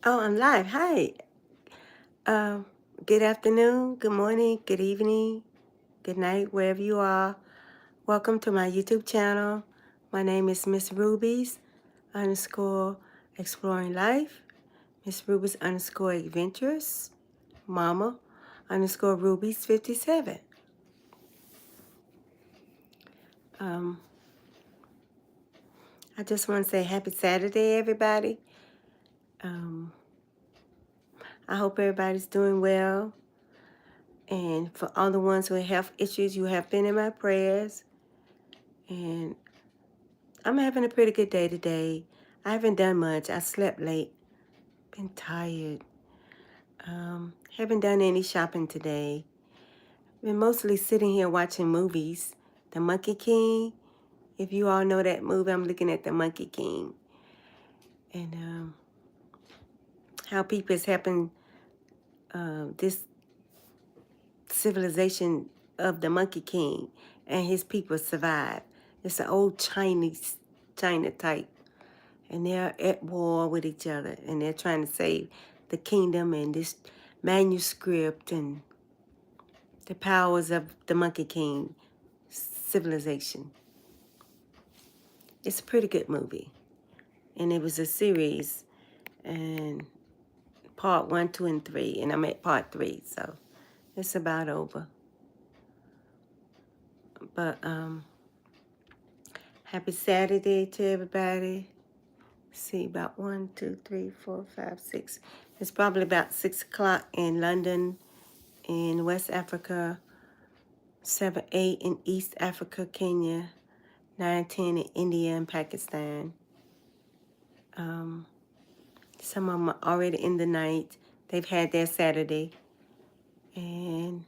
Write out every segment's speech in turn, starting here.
Oh, I'm live. Hi. Um, Good afternoon, good morning, good evening, good night, wherever you are. Welcome to my YouTube channel. My name is Miss Rubies underscore exploring life. Miss Rubies underscore adventures. Mama underscore Rubies 57. I just want to say happy Saturday, everybody. I hope everybody's doing well. And for all the ones who have health issues, you have been in my prayers. And I'm having a pretty good day today. I haven't done much. I slept late. Been tired. Haven't done any shopping today. Been mostly sitting here watching movies. The Monkey King. If you all know that movie, I'm looking at the Monkey King. And how people is helping this civilization of the Monkey King and his people survive. It's an old China type. And they're at war with each other, and they're trying to save the kingdom and this manuscript and the powers of the Monkey King civilization. It's a pretty good movie, and it was a series, and part 1, 2, and 3, and I'm at part 3, so it's about over. But happy Saturday to everybody. See, about 1, 2, 3, 4, 5, 6. It's probably about 6 o'clock in London, in West Africa, 7, 8 in East Africa, Kenya, 9, 10 in India and Pakistan. Some of them are already in the night. They've had their Saturday. And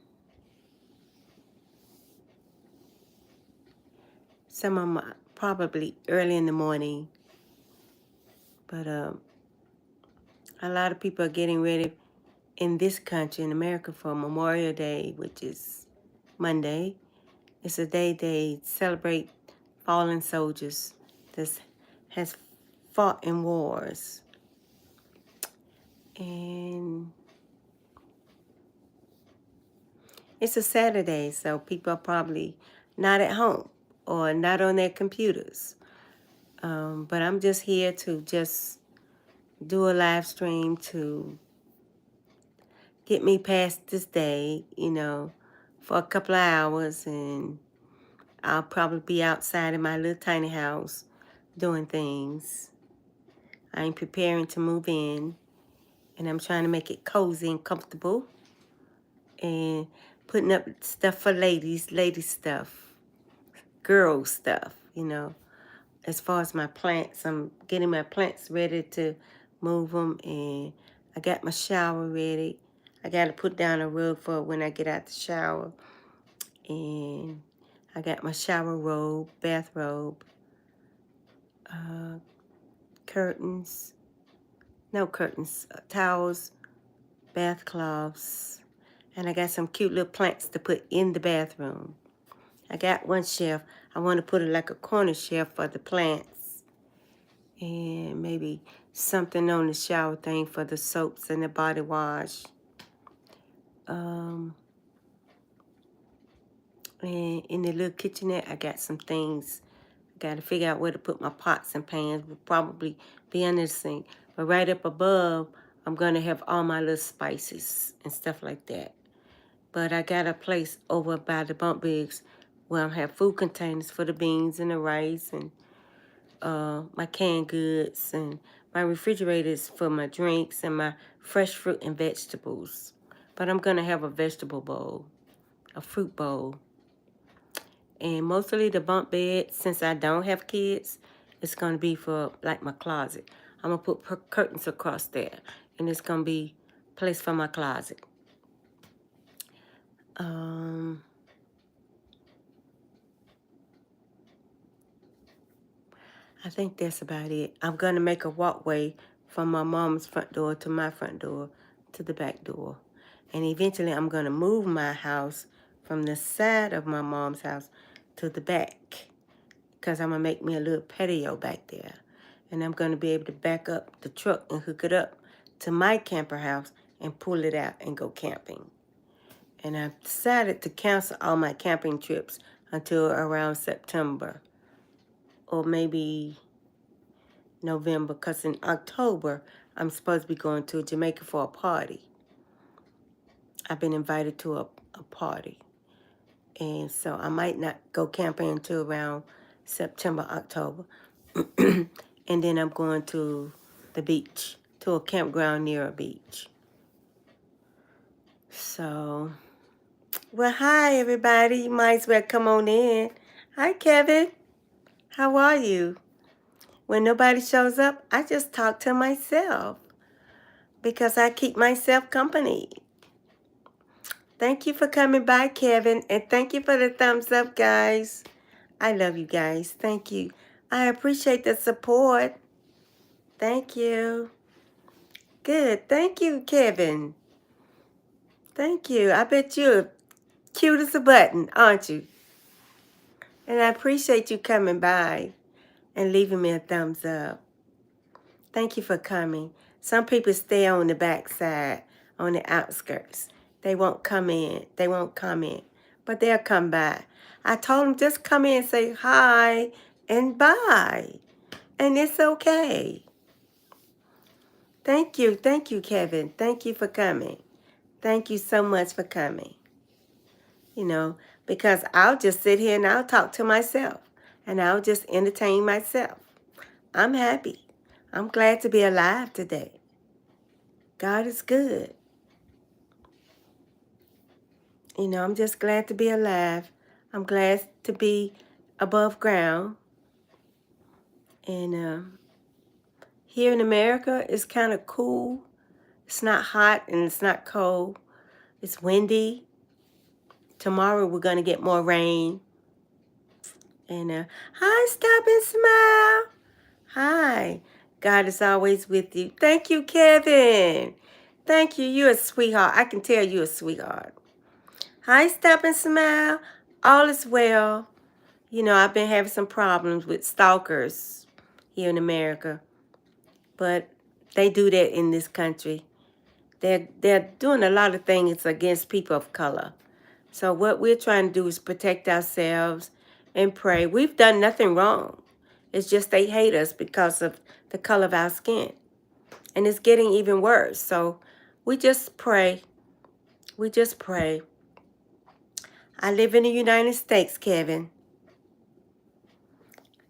some of them are probably early in the morning. But a lot of people are getting ready in this country, in America, for Memorial Day, which is Monday. It's a day they celebrate fallen soldiers that has fought in wars. And it's a Saturday, so people are probably not at home or not on their computers. But I'm just here to just do a live stream to get me past this day, for a couple of hours, and I'll probably be outside in my little tiny house doing things. I'm preparing to move in, and I'm trying to make it cozy and comfortable, and putting up stuff for lady stuff, girl stuff, As far as my plants, I'm getting my plants ready to move them, and I got my shower ready. I got to put down a rug for when I get out the shower, and I got my shower robe, bathrobe, curtains, no curtains, towels, bath cloths, and I got some cute little plants to put in the bathroom. I got one shelf. I want to put it like a corner shelf for the plants, and maybe something on the shower thing for the soaps and the body wash. And in the little kitchenette, I got some things. I got to figure out where to put my pots and pans. Will probably be under the sink. But right up above, I'm going to have all my little spices and stuff like that. But I got a place over by the bunk beds where I have food containers for the beans and the rice and my canned goods, and my refrigerators for my drinks and my fresh fruit and vegetables. But I'm going to have a vegetable bowl, a fruit bowl. And mostly the bunk bed, since I don't have kids, it's going to be for like my closet. I'm going to put curtains across there, and it's going to be a place for my closet. I think that's about it. I'm going to make a walkway from my mom's front door to my front door to the back door. And eventually I'm going to move my house from the side of my mom's house to the back, because I'm going to make me a little patio back there. And I'm going to be able to back up the truck and hook it up to my camper house and pull it out and go camping. And I've decided to cancel all my camping trips until around September or maybe November, because in October I'm supposed to be going to Jamaica for a party. I've been invited to a party. And so I might not go camping until around September, October. And then I'm going to the beach, to a campground near a beach. So, well, hi, everybody. You might as well come on in. Hi, Kevin. How are you? When nobody shows up, I just talk to myself because I keep myself company. Thank you for coming by, Kevin, and thank you for the thumbs up, guys. I love you guys. Thank you. I appreciate the support. Thank you. Good. Thank you, Kevin. Thank you. I bet you're cute as a button, aren't you? And I appreciate you coming by and leaving me a thumbs up. Thank you for coming. Some people stay on the backside, on the outskirts. They won't come in. They won't come in. But they'll come by. I told them just come in and say hi and bye. And it's okay. Thank you. Thank you, Kevin. Thank you for coming. Thank you so much for coming. You know, because I'll just sit here and I'll talk to myself. And I'll just entertain myself. I'm happy. I'm glad to be alive today. God is good. You know, I'm just glad to be alive. I'm glad to be above ground. And here in America, it's kind of cool. It's not hot and it's not cold. It's windy. Tomorrow we're going to get more rain. And hi, stop and smile. Hi. God is always with you. Thank you, Kevin. Thank you. You're a sweetheart. I can tell you're a sweetheart. Hi, stop and smile. All is well. You know, I've been having some problems with stalkers here in America. But they do that in this country. They're doing a lot of things against people of color. So what we're trying to do is protect ourselves and pray. We've done nothing wrong. It's just they hate us because of the color of our skin. And it's getting even worse. So we just pray. We just pray. I live in the United States, Kevin.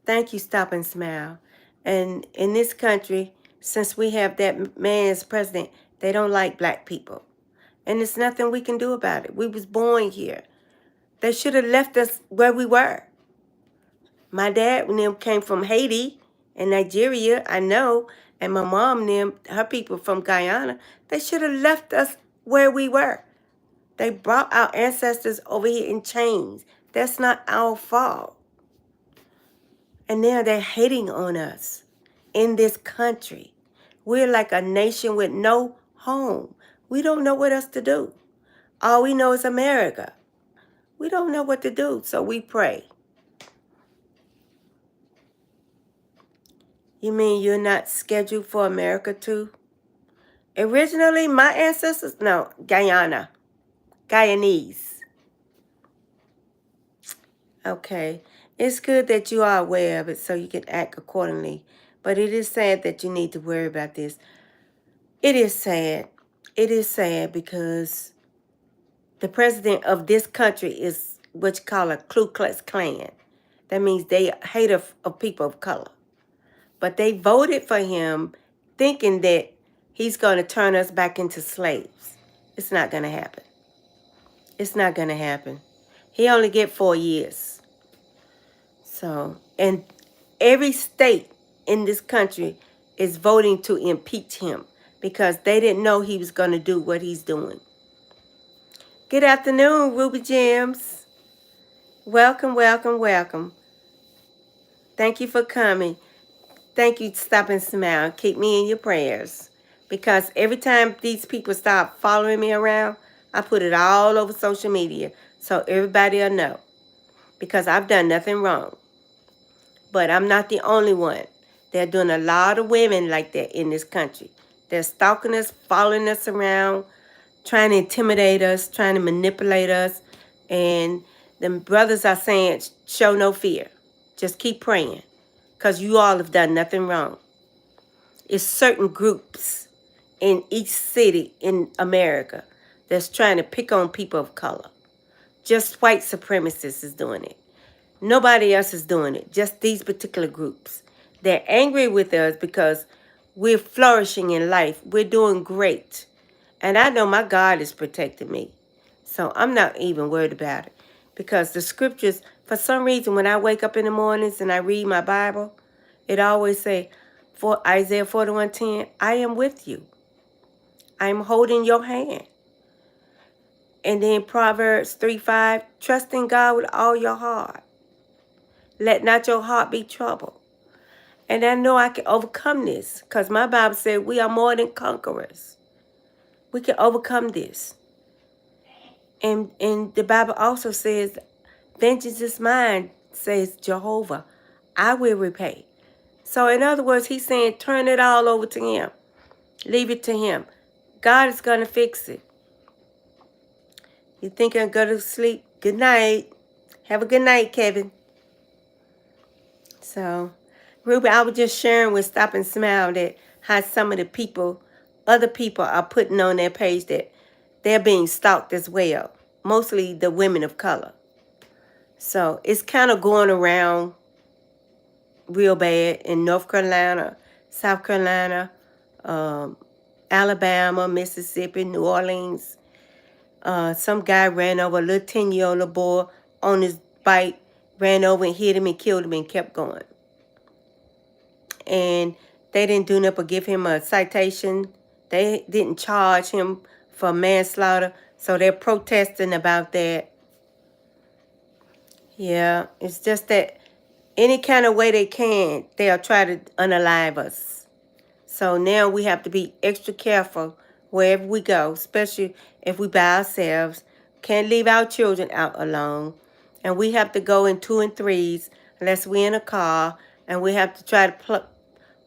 Thank you, Stop and Smile. And in this country, since we have that man as president, they don't like black people. And there's nothing we can do about it. We was born here. They should have left us where we were. My dad and them came from Haiti and Nigeria, I know. And my mom and them, her people from Guyana. They should have left us where we were. They brought our ancestors over here in chains. That's not our fault. And now they're hating on us in this country. We're like a nation with no home. We don't know what else to do. All we know is America. We don't know what to do, so we pray. You mean you're not scheduled for America too? Originally, my ancestors, no, Guyana, Guyanese. Okay, it's good that you are aware of it so you can act accordingly. But it is sad that you need to worry about this. It is sad. It is sad because the president of this country is what you call a Ku Klux Klan. That means they hate of people of color. But they voted for him thinking that he's going to turn us back into slaves. It's not going to happen. It's not going to happen. He only get 4 years. So, and every state in this country is voting to impeach him because they didn't know he was going to do what he's doing. Good afternoon, Ruby Gems. Welcome, welcome, welcome. Thank you for coming. Thank you, Stop and Smile. Keep me in your prayers. Because every time these people start following me around, I put it all over social media so everybody will know. Because I've done nothing wrong. But I'm not the only one. They're doing a lot of women like that in this country. They're stalking us, following us around, trying to intimidate us, trying to manipulate us. And the brothers are saying, show no fear. Just keep praying, because you all have done nothing wrong. It's certain groups in each city in America that's trying to pick on people of color. Just white supremacists is doing it. Nobody else is doing it. Just these particular groups. They're angry with us because we're flourishing in life. We're doing great. And I know my God is protecting me. So I'm not even worried about it. Because the scriptures, for some reason, when I wake up in the mornings and I read my Bible, it always say, for Isaiah 41:10, I am with you. I am holding your hand. And then Proverbs 3:5, trust in God with all your heart. Let not your heart be troubled. And I know I can overcome this, because my Bible said we are more than conquerors. We can overcome this. And the Bible also says, vengeance is mine, says Jehovah. I will repay. So in other words, he's saying, turn it all over to him. Leave it to him. God is going to fix it. You think I'm going to sleep? Good night. Have a good night, Kevin. So, Ruby, I was just sharing with Stop and Smile that how some of the people, other people are putting on their page that they're being stalked as well. Mostly the women of color. So, it's kind of going around real bad in North Carolina, South Carolina, Alabama, Mississippi, New Orleans. Some guy ran over a little 10-year-old boy on his bike, ran over and hit him and killed him and kept going. And they didn't do nothing but give him a citation. They didn't charge him for manslaughter. So they're protesting about that. Yeah, it's just that any kind of way they can, they'll try to unalive us. So now we have to be extra careful wherever we go, especially if we by ourselves. Can't leave our children out alone. And we have to go in 2 and 3s unless we're in a car. And we have to try to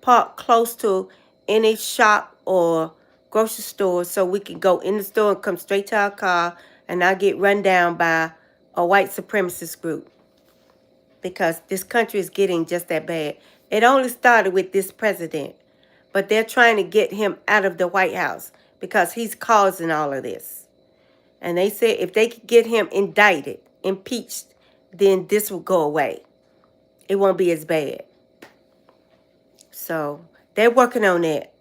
park close to any shop or grocery store so we can go in the store and come straight to our car and not get run down by a white supremacist group. Because this country is getting just that bad. It only started with this president, but they're trying to get him out of the White House because he's causing all of this. And they said if they could get him indicted, impeached, then this will go away. It won't be as bad. So they're working on that.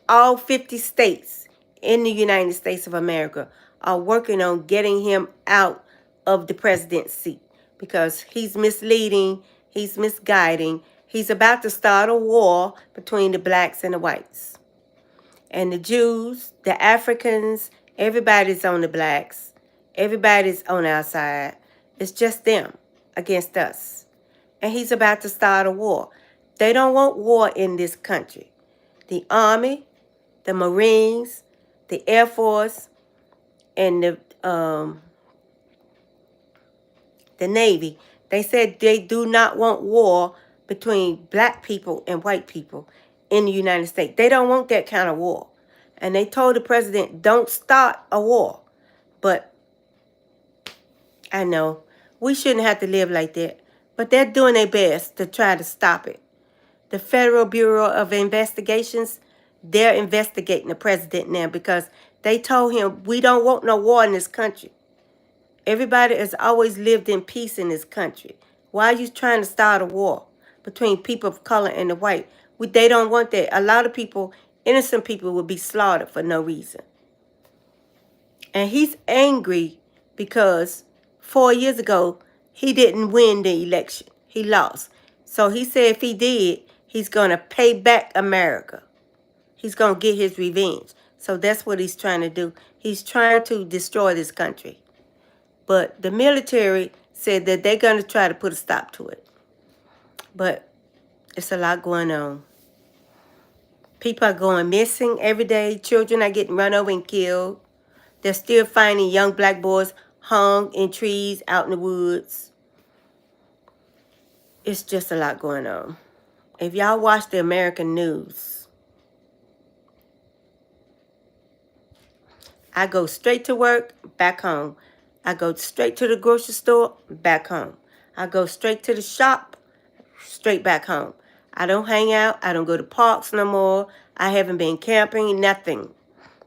All 50 states in the United States of America are working on getting him out of the presidency because he's misleading, he's misguiding. He's about to start a war between the blacks and the whites. And the Jews, the Africans, everybody's on the blacks. Everybody's on our side. It's just them against us. And he's about to start a war. They don't want war in this country. The Army, the Marines, the Air Force, and the Navy, they said they do not want war between black people and white people in the United States. They don't want that kind of war. And they told the president, don't start a war. But I know we shouldn't have to live like that. But they're doing their best to try to stop it. The Federal Bureau of Investigations, they're investigating the president now because they told him, we don't want no war in this country. Everybody has always lived in peace in this country. Why are you trying to start a war between people of color and the white? They don't want that. A lot of people, innocent people, will be slaughtered for no reason. And he's angry because 4 years ago, he didn't win the election. He lost. So he said if he did, he's going to pay back America. He's going to get his revenge. So that's what he's trying to do. He's trying to destroy this country. But the military said that they're going to try to put a stop to it. But it's a lot going on. People are going missing every day. Children are getting run over and killed. They're still finding young black boys hung in trees out in the woods. It's just a lot going on. If y'all watch the American news, I go straight to work, back home. I go straight to the grocery store, back home. I go straight to the shop, straight back home. I don't hang out. I don't go to parks no more. I haven't been camping, nothing,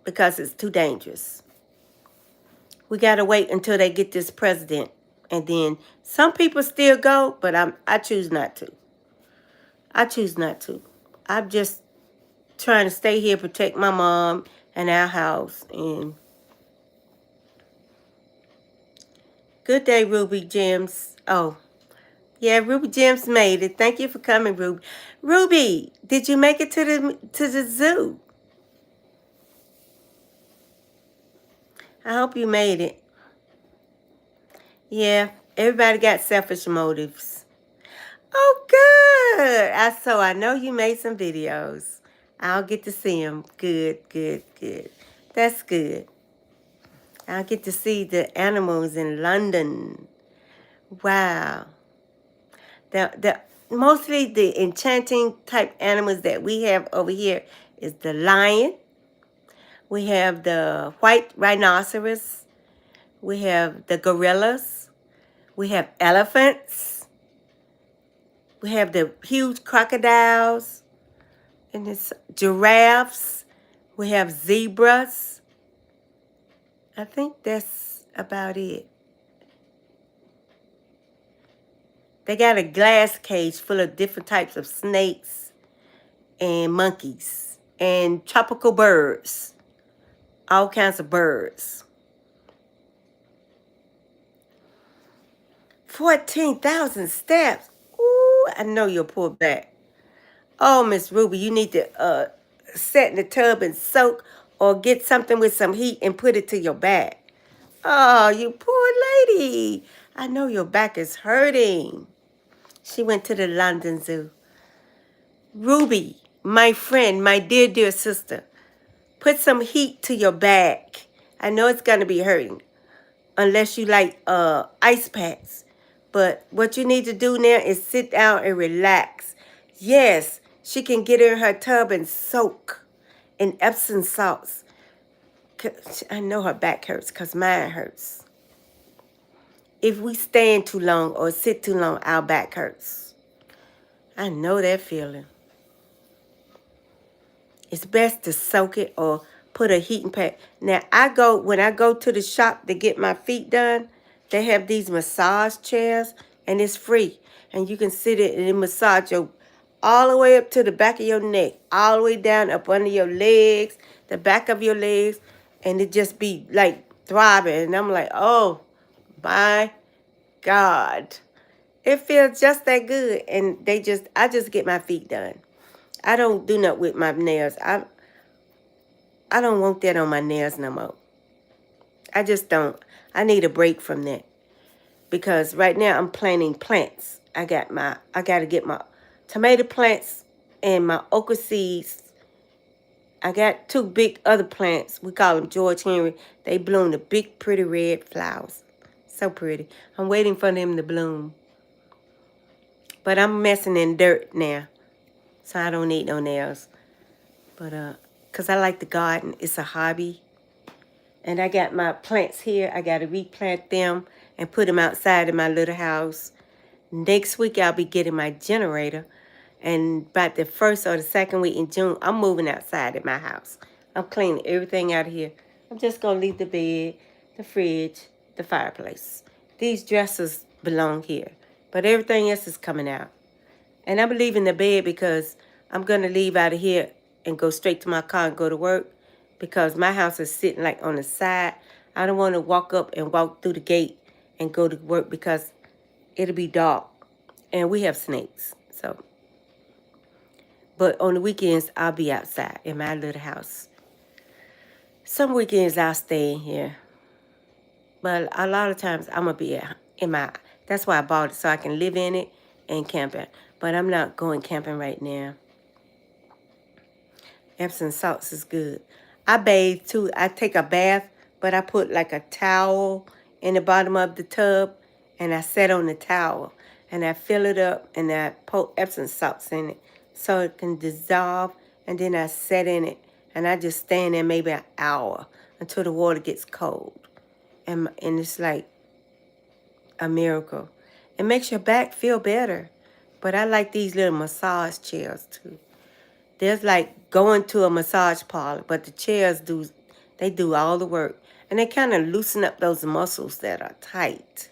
because it's too dangerous. We got to wait until they get this president. And then some people still go, but I choose not to. I choose not to. I'm just trying to stay here, protect my mom and our house. And good day, Ruby Gems. Oh, yeah, Ruby Gems made it. Thank you for coming, Ruby. Ruby, did you make it to the zoo? I hope you made it. Yeah, everybody got selfish motives. Oh, good. I know you made some videos. I'll get to see them. Good, good, good. That's good. I'll get to see the animals in London. Wow. Mostly the enchanting type animals that we have over here is the lion. We have the white rhinoceros. We have the gorillas. We have elephants. We have the huge crocodiles. And it's giraffes. We have zebras. I think that's about it. They got a glass cage full of different types of snakes and monkeys and tropical birds. All kinds of birds. 14,000 steps. Ooh, I know you'll pull back. Oh, Miss Ruby, you need to set in the tub and soak or get something with some heat and put it to your back. Oh, you poor lady. I know your back is hurting. She went to the London Zoo. Ruby, my friend, my dear, dear sister, put some heat to your back. I know it's going to be hurting unless you like ice packs. But what you need to do now is sit down and relax. Yes, she can get in her tub and soak in Epsom salts. I know her back hurts because mine hurts. If we stand too long or sit too long, our back hurts. I know that feeling. It's best to soak it or put a heating pad. Now, when I go to the shop to get my feet done, they have these massage chairs, and it's free. And you can sit it and massage your all the way up to the back of your neck, all the way down up under your legs, the back of your legs, and it just be like throbbing. And I'm like, oh my God. It feels just that good. And I just get my feet done. I don't do nothing with my nails. I don't want that on my nails no more. I just don't. I need a break from that. Because right now I'm planting plants. I got to get my tomato plants and my okra seeds. I got 2 big other plants. We call them George Henry. They bloom the big, pretty red flowers. So pretty. I'm waiting for them to bloom. But I'm messing in dirt now. So I don't need no nails. But, because I like the garden. It's a hobby. And I got my plants here. I got to replant them and put them outside in my little house. Next week, I'll be getting my generator. And about the first or the second week in June, I'm moving outside at my house. I'm cleaning everything out of here. I'm just going to leave the bed, the fridge, the fireplace. These dressers belong here. But everything else is coming out. And I'm leaving the bed because I'm going to leave out of here and go straight to my car and go to work. Because my house is sitting like on the side. I don't want to walk up and walk through the gate and go to work because it'll be dark. And we have snakes. So, but on the weekends, I'll be outside in my little house. Some weekends, I'll stay in here. But a lot of times, I'm going to be in my... That's why I bought it, so I can live in it and camping. But I'm not going camping right now. Epsom salts is good. I bathe too. I take a bath, but I put like a towel in the bottom of the tub, and I set on the towel, and I fill it up, and I put Epsom salts in it so it can dissolve, and then I set in it, and I just stand there maybe an hour until the water gets cold. And it's like a miracle. It makes your back feel better. But I like these little massage chairs too. There's like going to a massage parlor, but the chairs do all the work. And they kind of loosen up those muscles that are tight,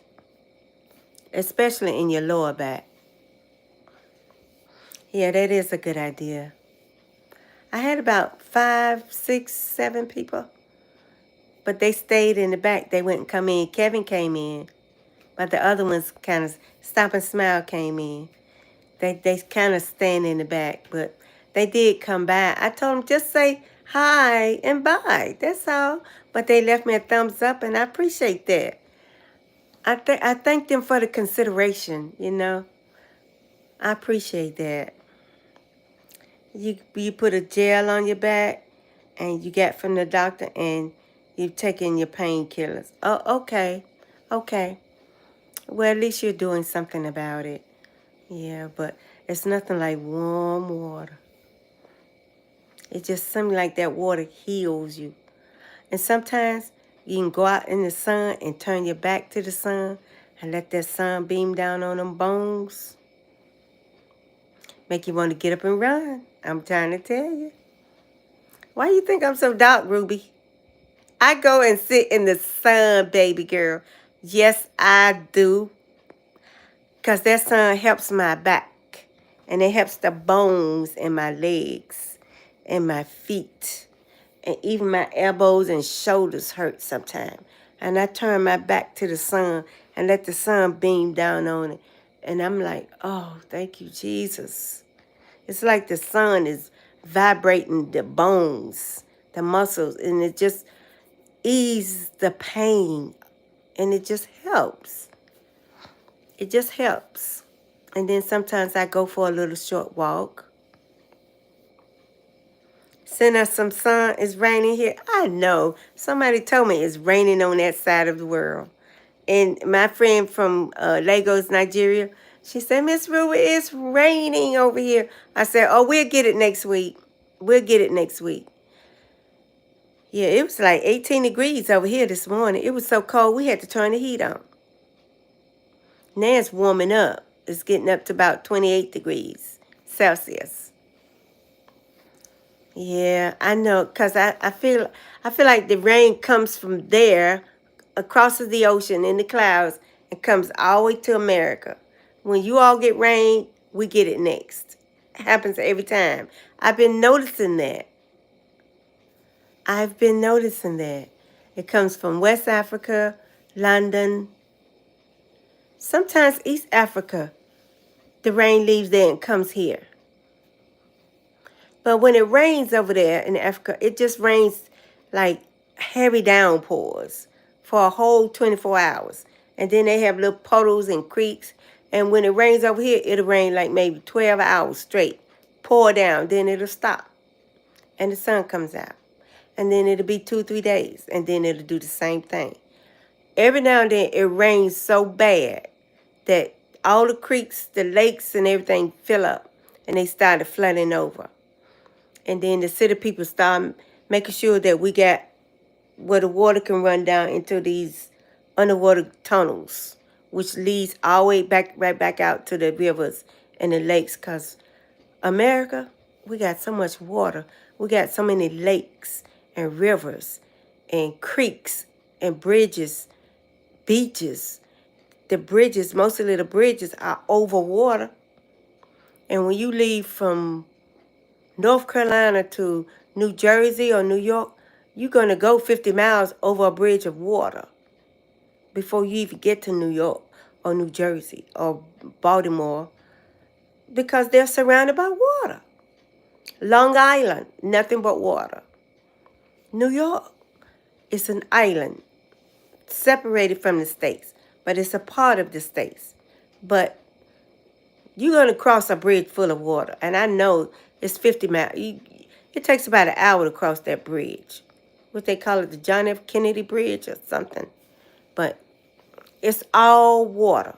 especially in your lower back. Yeah, that is a good idea. I had about 5, 6, 7 people, but they stayed in the back. They wouldn't come in. Kevin came in, but the other ones kind of Stop and Smile came in. They kind of stand in the back, but they did come by. I told them just say hi and bye. That's all. But they left me a thumbs up, and I appreciate that. I thank them for the consideration. I appreciate that. You put a gel on your back, and you get from the doctor, and you taking your painkillers. Oh, okay. Well, at least you're doing something about it. Yeah, but it's nothing like warm water. It just seems like that water heals you. And sometimes you can go out in the sun and turn your back to the sun and let that sun beam down on them bones. Make you want to get up and run. I'm trying to tell you. Why you think I'm so dark, Ruby? I go and sit in the sun, baby girl. Yes, I do. Because that sun helps my back. And it helps the bones in my legs and my feet. And even my elbows and shoulders hurt sometimes. And I turn my back to the sun and let the sun beam down on it. And I'm like, oh, thank you, Jesus. It's like the sun is vibrating the bones, the muscles, and it just eases the pain. And it just helps. It just helps. And then sometimes I go for a little short walk. Send us some sun. It's raining here. I know. Somebody told me it's raining on that side of the world. And my friend from Lagos, Nigeria, she said, Miss Ruby, it's raining over here. I said, oh, we'll get it next week. We'll get it next week. Yeah, it was like 18 degrees over here this morning. It was so cold, we had to turn the heat on. Now it's warming up. It's getting up to about 28 degrees Celsius. Yeah, I know, because I feel like the rain comes from there, across the ocean in the clouds, and comes all the way to America. When you all get rain, we get it next. It happens every time. I've been noticing that. It comes from West Africa, London, sometimes East Africa. The rain leaves there and comes here. But when it rains over there in Africa, it just rains like heavy downpours for a whole 24 hours. And then they have little puddles and creeks. And when it rains over here, it'll rain like maybe 12 hours straight. Pour down, then it'll stop. And the sun comes out. And then it'll be 2, 3 days. And then it'll do the same thing. Every now and then it rains so bad that all the creeks, the lakes, and everything fill up. And they started flooding over. And then the city people start making sure that we got where the water can run down into these underwater tunnels, which leads all the way right back out to the rivers and the lakes. Because America, we got so much water. We got so many lakes and rivers and creeks and bridges, beaches. The bridges, mostly the bridges are over water. And when you leave from North Carolina to New Jersey or New York, you're going to go 50 miles over a bridge of water before you even get to New York or New Jersey or Baltimore, because they're surrounded by water. Long Island, nothing but water. New York is an island separated from the states, but it's a part of the states. But you're going to cross a bridge full of water, and I know it's 50 miles. It takes about an hour to cross that bridge. What they call it, the John F. Kennedy Bridge or something. But it's all water.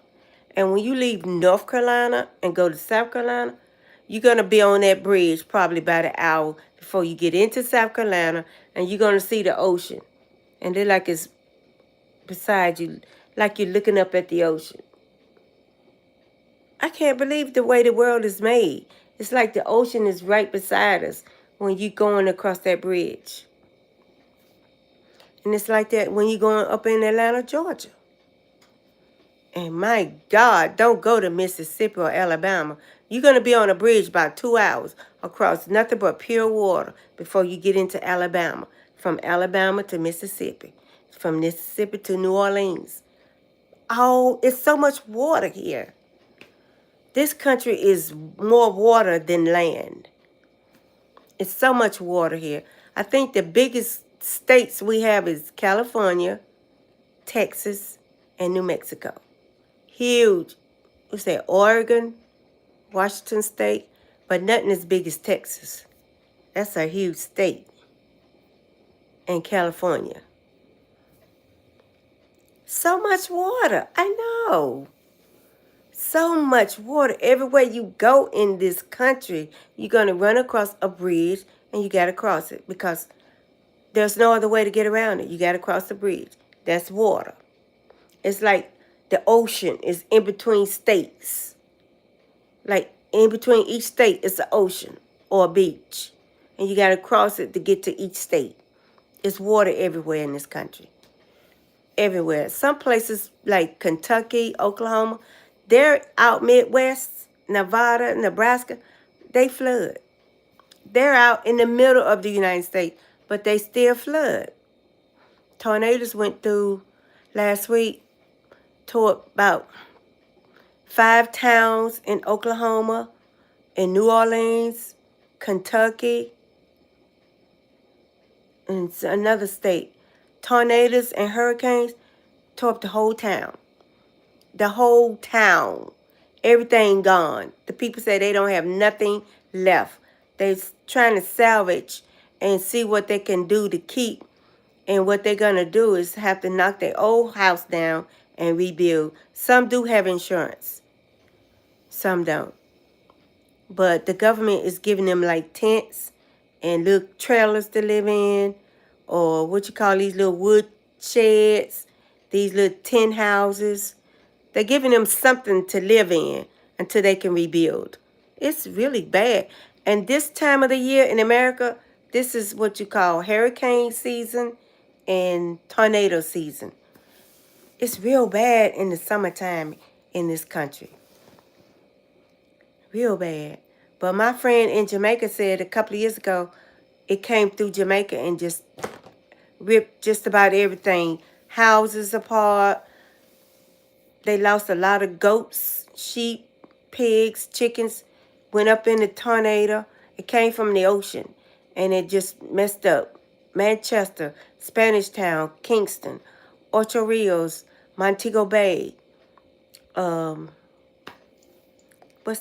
And when you leave North Carolina and go to South Carolina, you're going to be on that bridge probably about an hour before you get into South Carolina, and you're going to see the ocean. And they're like it's beside you, like you're looking up at the ocean. I can't believe the way the world is made. It's like the ocean is right beside us when you're going across that bridge. And it's like that when you're going up in Atlanta, Georgia. And my God, don't go to Mississippi or Alabama. You're going to be on a bridge about 2 hours across nothing but pure water before you get into Alabama. From Alabama to Mississippi. From Mississippi to New Orleans. Oh, it's so much water here. This country is more water than land. It's so much water here. I think the biggest states we have is California, Texas, and New Mexico. Huge. We say Oregon, Washington State, but nothing as big as Texas. That's a huge state. And California. So much water. I know. So much water. Everywhere you go in this country, you're going to run across a bridge and you got to cross it because there's no other way to get around it. You got to cross the bridge. That's water. It's like the ocean is in between states. Like in between each state is an ocean or a beach. And you got to cross it to get to each state. It's water everywhere in this country. Everywhere. Some places like Kentucky, Oklahoma, they're out Midwest, Nevada, Nebraska, they flood. They're out in the middle of the United States, but they still flood. Tornadoes went through last week, toward about 5 towns in Oklahoma, in New Orleans, Kentucky, and another state. Tornadoes and hurricanes tore up the whole town. The whole town. Everything gone. The people say they don't have nothing left. They're trying to salvage and see what they can do to keep. And what they're going to do is have to knock their old house down and rebuild. Some do have insurance. Some don't. But the government is giving them like tents and little trailers to live in. Or what you call these little wood sheds. These little tin houses. They're giving them something to live in until they can rebuild. It's really bad. And this time of the year in America, this is what you call hurricane season and tornado season. It's real bad in the summertime in this country. Real bad. But my friend in Jamaica said a couple of years ago, it came through Jamaica and just ripped just about everything. Houses apart. They lost a lot of goats, sheep, pigs, chickens. Went up in the tornado. It came from the ocean. And it just messed up. Manchester, Spanish Town, Kingston, Ocho Rios, Montego Bay. What's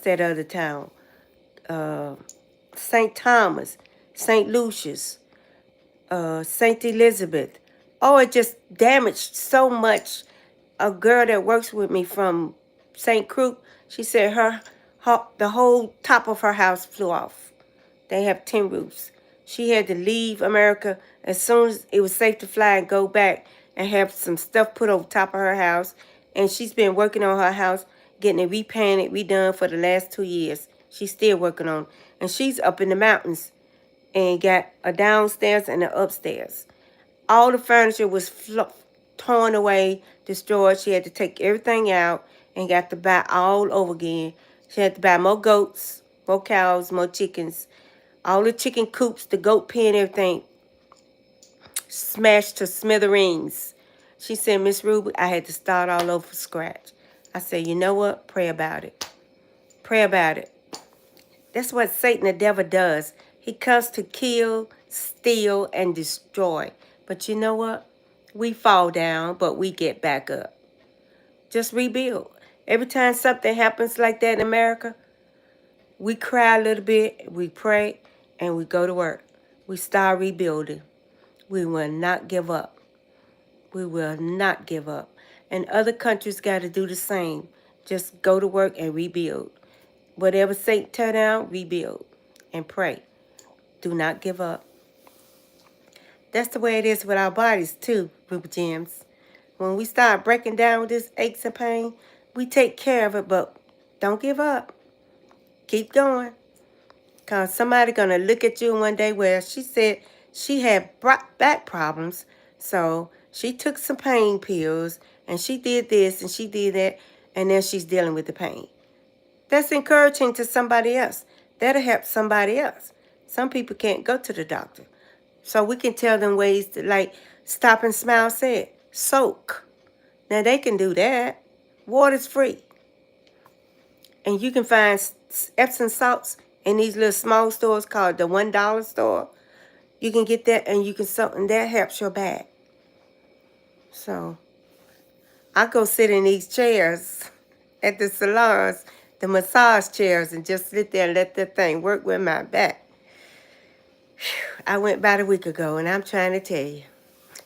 that other town? St. Thomas, St. Lucius, St. Elizabeth. Oh, it just damaged so much. A girl that works with me from St. Croix, she said the whole top of her house flew off. They have tin roofs. She had to leave America as soon as it was safe to fly and go back and have some stuff put over top of her house. And she's been working on her house, getting it repainted, redone for the last 2 years. She's still working on it. And she's up in the mountains and got a downstairs and an upstairs. All the furniture was torn away, destroyed. She had to take everything out and got to buy all over again. She had to buy more goats, more cows, more chickens. All the chicken coops, the goat pen, everything smashed to smithereens. She said, Miss Ruby, I had to start all over from scratch. I said, you know what? Pray about it. Pray about it. That's what Satan, the devil, does. He comes to kill, steal, and destroy. But you know what? We fall down, but we get back up. Just rebuild. Every time something happens like that in America, we cry a little bit, we pray, and we go to work. We start rebuilding. We will not give up. We will not give up. And other countries got to do the same. Just go to work and rebuild. Whatever Satan tear down, rebuild. And pray. Do not give up. That's the way it is with our bodies too, Ruby Gems. When we start breaking down with this aches and pain, we take care of it, but don't give up. Keep going. Because somebody going to look at you one day where she said she had back problems. So she took some pain pills and she did this and she did that. And then she's dealing with the pain. That's encouraging to somebody else. That'll help somebody else. Some people can't go to the doctor. So we can tell them ways to, like Stop and Smile said, soak. Now they can do that. Water's free. And you can find Epsom salts in these little small stores called the $1 store. You can get that and you can soak, and that helps your back. So I go sit in these chairs at the salons, the massage chairs, and just sit there and let that thing work with my back. I went about a week ago, and I'm trying to tell you,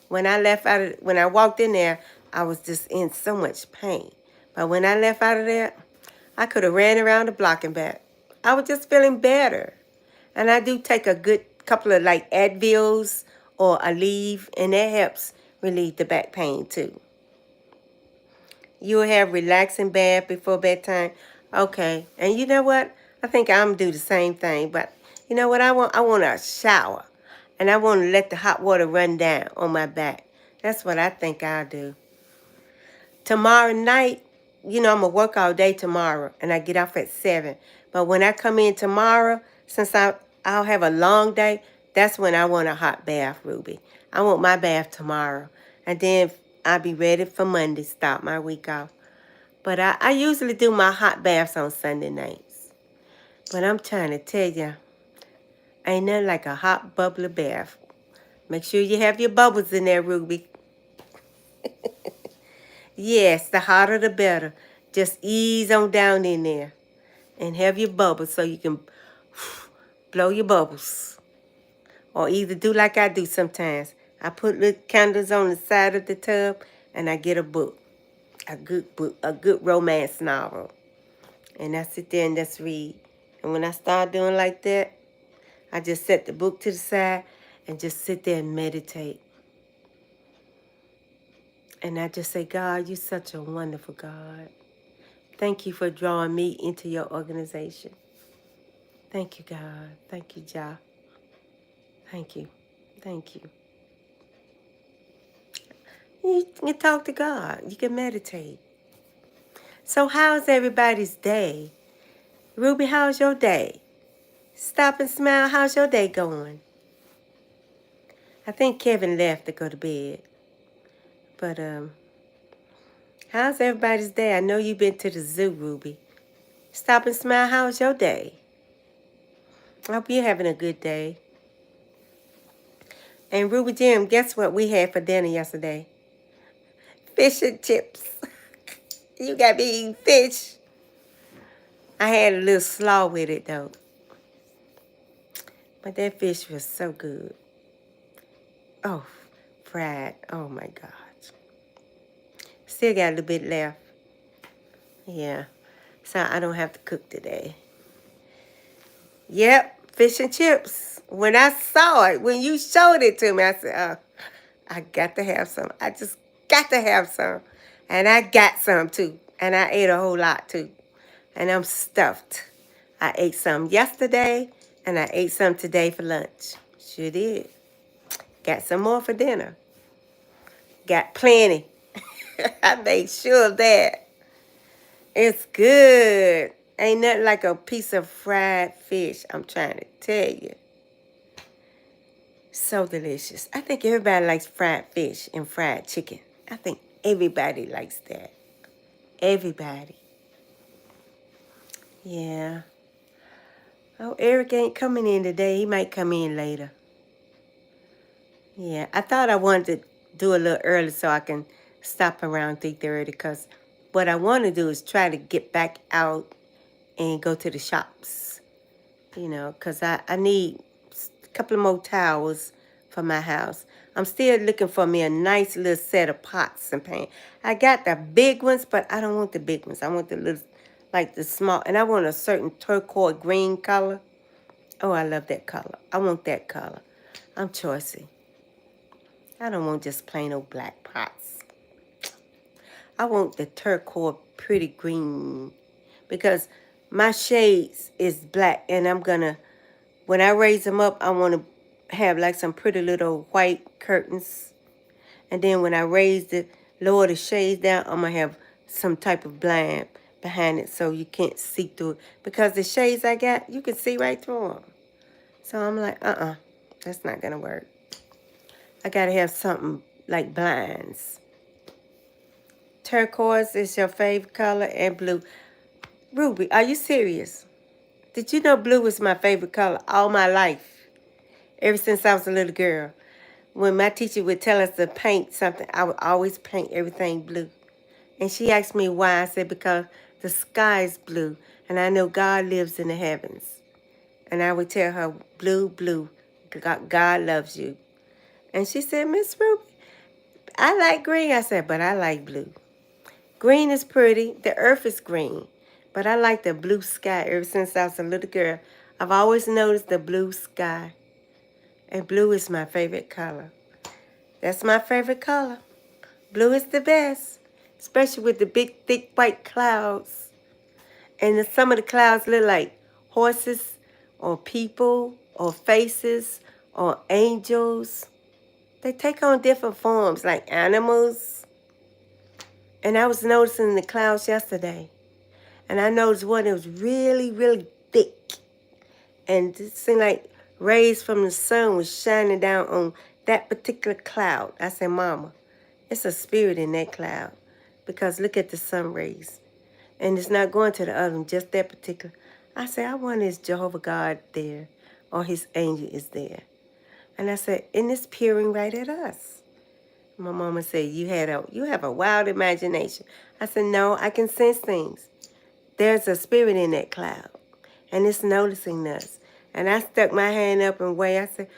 when I walked in there, I was just in so much pain. But when I left out of there, I could have ran around the block and back. I was just feeling better. And I do take a good couple of like Advils or Aleve, and that helps relieve the back pain too. You'll have relaxing bath before bedtime. Okay. And you know what? I think I'm do the same thing. But you know what I want? I want a shower. And I want to let the hot water run down on my back. That's what I think I'll do. Tomorrow night, I'm going to work all day tomorrow. And I get off at 7. But when I come in tomorrow, since I'll have a long day, that's when I want a hot bath, Ruby. I want my bath tomorrow. And then I'll be ready for Monday, start my week off. But I usually do my hot baths on Sunday nights. But I'm trying to tell you, ain't nothing like a hot bubbly bath. Make sure you have your bubbles in there, Ruby. Yes, the hotter the better. Just ease on down in there and have your bubbles so you can blow your bubbles. Or either do like I do sometimes. I put little candles on the side of the tub and I get a book. A good romance novel. And I sit there and just read. And when I start doing like that, I just set the book to the side and just sit there and meditate. And I just say, God, you're such a wonderful God. Thank you for drawing me into your organization. Thank you, God. Thank you, Jah. Thank you. Thank you. You can talk to God. You can meditate. So how's everybody's day? Ruby, how's your day? Stop and Smile, how's your day going? I think Kevin left to go to bed. But how's everybody's day? I know you've been to the zoo, Ruby. Stop and Smile, how's your day? I hope you're having a good day. And Ruby Jim, guess what we had for dinner yesterday? Fish and chips. You got me eating fish. I had a little slaw with it, though. But that fish was so good. Oh, fried. Oh, my gosh. Still got a little bit left. Yeah. So I don't have to cook today. Yep, fish and chips. When I saw it, when you showed it to me, I said, oh, I got to have some. I just got to have some. And I got some, too. And I ate a whole lot, too. And I'm stuffed. I ate some yesterday, and I ate some today for lunch. Sure did. Got some more for dinner. Got plenty. I made sure of that. It's good. Ain't nothing like a piece of fried fish, I'm trying to tell you. So delicious. I think everybody likes fried fish and fried chicken. I think everybody likes that. Everybody. Yeah. Oh, Eric ain't coming in today. He might come in later. Yeah, I thought I wanted to do a little early so I can stop around 3:30 because what I want to do is try to get back out and go to the shops, because I need a couple of more towels for my house. I'm still looking for me a nice little set of pots and pans. I got the big ones, but I don't want the big ones. I want the little, like the small, and I want a certain turquoise green color. Oh, I love that color. I want that color. I'm choosy. I don't want just plain old black pots. I want the turquoise pretty green because my shades is black, and I'm gonna, when I raise them up, I want to have like some pretty little white curtains. And then when I lower the shades down, I'm gonna have some type of blind behind it so you can't see through it. Because the shades I got, you can see right through them. So I'm like, that's not gonna work. I gotta have something like blinds. Turquoise is your favorite color, and blue. Ruby, are you serious? Did you know blue was my favorite color all my life? Ever since I was a little girl. When my teacher would tell us to paint something, I would always paint everything blue. And she asked me why. I said, because the sky is blue, and I know God lives in the heavens. And I would tell her, blue, blue, God loves you. And she said, Miss Ruby, I like green. I said, but I like blue. Green is pretty. The earth is green. But I like the blue sky ever since I was a little girl. I've always noticed the blue sky. And blue is my favorite color. That's my favorite color. Blue is the best, especially with the big, thick white clouds. And some of the clouds look like horses or people or faces or angels. They take on different forms like animals. And I was noticing the clouds yesterday. And I noticed one that was really, really thick. And it seemed like rays from the sun was shining down on that particular cloud. I said, Mama, it's a spirit in that cloud. Because look at the sun rays. And it's not going to the other one, just that particular. I said, I wonder is Jehovah God there or his angel is there. And I said, and it's peering right at us. My mama said, you have a wild imagination. I said, no, I can sense things. There's a spirit in that cloud, and it's noticing us. And I stuck my hand up and waved. I said,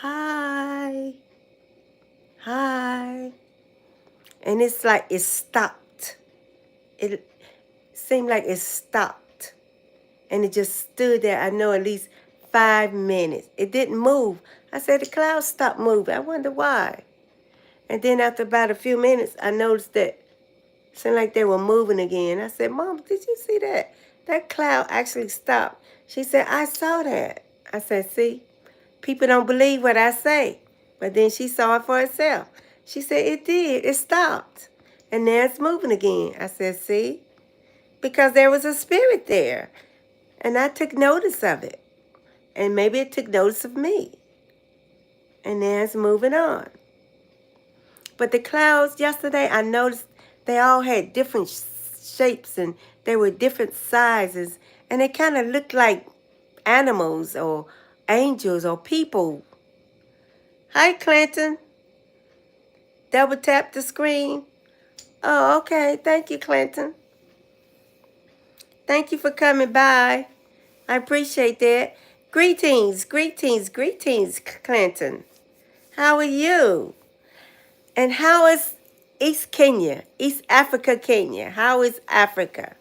hi, hi. And it's like it stopped. It seemed like it stopped. And it just stood there, I know, at least 5 minutes. It didn't move. I said, the clouds stopped moving. I wonder why. And then after about a few minutes, I noticed that it seemed like they were moving again. I said, Mom, did you see that? That cloud actually stopped. She said, I saw that. I said, see, people don't believe what I say. But then she saw it for herself. She said, it did. It stopped. And now it's moving again. I said, see? Because there was a spirit there. And I took notice of it. And maybe it took notice of me. And now it's moving on. But the clouds yesterday, I noticed they all had different shapes and they were different sizes. And they kind of looked like animals or angels or people. Hi, Clinton. Double tap the screen. Oh, okay. Thank you, Clinton. Thank you for coming by. I appreciate that. Greetings, greetings, greetings, Clinton. How are you? And how is East Kenya, East Africa, Kenya? How is Africa?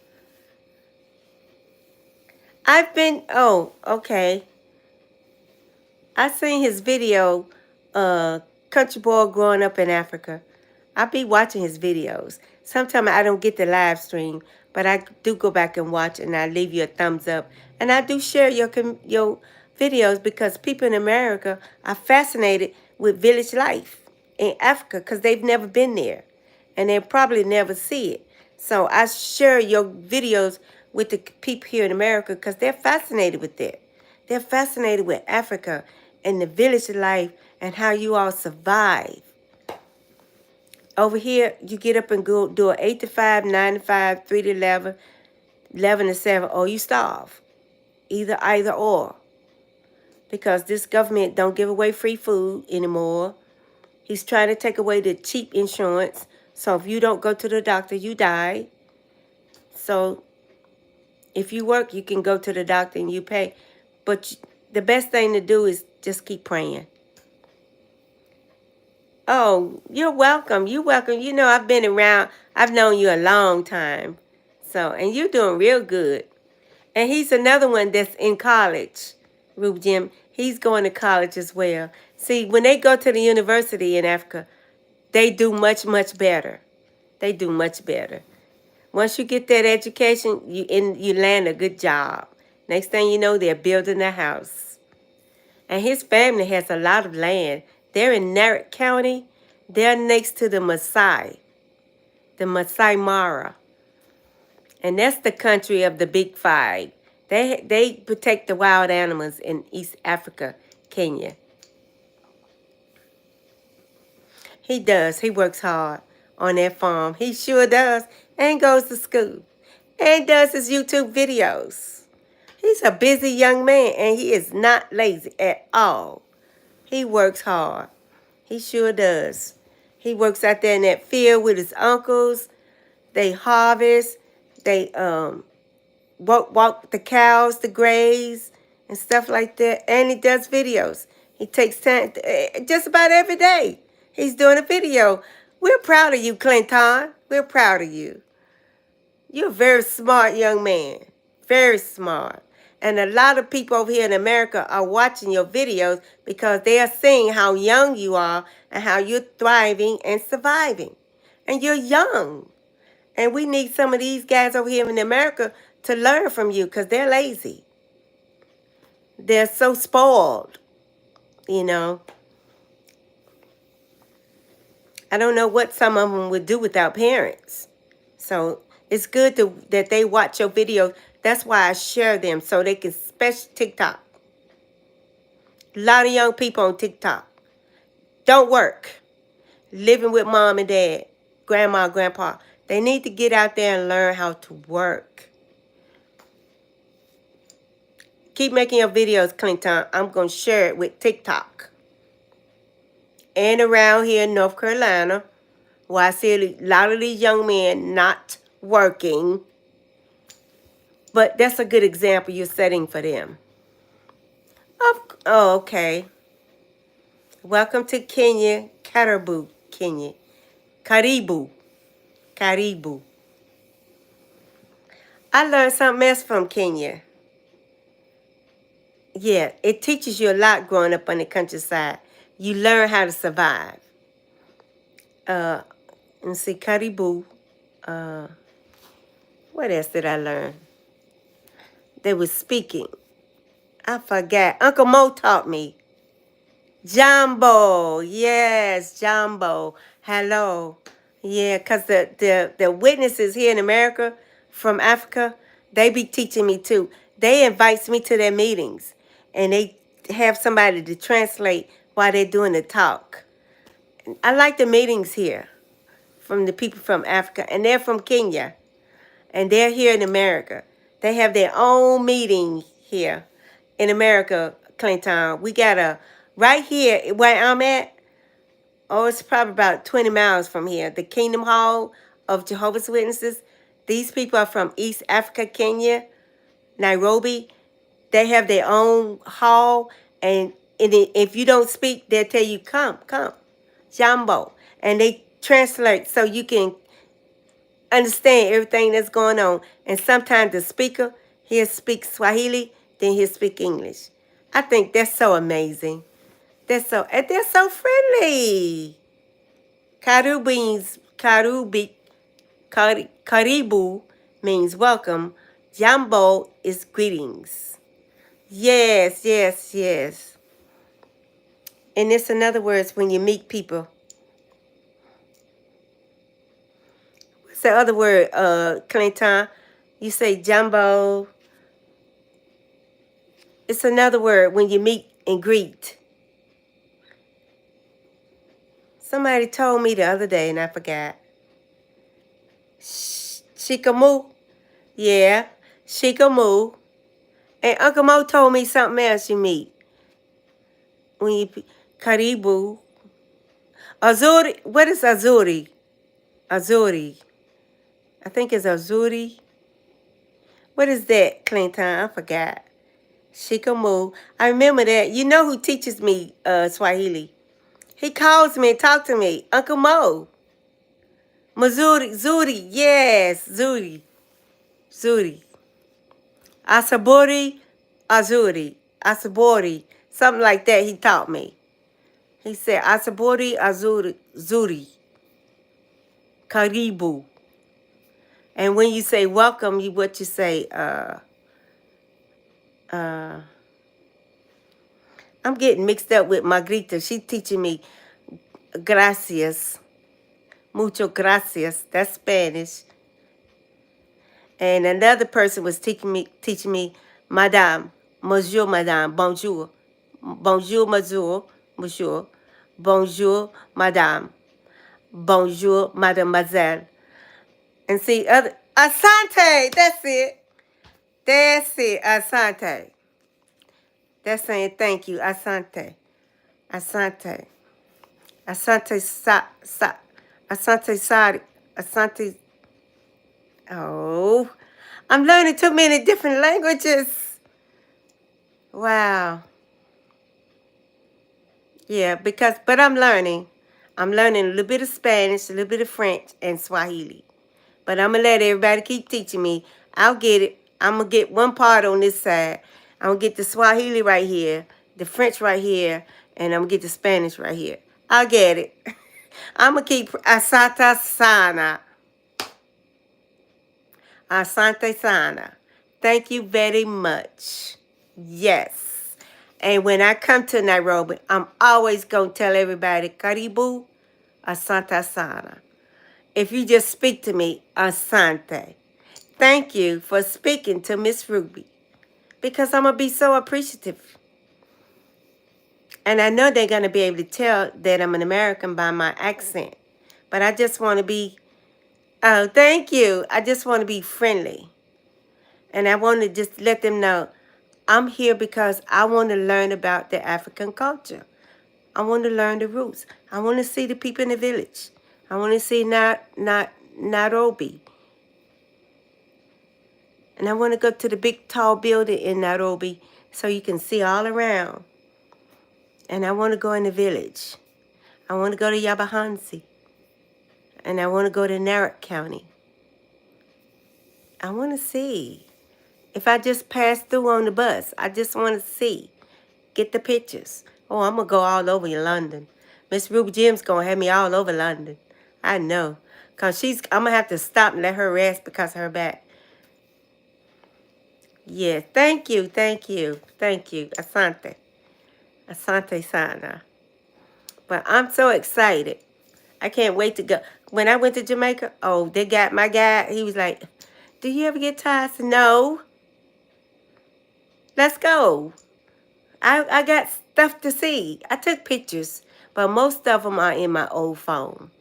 Oh, okay. I seen his video, Country Boy Growing Up in Africa. I be watching his videos. Sometimes I don't get the live stream, but I do go back and watch, and I leave you a thumbs up. And I do share your videos because people in America are fascinated with village life in Africa because they've never been there, and they'll probably never see it. So I share your videos with the people here in America because they're fascinated with it. They're fascinated with Africa and the village life and how you all survive. Over here, you get up and go do an 8 to 5, 9 to 5, 3 to 11, 11 to 7, or you starve. Either or. Because this government don't give away free food anymore. He's trying to take away the cheap insurance. So if you don't go to the doctor, you die. So if you work, you can go to the doctor and you pay. But the best thing to do is just keep praying. Oh, you're welcome. You're welcome. You know, I've been around. I've known you a long time. So, and you're doing real good. And he's another one that's in college, Ruby Jim. He's going to college as well. See, when they go to the university in Africa, they do much, much better. They do much better. Once you get that education, you land a good job. Next thing you know, they're building a house. And his family has a lot of land. They're in Narrett County. They're next to the Masai Mara. And that's the country of the Big Five. They protect the wild animals in East Africa, Kenya. He does. He works hard on that farm. He sure does. And goes to school. And does his YouTube videos. He's a busy young man, and he is not lazy at all. He works hard. He sure does. He works out there in that field with his uncles. They harvest. They walk the cows to graze and stuff like that. And he does videos. He takes time just about every day. He's doing a video. We're proud of you, Clinton. We're proud of you. You're a very smart young man. Very smart. And a lot of people over here in America are watching your videos because they are seeing how young you are and how you're thriving and surviving. And you're young. And we need some of these guys over here in America to learn from you because they're lazy. They're so spoiled, you know. I don't know what some of them would do without parents. So it's good that they watch your videos. That's why I share them so they can, especially TikTok. A lot of young people on TikTok don't work. Living with mom and dad, grandma, grandpa. They need to get out there and learn how to work. Keep making your videos, Clinton. I'm going to share it with TikTok. And around here in North Carolina, where I see a lot of these young men not working. But that's a good example you're setting for them. Oh, okay. Welcome to Kenya, Karibu, Kenya. Karibu. Karibu. I learned something else from Kenya. Yeah, it teaches you a lot growing up on the countryside. You learn how to survive. Let's see, Karibu. What else did I learn? They were speaking. I forgot. Uncle Mo taught me. Jumbo. Yes, Jumbo. Hello. Yeah, because the witnesses here in America from Africa, they be teaching me too. They invite me to their meetings. And they have somebody to translate while they're doing the talk. I like the meetings here from the people from Africa. And they're from Kenya. And they're here in America. They have their own meeting here in America, Clinton. We got right here where I'm at. Oh, it's probably about 20 miles from here. The Kingdom Hall of Jehovah's Witnesses. These people are from East Africa, Kenya, Nairobi. They have their own hall. And if you don't speak, they'll tell you, come, Jambo. And they translate so you can understand everything that's going on. And sometimes the speaker, he'll speak Swahili, then he'll speak English. I think that's so amazing. And they're so friendly. Karibu means welcome. Jambo is greetings. Yes, yes, yes. And it's another word when you meet people. What's the other word, Clinton? You say jumbo. It's another word when you meet and greet. Somebody told me the other day and I forgot. Shikamoo. Yeah, shikamoo. And Uncle Mo told me something else you meet. When you karibu. Azuri. What is azuri? Azuri. I think it's azuri. What is that, Clinton? I forgot. Shikamoo. I remember that. You know who teaches me Swahili? He calls me and talks to me. Uncle Mo. Mazuri. Zuri. Yes. Zuri. Zuri. Asabori. Azuri. Asabori. Something like that he taught me. He said, Asaburi Azuri Zuri Karibu. And when you say welcome, what you say, uh, I'm getting mixed up with Margarita. She's teaching me gracias, mucho gracias. That's Spanish. And another person was teaching me madame, monsieur, madame, bonjour, bonjour, monsieur, bonjour, madame, bonjour, mademoiselle. And see, other asante, that's it. That's it, asante. That's saying thank you, asante. Asante. Asante Asante Sari. Asante. Oh, I'm learning too many different languages. Wow. Yeah, but I'm learning. I'm learning a little bit of Spanish, a little bit of French, and Swahili. But I'm going to let everybody keep teaching me. I'll get it. I'm going to get one part on this side. I'm going to get the Swahili right here, the French right here, and I'm going to get the Spanish right here. I'll get it. I'm going to keep Asante Sana. Asante Sana. Thank you very much. Yes. And when I come to Nairobi, I'm always going to tell everybody, Karibu, Asante Sana. If you just speak to me, Asante. Thank you for speaking to Miss Ruby, because I'm going to be so appreciative. And I know they're going to be able to tell that I'm an American by my accent. But I just want to be, oh, thank you. I just want to be friendly. And I want to just let them know I'm here because I want to learn about the African culture. I want to learn the roots. I want to see the people in the village. I want to see Nairobi. And I want to go to the big tall building in Nairobi so you can see all around. And I want to go in the village. I want to go to Yabahansi. And I want to go to Narok County. I want to see. If I just pass through on the bus, I just want to see. Get the pictures. Oh, I'm going to go all over London. Miss Ruby Jim's going to have me all over London. I know. Because I'm going to have to stop and let her rest because of her back. Yeah, thank you, thank you, thank you. Asante. Asante Sana. But I'm so excited. I can't wait to go. When I went to Jamaica, oh, they got my guy. He was like, do you ever get tired? I said, no. Let's go. I got stuff to see. I took pictures, but most of them are in my old phone.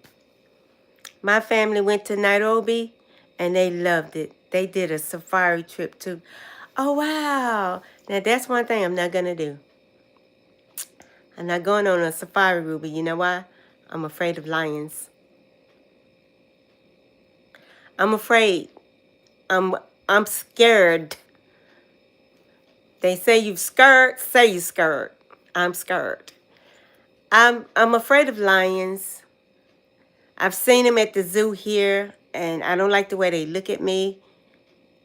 My family went to Nairobi, and they loved it. They did a safari trip, too. Oh, wow. Now, that's one thing I'm not going to do. I'm not going on a safari, Ruby. You know why? I'm afraid of lions. I'm afraid. I'm scared. They say you scared, say you scared. I'm scared. I'm afraid of lions. I've seen them at the zoo here, and I don't like the way they look at me.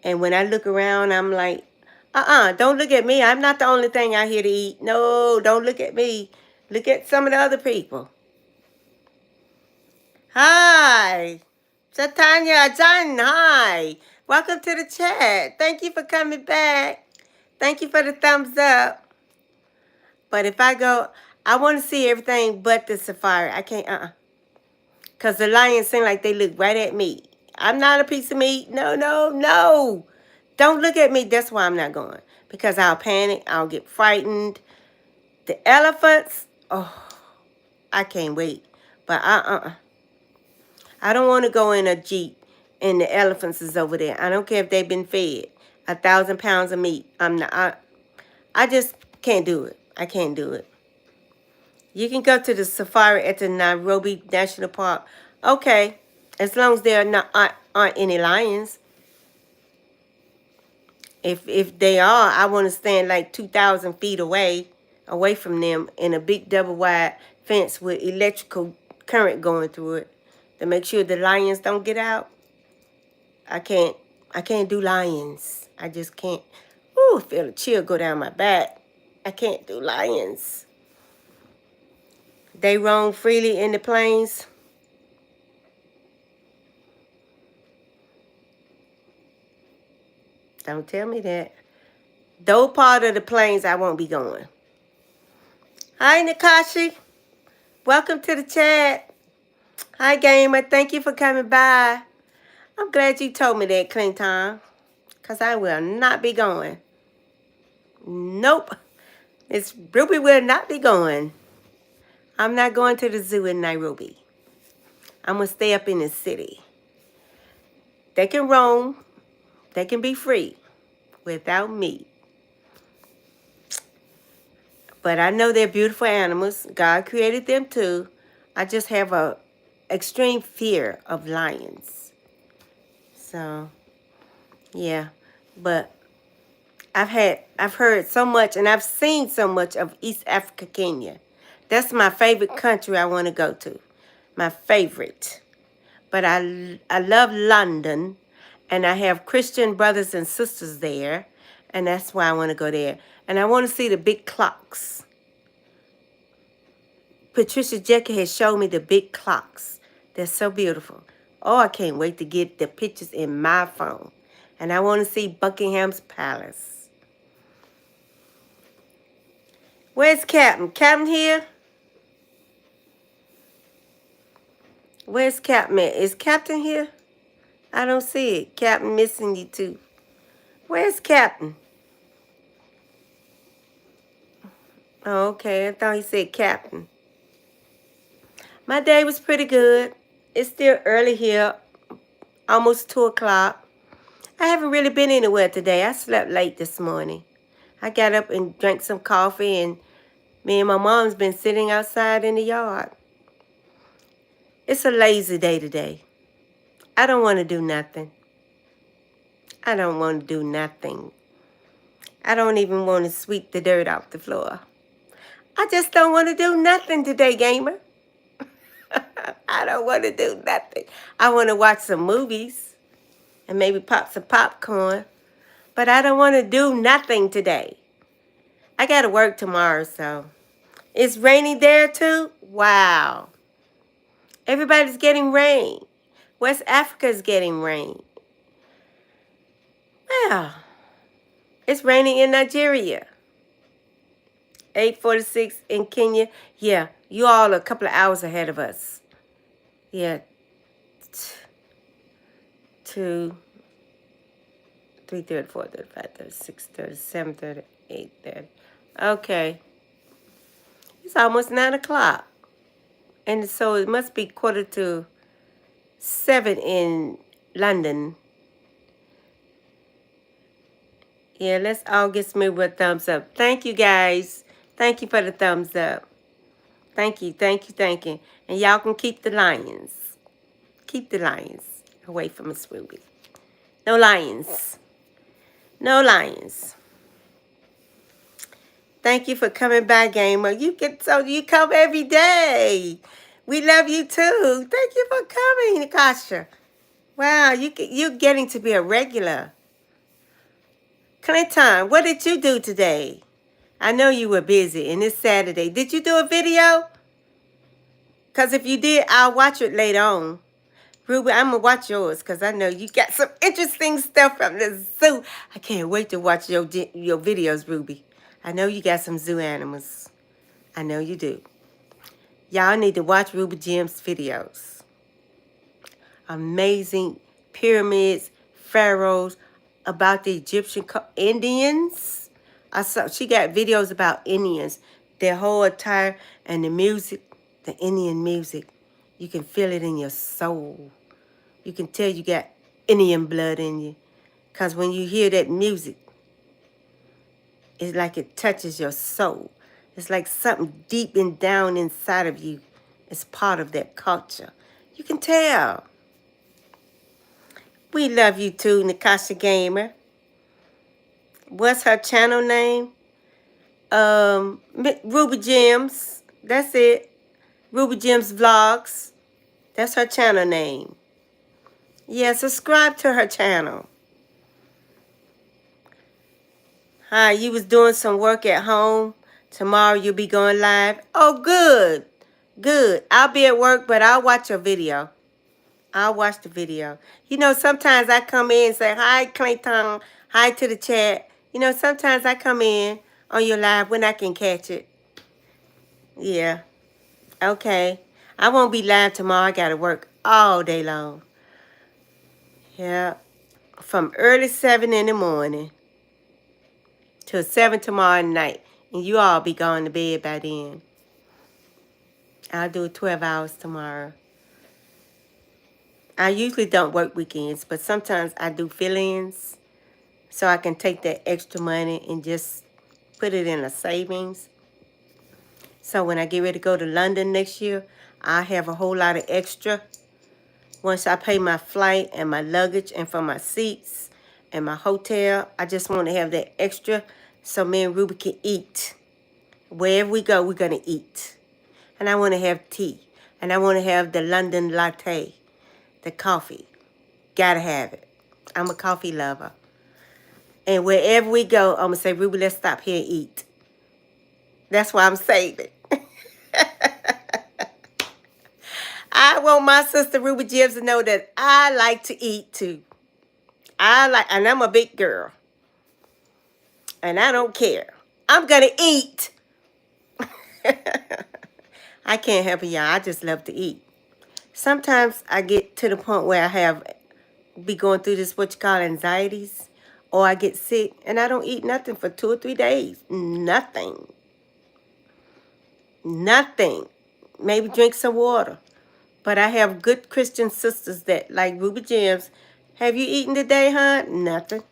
And when I look around, I'm like, don't look at me. I'm not the only thing out here to eat. No, don't look at me. Look at some of the other people. Hi. Chatanya Jan, hi. Welcome to the chat. Thank you for coming back. Thank you for the thumbs up. But if I go, I want to see everything but the safari. I can't, because the lions seem like they look right at me. I'm not a piece of meat. No, no, no. Don't look at me. That's why I'm not going. Because I'll panic. I'll get frightened. The elephants, oh, I can't wait. But I don't want to go in a Jeep and the elephants is over there. I don't care if they've been fed 1,000 pounds of meat. I just can't do it. I can't do it. You can go to the safari at the Nairobi National Park. Okay, as long as there aren't any lions. If they are, I want to stand like 2,000 feet away from them in a big double wide fence with electrical current going through it to make sure the lions don't get out. I can't do lions. I just can't. Ooh, feel a chill go down my back. I can't do lions. They roam freely in the plains. Don't tell me that. Those part of the plains I won't be going. Hi, Nakashi. Welcome to the chat. Hi, Gamer. Thank you for coming by. I'm glad you told me that, Clinton, because I will not be going. Nope. Miss Ruby will not be going. I'm not going to the zoo in Nairobi. I'm going to stay up in the city. They can roam. They can be free without me. But I know they're beautiful animals. God created them too. I just have a extreme fear of lions. So, yeah. But I've heard so much and I've seen so much of East Africa, Kenya. That's my favorite country I want to go to. My favorite. But I love London, and I have Christian brothers and sisters there, and that's why I want to go there. And I want to see the big clocks. Patricia Jecker has showed me the big clocks. They're so beautiful. Oh, I can't wait to get the pictures in my phone. And I want to see Buckingham's Palace. Where's Captain? Captain here? Where's Captain at? Is Captain here? I don't see it. Captain missing you too. Where's Captain? Oh, okay. I thought he said Captain. My day was pretty good. It's still early here. Almost 2 o'clock. I haven't really been anywhere today. I slept late this morning. I got up and drank some coffee, and me and my mom's been sitting outside in the yard. It's a lazy day today. I don't want to do nothing. I don't want to do nothing. I don't even want to sweep the dirt off the floor. I just don't want to do nothing today, Gamer. I don't want to do nothing. I want to watch some movies and maybe pop some popcorn. But I don't want to do nothing today. I got to work tomorrow, so. It's raining there too? Wow. Everybody's getting rain. West Africa's getting rain. Wow. It's raining in Nigeria. 8:46 in Kenya. Yeah, you all are a couple of hours ahead of us. Yeah. 2, 3:30, 4:30, 5:30, 6:30, 7:30, 8:30. Okay. It's almost 9 o'clock. And so it must be 7:15 in London. Yeah, let's all get smooth with a thumbs up. Thank you, guys. Thank you for the thumbs up. Thank you, thank you, thank you. And y'all can keep the lions. Keep the lions away from us, Ruby. No lions. No lions. Thank you for coming by, Gamer. You come every day. We love you too. Thank you for coming, Nakasha. Wow, you're getting to be a regular. Clinton, what did you do today? I know you were busy, and it's Saturday. Did you do a video? Because if you did, I'll watch it later on. Ruby, I'm going to watch yours because I know you got some interesting stuff from the zoo. I can't wait to watch your videos, Ruby. I know you got some zoo animals. I know you do. Y'all need to watch Ruby Jim's videos. Amazing pyramids, pharaohs, about the Egyptian Indians. She got videos about Indians, their whole attire and the music, the Indian music. You can feel it in your soul. You can tell you got Indian blood in you. Because when you hear that music, it's like it touches your soul. It's like something deep and down inside of you is part of that culture. You can tell. We love you too, Nakasha Gamer. What's her channel name? Ruby Gems. That's it. Ruby Gems Vlogs. That's her channel name. Yeah, subscribe to her channel. Hi, you was doing some work at home. Tomorrow you'll be going live. Oh, good. Good. I'll be at work, but I'll watch your video. I'll watch the video. You know, sometimes I come in and say, hi, Clayton. Hi to the chat. You know, sometimes I come in on your live when I can catch it. Yeah. Okay. I won't be live tomorrow. I got to work all day long. Yeah. From early 7 in the morning till 7 tomorrow night. And you all be going to bed by then. I'll do 12 hours tomorrow. I usually don't work weekends, but sometimes I do fill-ins so I can take that extra money and just put it in a savings. So when I get ready to go to London next year, I have a whole lot of extra. Once I pay my flight and my luggage and for my seats and my hotel, I just want to have that extra so me and Ruby can eat. Wherever we go, we're going to eat. And I want to have tea. And I want to have the London latte, the coffee. Gotta have it. I'm a coffee lover. And wherever we go, I'm going to say, Ruby, let's stop here and eat. That's why I'm saving. I want my sister Ruby Gibbs to know that I like to eat too. And I'm a big girl. And I don't care. I'm going to eat. I can't help it, y'all. I just love to eat. Sometimes I get to the point where I be going through this, what you call anxieties, or I get sick, and I don't eat nothing for 2 or 3 days. Nothing. Nothing. Maybe drink some water. But I have good Christian sisters that, like Ruby Gems, have you eaten today, huh? Nothing.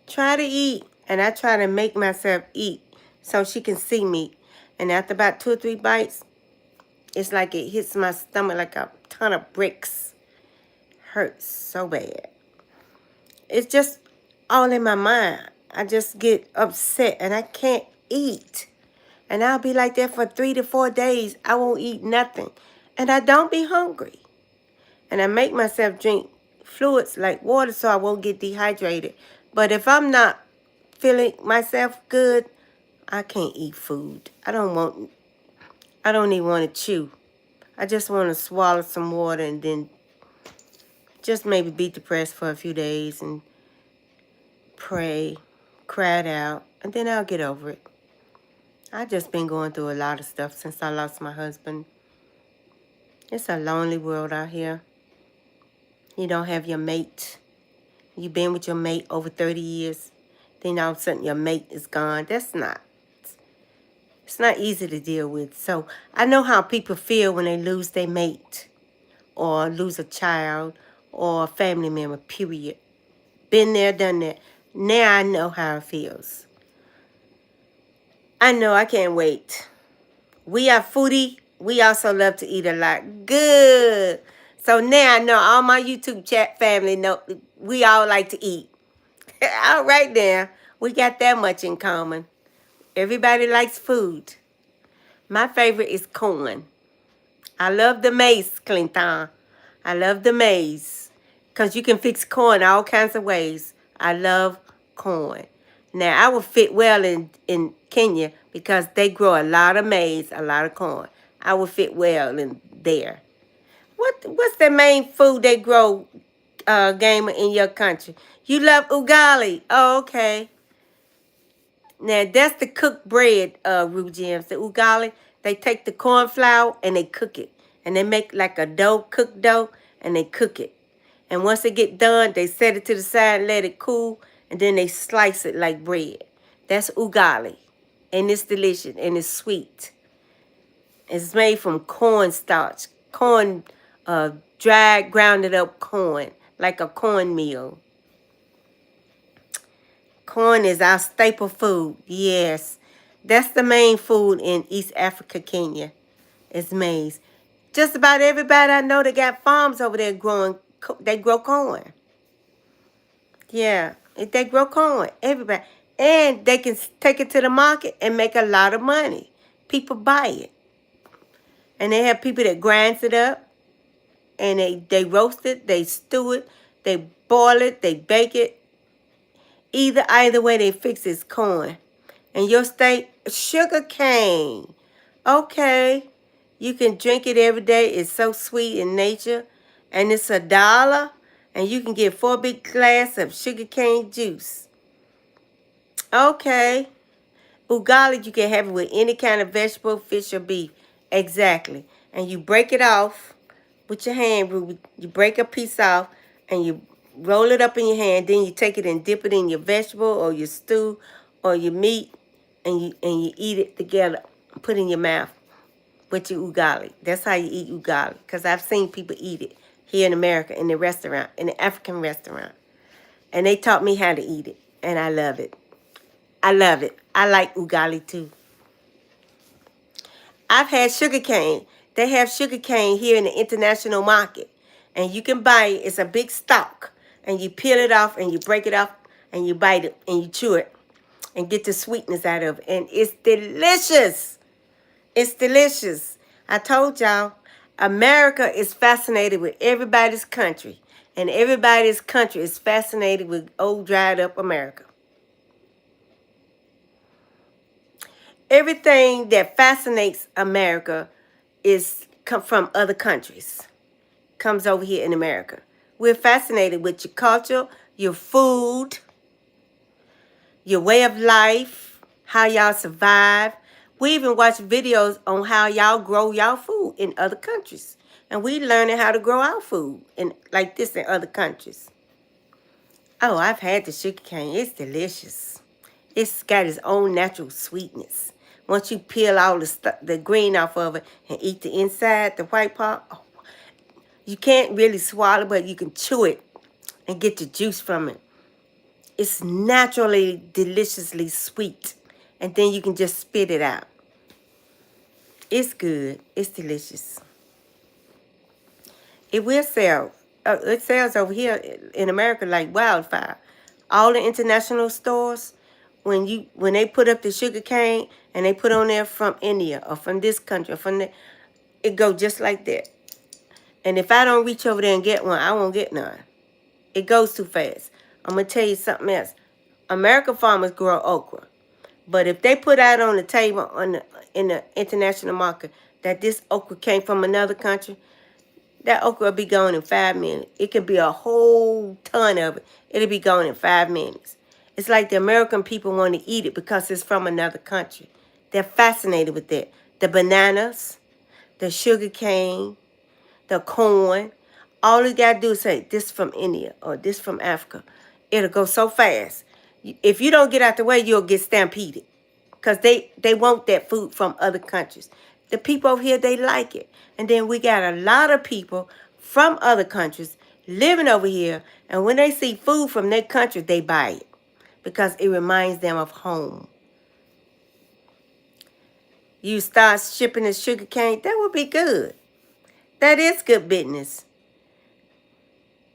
Try to eat. And I try to make myself eat so she can see me. And after about 2 or 3 bites, it's like it hits my stomach like a ton of bricks. Hurts so bad. It's just all in my mind. I just get upset and I can't eat. And I'll be like that for 3 to 4 days. I won't eat nothing. And I don't be hungry. And I make myself drink fluids like water so I won't get dehydrated. But if I'm not feeling myself good, I can't eat food. I don't even want to chew. I just want to swallow some water and then just maybe be depressed for a few days and pray, cry it out, and then I'll get over it. I just been going through a lot of stuff since I lost my husband. It's a lonely world out here. You don't have your mate. You've been with your mate over 30 years. Then all of a sudden your mate is gone. It's not easy to deal with. So I know how people feel when they lose their mate or lose a child or a family member, period. Been there, done that. Now I know how it feels. I know I can't wait. We are foodie. We also love to eat a lot. Good. So now I know all my YouTube chat family know we all like to eat. All right now. We got that much in common. Everybody likes food. My favorite is corn. I love the maize, Clinton. I love the maize. Because you can fix corn all kinds of ways. I love corn. Now, I would fit well in Kenya because they grow a lot of maize, a lot of corn. I would fit well in there. What's the main food they grow, Gamer, in your country? You love ugali. Oh, okay. Now, that's the cooked bread, Ruby Gems. The ugali, they take the corn flour and they cook it. And they make like a dough, cooked dough, and they cook it. And once it get done, they set it to the side and let it cool. And then they slice it like bread. That's ugali. And it's delicious and it's sweet. It's made from cornstarch. Corn, dried, grounded up corn. Like a cornmeal. Corn is our staple food. Yes. That's the main food in East Africa, Kenya. It's maize. Just about everybody I know that got farms over there they grow corn. Yeah. They grow corn. Everybody. And they can take it to the market and make a lot of money. People buy it. And they have people that grinds it up. And they roast it. They stew it. They boil it. They bake it. Either way they fix it's corn. In your state, sugar cane. Okay. You can drink it every day. It's so sweet in nature. And it's $1. And you can get 4 big glass of sugar cane juice. Okay. Ugali, you can have it with any kind of vegetable, fish, or beef. Exactly. And you break it off with your hand. You break a piece off and you roll it up in your hand. Then you take it and dip it in your vegetable or your stew or your meat. And you eat it together. Put it in your mouth with your ugali. That's how you eat ugali. Because I've seen people eat it here in America in the restaurant, in the African restaurant. And they taught me how to eat it. And I love it. I love it. I like ugali too. I've had sugar cane. They have sugar cane here in the international market. And you can buy it. It's a big stalk. And you peel it off and you break it off and you bite it and you chew it and get the sweetness out of it. And it's delicious. It's delicious. I told y'all, America is fascinated with everybody's country. And everybody's country is fascinated with old dried up America. Everything that fascinates America is come from other countries. Comes over here in America. We're fascinated with your culture, your food, your way of life, how y'all survive. We even watch videos on how y'all grow y'all food in other countries. And we learning how to grow our food like this in other countries. Oh, I've had the sugar cane. It's delicious. It's got its own natural sweetness. Once you peel all the green off of it and eat the inside, the white part, oh, you can't really swallow, but you can chew it and get the juice from it. It's naturally, deliciously sweet. And then you can just spit it out. It's good. It's delicious. It will sell. It sells over here in America like wildfire. All the international stores, when they put up the sugar cane and they put on there from India or from this country or from it go just like that. And if I don't reach over there and get one, I won't get none. It goes too fast. I'm going to tell you something else. American farmers grow okra. But if they put out on the table in the international market that this okra came from another country, that okra will be gone in 5 minutes. It could be a whole ton of it. It'll be gone in 5 minutes. It's like the American people want to eat it because it's from another country. They're fascinated with that. The bananas, the sugar cane, the corn. All you got to do is say, this from India or this from Africa. It'll go so fast. If you don't get out the way, you'll get stampeded. Because they want that food from other countries. The people over here, they like it. And then we got a lot of people from other countries living over here. And when they see food from their country, they buy it. Because it reminds them of home. You start shipping the sugar cane, that would be good. That is good business.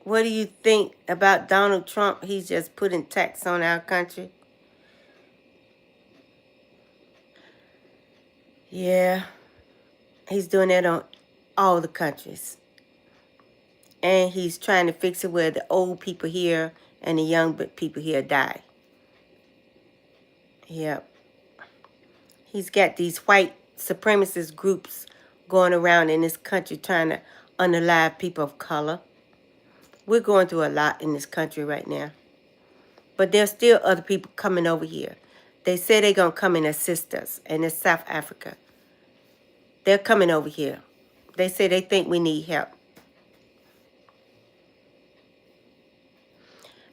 What do you think about Donald Trump? He's just putting tax on our country. Yeah, he's doing that on all the countries. And he's trying to fix it where the old people here and the young people here die. Yep. He's got these white supremacist groups going around in this country trying to unalive people of color. We're going through a lot in this country right now. But there's still other people coming over here. They say they're going to come and assist us. And it's South Africa. They're coming over here. They say they think we need help.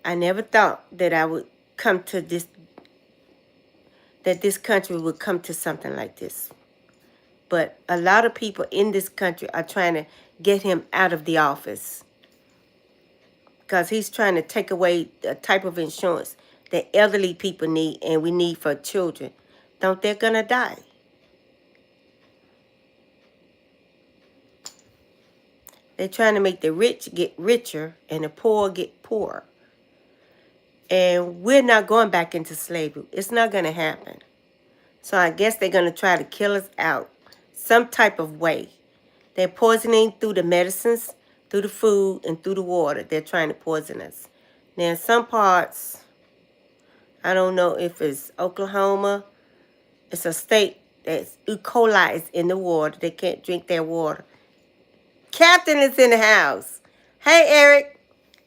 I never thought that I would come to this, that this country would come to something like this. But a lot of people in this country are trying to get him out of the office. Because he's trying to take away the type of insurance that elderly people need and we need for children. Don't they're going to die. They're trying to make the rich get richer and the poor get poorer. And we're not going back into slavery. It's not going to happen. So I guess they're going to try to kill us out some type of way. They're poisoning through the medicines, through the food, and through the water. They're trying to poison us. Now, in some parts, I don't know if it's Oklahoma It's a state that's E. coli is in the water. They can't drink their water. Captain is in the house. Hey, Eric.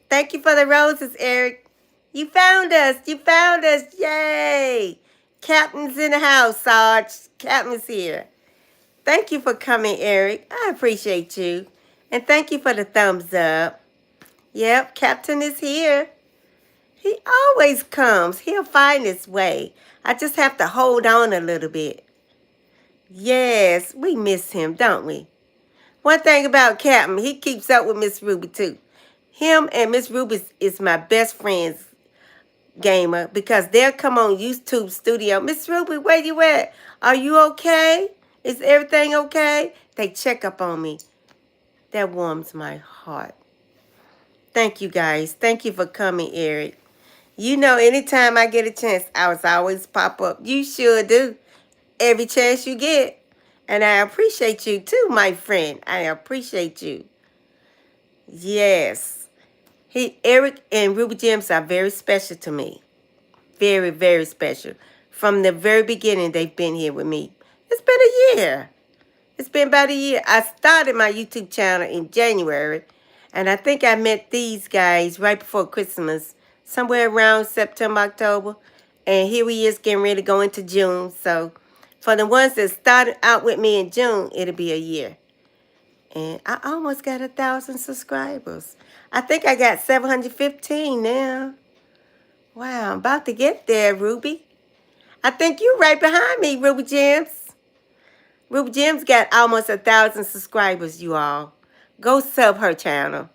Thank you for the roses, Eric. You found us. You found us. Yay. Captain's in the house, Sarge. Captain's here. Thank you for coming, Eric. I appreciate you. And thank you for the thumbs up. Yep, Captain is here. He always comes. He'll find his way. I just have to hold on a little bit. Yes, we miss him, don't we? One thing about Captain, he keeps up with Miss Ruby, too. Him and Miss Ruby is my best friends, gamer, because they'll come on YouTube studio. Miss Ruby, where you at? Are you okay? Is everything okay? They check up on me. That warms my heart. Thank you, guys. Thank you for coming, Eric. You know, anytime I get a chance, I was always pop up. You sure do. Every chance you get. And I appreciate you too, my friend. I appreciate you. Yes. Eric and Ruby Gems are very special to me. Very, very special. From the very beginning, they've been here with me. It's been a year. It's been about a year. I started my YouTube channel in January. And I think I met these guys right before Christmas. Somewhere around September, October. And here we is getting ready to go into June. So for the ones that started out with me in June, it'll be a year. And I almost got 1,000 subscribers. I think I got 715 now. Wow, I'm about to get there, Ruby. I think you're right behind me, Ruby Gems. Ruby Gems got almost 1,000 subscribers, you all. Go sub her channel,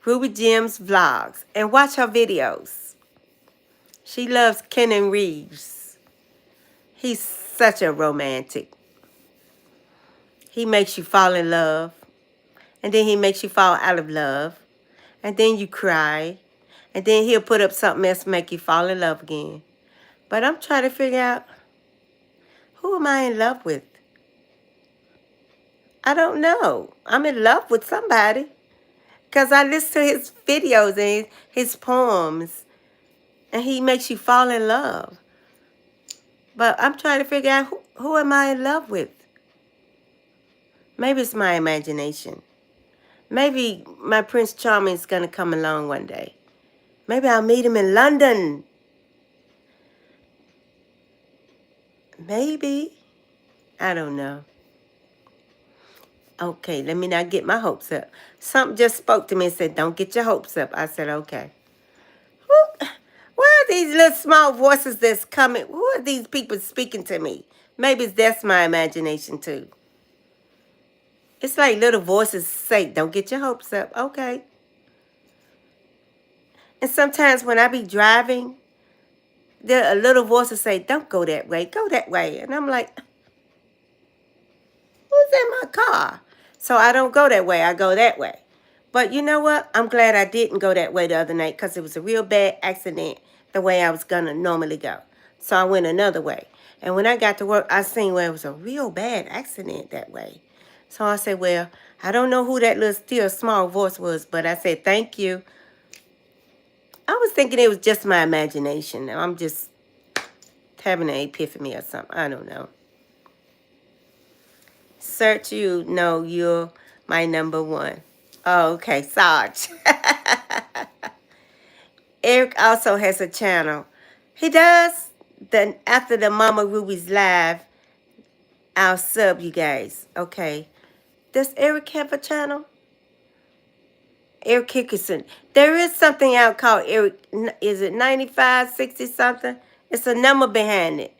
Ruby Gems Vlogs, and watch her videos. She loves Kenan Reeves. He's such a romantic. He makes you fall in love, and then he makes you fall out of love, and then you cry, and then he'll put up something else to make you fall in love again. But I'm trying to figure out, who am I in love with? I don't know. I'm in love with somebody because I listen to his videos and his poems, and he makes you fall in love. But I'm trying to figure out, who am I in love with? Maybe it's my imagination. Maybe my Prince Charming is going to come along one day. Maybe I'll meet him in London. Maybe. I don't know. Okay, let me not get my hopes up. Something just spoke to me and said, don't get your hopes up. I said, okay. Where are these little small voices that's coming? Who are these people speaking to me? Maybe that's my imagination too. It's like little voices say, don't get your hopes up. Okay. And sometimes when I be driving, there are little voices say, don't go that way, go that way. And I'm like, who's in my car? So I don't go that way, I go that way. But you know what? I'm glad I didn't go that way the other night because it was a real bad accident the way I was going to normally go. So I went another way. And when I got to work, I seen where it was a real bad accident that way. So I said, well, I don't know who that little still small voice was, but I said, thank you. I was thinking it was just my imagination. I'm just having an epiphany or something. I don't know. Search you. No, you're my number one. Oh, okay. Sarge. Eric also has a channel. He does. Then after the Mama Ruby's live, I'll sub you guys. Okay. Does Eric have a channel? Eric Hickerson. There is something out called Eric. Is it 9560 something? It's a number behind it.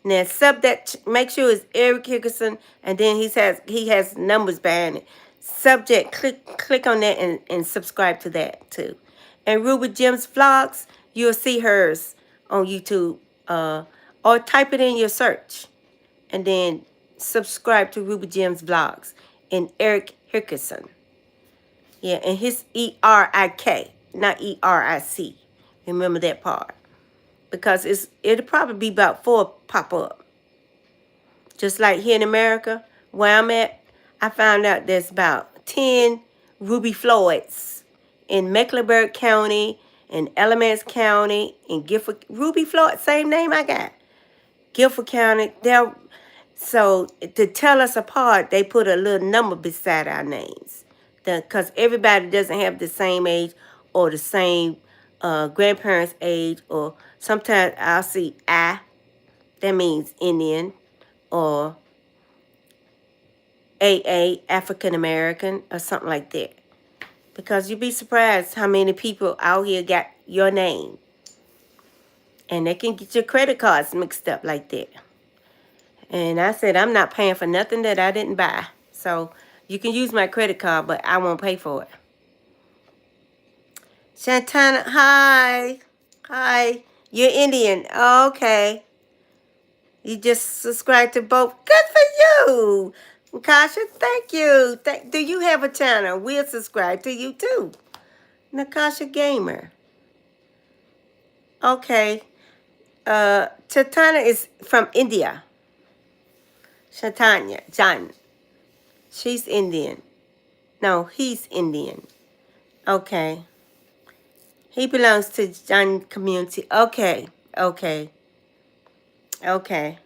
Now sub that. Make sure it's Eric Hickerson, and then he has numbers behind it. Subject. Click on that and subscribe to that too. And Ruby Gems Vlogs, you'll see hers on YouTube. Or type it in your search, and then subscribe to Ruby Gems Vlogs and Eric Hickerson. Yeah, and his E-R-I-K, not E-R-I-C. Remember that part. Because it'll probably be about 4 pop up. Just like here in America, where I'm at, I found out there's about 10 Ruby Floyds in Mecklenburg County, in Alamance County, in Gifford. Ruby Floyd, same name I got. Guilford County, so to tell us apart, they put a little number beside our names. Because everybody doesn't have the same age or the same grandparents' age, or sometimes I'll see I, that means Indian, or AA, African American, or something like that. Because you'd be surprised how many people out here got your name. And they can get your credit cards mixed up like that. And I said, I'm not paying for nothing that I didn't buy. So you can use my credit card, but I won't pay for it. Shantana, hi. Hi. You're Indian. Oh, okay. You just subscribed to both. Good for you. Nakasha, thank you. Do you have a channel? We'll subscribe to you too. Nakasha Gamer. Okay. Chatana is from India. Shatanya, John. She's Indian. No, he's Indian. Okay. He belongs to John community. Okay. Okay. Okay.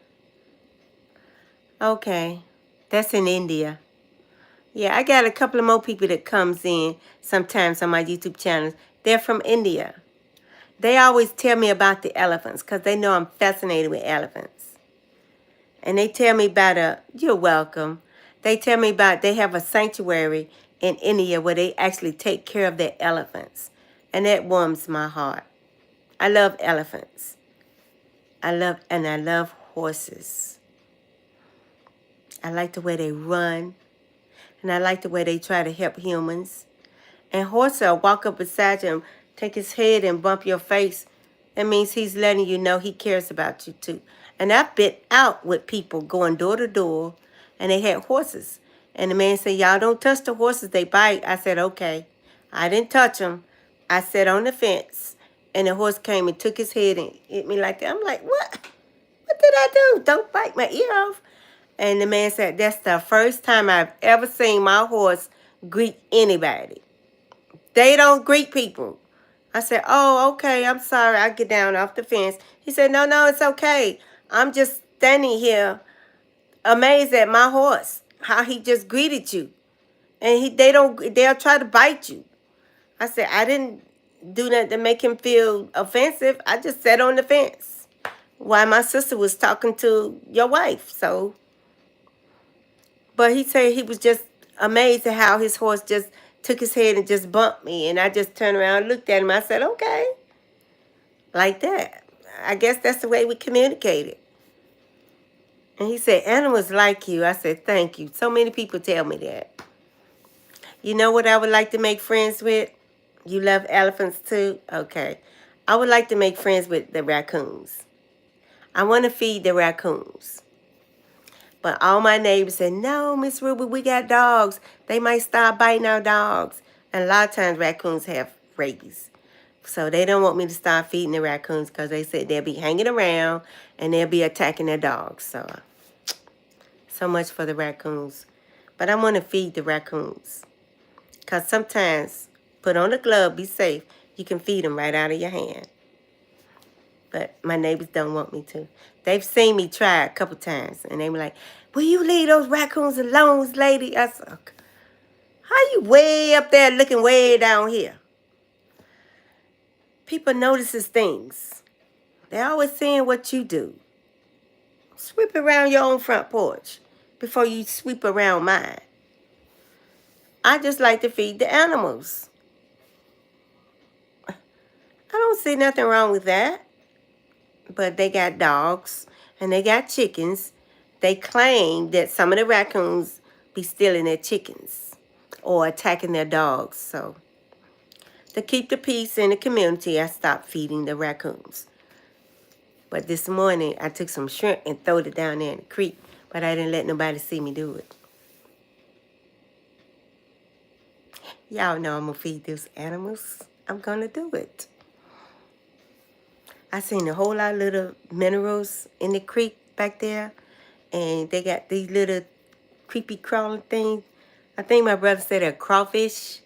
Okay. That's in India. Yeah, I got a couple of more people that comes in sometimes on my YouTube channels. They're from India. They always tell me about the elephants because they know I'm fascinated with elephants. And they tell me about you're welcome. They tell me about they have a sanctuary in India where they actually take care of their elephants. And that warms my heart. I love elephants. I love horses. I like the way they run. And I like the way they try to help humans. And horse will walk up beside you and take his head and bump your face. That means he's letting you know he cares about you too. And I've been out with people going door to door, and they had horses. And the man said, y'all don't touch the horses, they bite. I said, okay. I didn't touch them. I sat on the fence, and the horse came and took his head and hit me like that. I'm like, what? What did I do? Don't bite my ear off. And the man said, that's the first time I've ever seen my horse greet anybody. They don't greet people. I said, oh, okay, I'm sorry. I get down off the fence. He said, no, it's okay. I'm just standing here amazed at my horse, how he just greeted you. And they'll try to bite you. I said, I didn't do that to make him feel offensive. I just sat on the fence while my sister was talking to your wife. So, but he said he was just amazed at how his horse just took his head and just bumped me. And I just turned around and looked at him. I said, okay. Like that. I guess that's the way we communicated. And he said, animals like you. I said, thank you. So many people tell me that. You know what I would like to make friends with? You love elephants too? Okay. I would like to make friends with the raccoons. I want to feed the raccoons. But all my neighbors said, no, Miss Ruby, we got dogs. They might start biting our dogs. And a lot of times raccoons have rabies. So they don't want me to start feeding the raccoons because they said they'll be hanging around and they'll be attacking their dogs. So much for the raccoons. But I want to feed the raccoons. Because sometimes, put on a glove, be safe. You can feed them right out of your hand. But my neighbors don't want me to. They've seen me try a couple times. And they were like, will you leave those raccoons alone, lady? I said, okay. How you way up there looking way down here? People notices things. They're always seeing what you do. Sweep around your own front porch before you sweep around mine. I just like to feed the animals. I don't see nothing wrong with that. But they got dogs and they got chickens. They claim that some of the raccoons be stealing their chickens or attacking their dogs. So to keep the peace in the community, I stopped feeding the raccoons. But this morning, I took some shrimp and throwed it down there in the creek. But I didn't let nobody see me do it. Y'all know I'm going to feed those animals. I'm going to do it. I seen a whole lot of little minerals in the creek back there. And they got these little creepy crawling things. I think my brother said they're crawfish.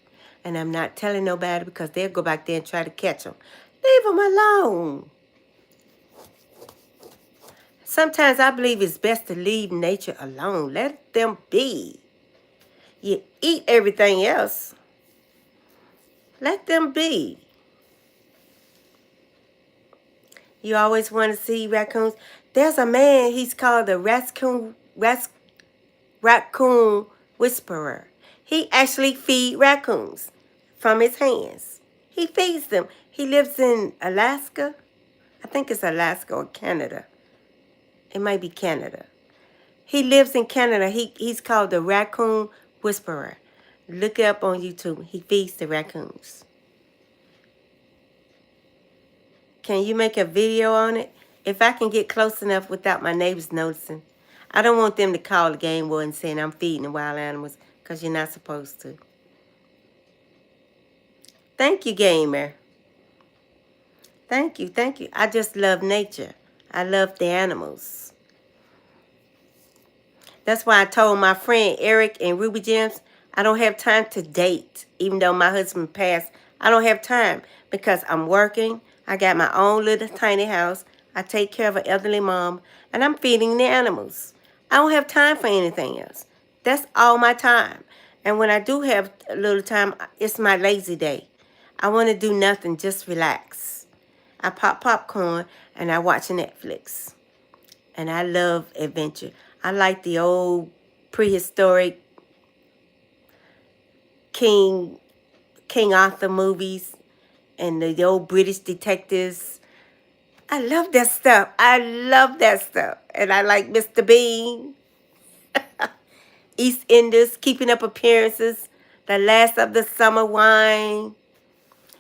And I'm not telling nobody because they'll go back there and try to catch them. Leave them alone. Sometimes I believe it's best to leave nature alone. Let them be. You eat everything else. Let them be. You always want to see raccoons. There's a man, he's called the raccoon whisperer. He actually feeds raccoons from his hands. He feeds them. He lives in Alaska. I think it's Alaska or Canada. It might be Canada. He lives in Canada. He's called the raccoon whisperer. Look it up on YouTube. He feeds the raccoons. Can you make a video on it? If I can get close enough without my neighbors noticing. I don't want them to call the game warden saying I'm feeding the wild animals, because you're not supposed to. Thank you, gamer. Thank you, thank you. I just love nature. I love the animals. That's why I told my friend Eric and Ruby Gems, I don't have time to date. Even though my husband passed, I don't have time because I'm working. I got my own little tiny house. I take care of an elderly mom, and I'm feeding the animals. I don't have time for anything else. That's all my time. And when I do have a little time, it's my lazy day. I want to do nothing, just relax. I pop popcorn and I watch Netflix. And I love adventure. I like the old prehistoric King Arthur movies and the old British detectives. I love that stuff. I love that stuff. And I like Mr. Bean, East Enders, Keeping Up Appearances, The Last of the Summer Wine.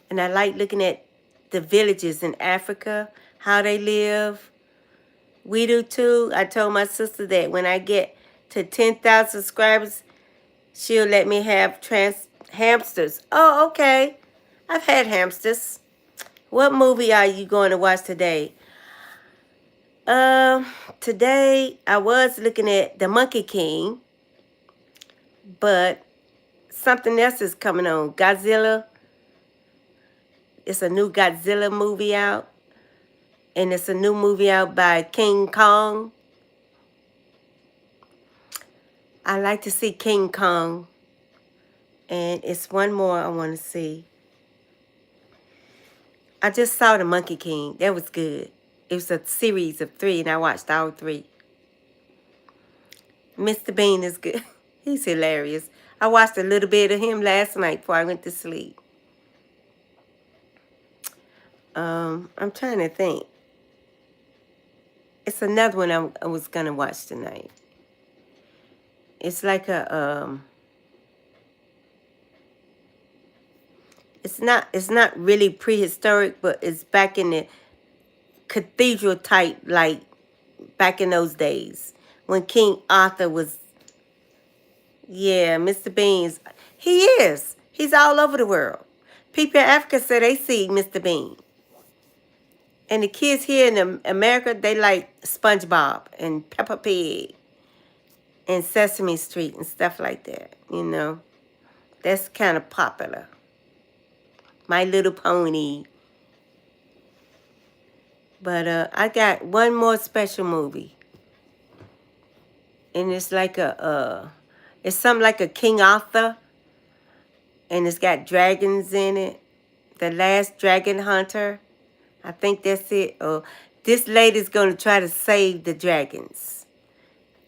And I like looking at the villages in Africa, how they live. We do too. I told my sister that when I get to 10,000 subscribers, she'll let me have hamsters. Oh, okay. I've had hamsters. What movie are you going to watch today? Today I was looking at The Monkey King, but something else is coming on. Godzilla. It's a new Godzilla movie out. And it's a new movie out by King Kong. I like to see King Kong. And it's one more I want to see. I just saw The Monkey King. That was good. It was a series of 3, and I watched all 3. Mr. Bean is good. He's hilarious. I watched a little bit of him last night before I went to sleep. I'm trying to think. It's another one I was going to watch tonight. It's like a... It's not really prehistoric, but it's back in the cathedral type, like back in those days when King Arthur was. Yeah, Mr. Bean's. He is. He's all over the world. People in Africa say they see Mr. Bean. And the kids here in America, they like SpongeBob and Peppa Pig and Sesame Street and stuff like that. You know, that's kind of popular. My Little Pony. But I got one more special movie. And it's like it's something like a King Arthur. And it's got dragons in it. The Last Dragon Hunter. I think that's it. Oh, this lady's going to try to save the dragons.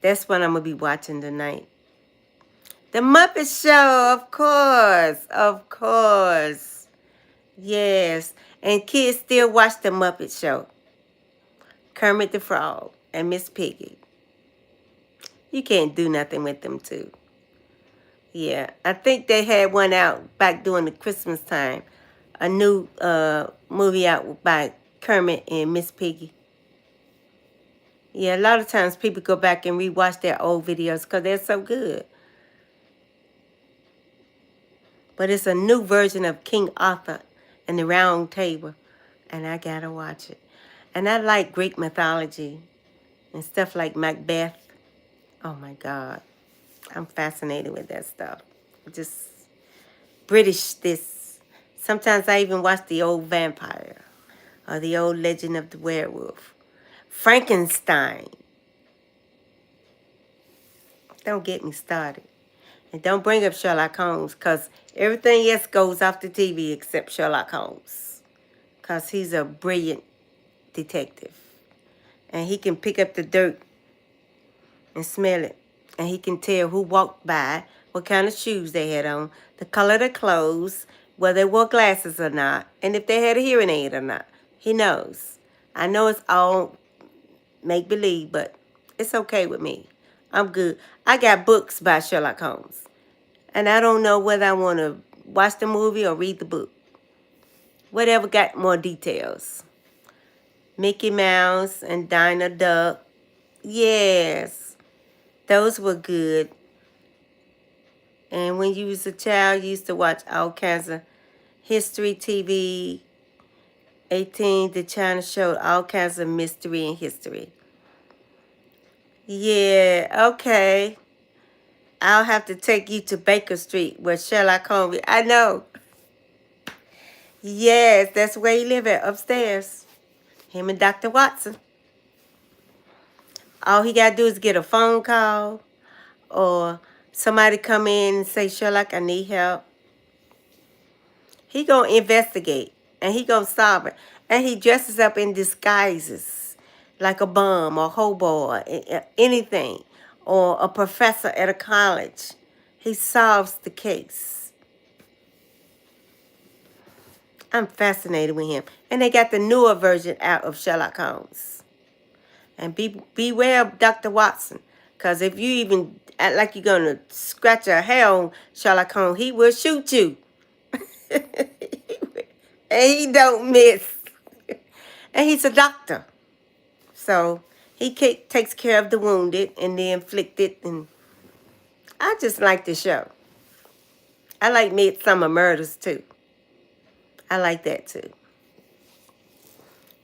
That's what I'm going to be watching tonight. The Muppet Show, of course. Of course. Yes. And kids still watch the Muppet Show. Kermit the Frog and Miss Piggy. You can't do nothing with them too. Yeah. I think they had one out back during the Christmas time. A new movie out by Kermit and Miss Piggy. Yeah, a lot of times people go back and rewatch their old videos because they're so good. But it's a new version of King Arthur and the Round Table. And I gotta watch it. And I like Greek mythology and stuff like Macbeth. Oh my God. I'm fascinated with that stuff. Just British this. Sometimes I even watch the old vampire or the old legend of the werewolf. Frankenstein. Don't get me started. And don't bring up Sherlock Holmes, because everything else goes off the TV except Sherlock Holmes. Because he's a brilliant detective. And he can pick up the dirt and smell it. And he can tell who walked by, what kind of shoes they had on, the color of their clothes, whether they wore glasses or not, and if they had a hearing aid or not. He knows. I know it's all make-believe, but it's okay with me. I'm good. I got books by Sherlock Holmes. And I don't know whether I want to watch the movie or read the book. Whatever got more details. Mickey Mouse and Dinah Duck. Yes, those were good. And when you was a child, you used to watch all kinds of history TV. 18, the channel showed all kinds of mystery and history. Yeah, okay. I'll have to take you to Baker Street where Sherlock Holmes. I know. Yes, that's where he live at, upstairs. Him and Dr. Watson. All he got to do is get a phone call or somebody come in and say, Sherlock, I need help. He going to investigate and he going to solve it. And he dresses up in disguises like a bum or hobo or anything, or a professor at a college. He solves the case. I'm fascinated with him. And they got the newer version out of Sherlock Holmes. And beware of Dr. Watson. Because if you even act like you're going to scratch your hair on Sherlock Holmes, he will shoot you. And he don't miss. And he's a doctor. So he takes care of the wounded and the afflicted. And I just like the show. I like Midsummer Murders too. I like that too.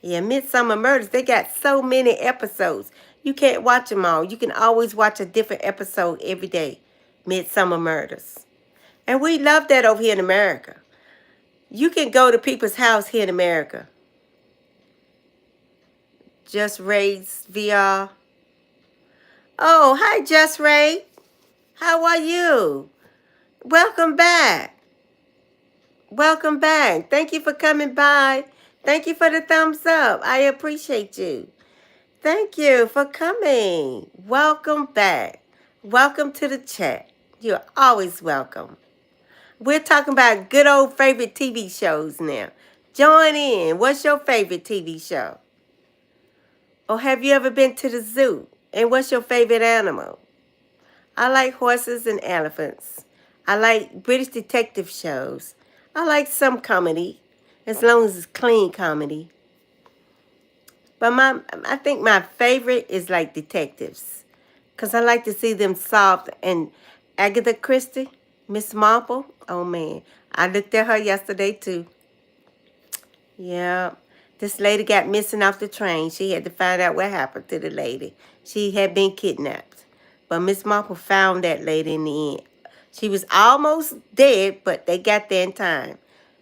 Yeah, Midsummer Murders, they got so many episodes. You can't watch them all. You can always watch a different episode every day. Midsummer Murders. And we love that over here in America. You can go to people's house here in America. Just Ray's VR. Oh, hi, Just Ray. How are you? Welcome back. Welcome back. Thank you for coming by. Thank you for the thumbs up. I appreciate you. Thank you for coming. Welcome back. Welcome to the chat. You're always welcome. We're talking about good old favorite TV shows now. Join in. What's your favorite TV show? Or have you ever been to the zoo? And what's your favorite animal? I like horses and elephants. I like British detective shows. I like some comedy, as long as it's clean comedy. But I think my favorite is like detectives, because I like to see them solved. And Agatha Christie, Miss Marple, oh man, I looked at her yesterday too. Yeah, this lady got missing off the train. She had to find out what happened to the lady. She had been kidnapped. But Miss Marple found that lady in the end. She was almost dead, but they got there in time.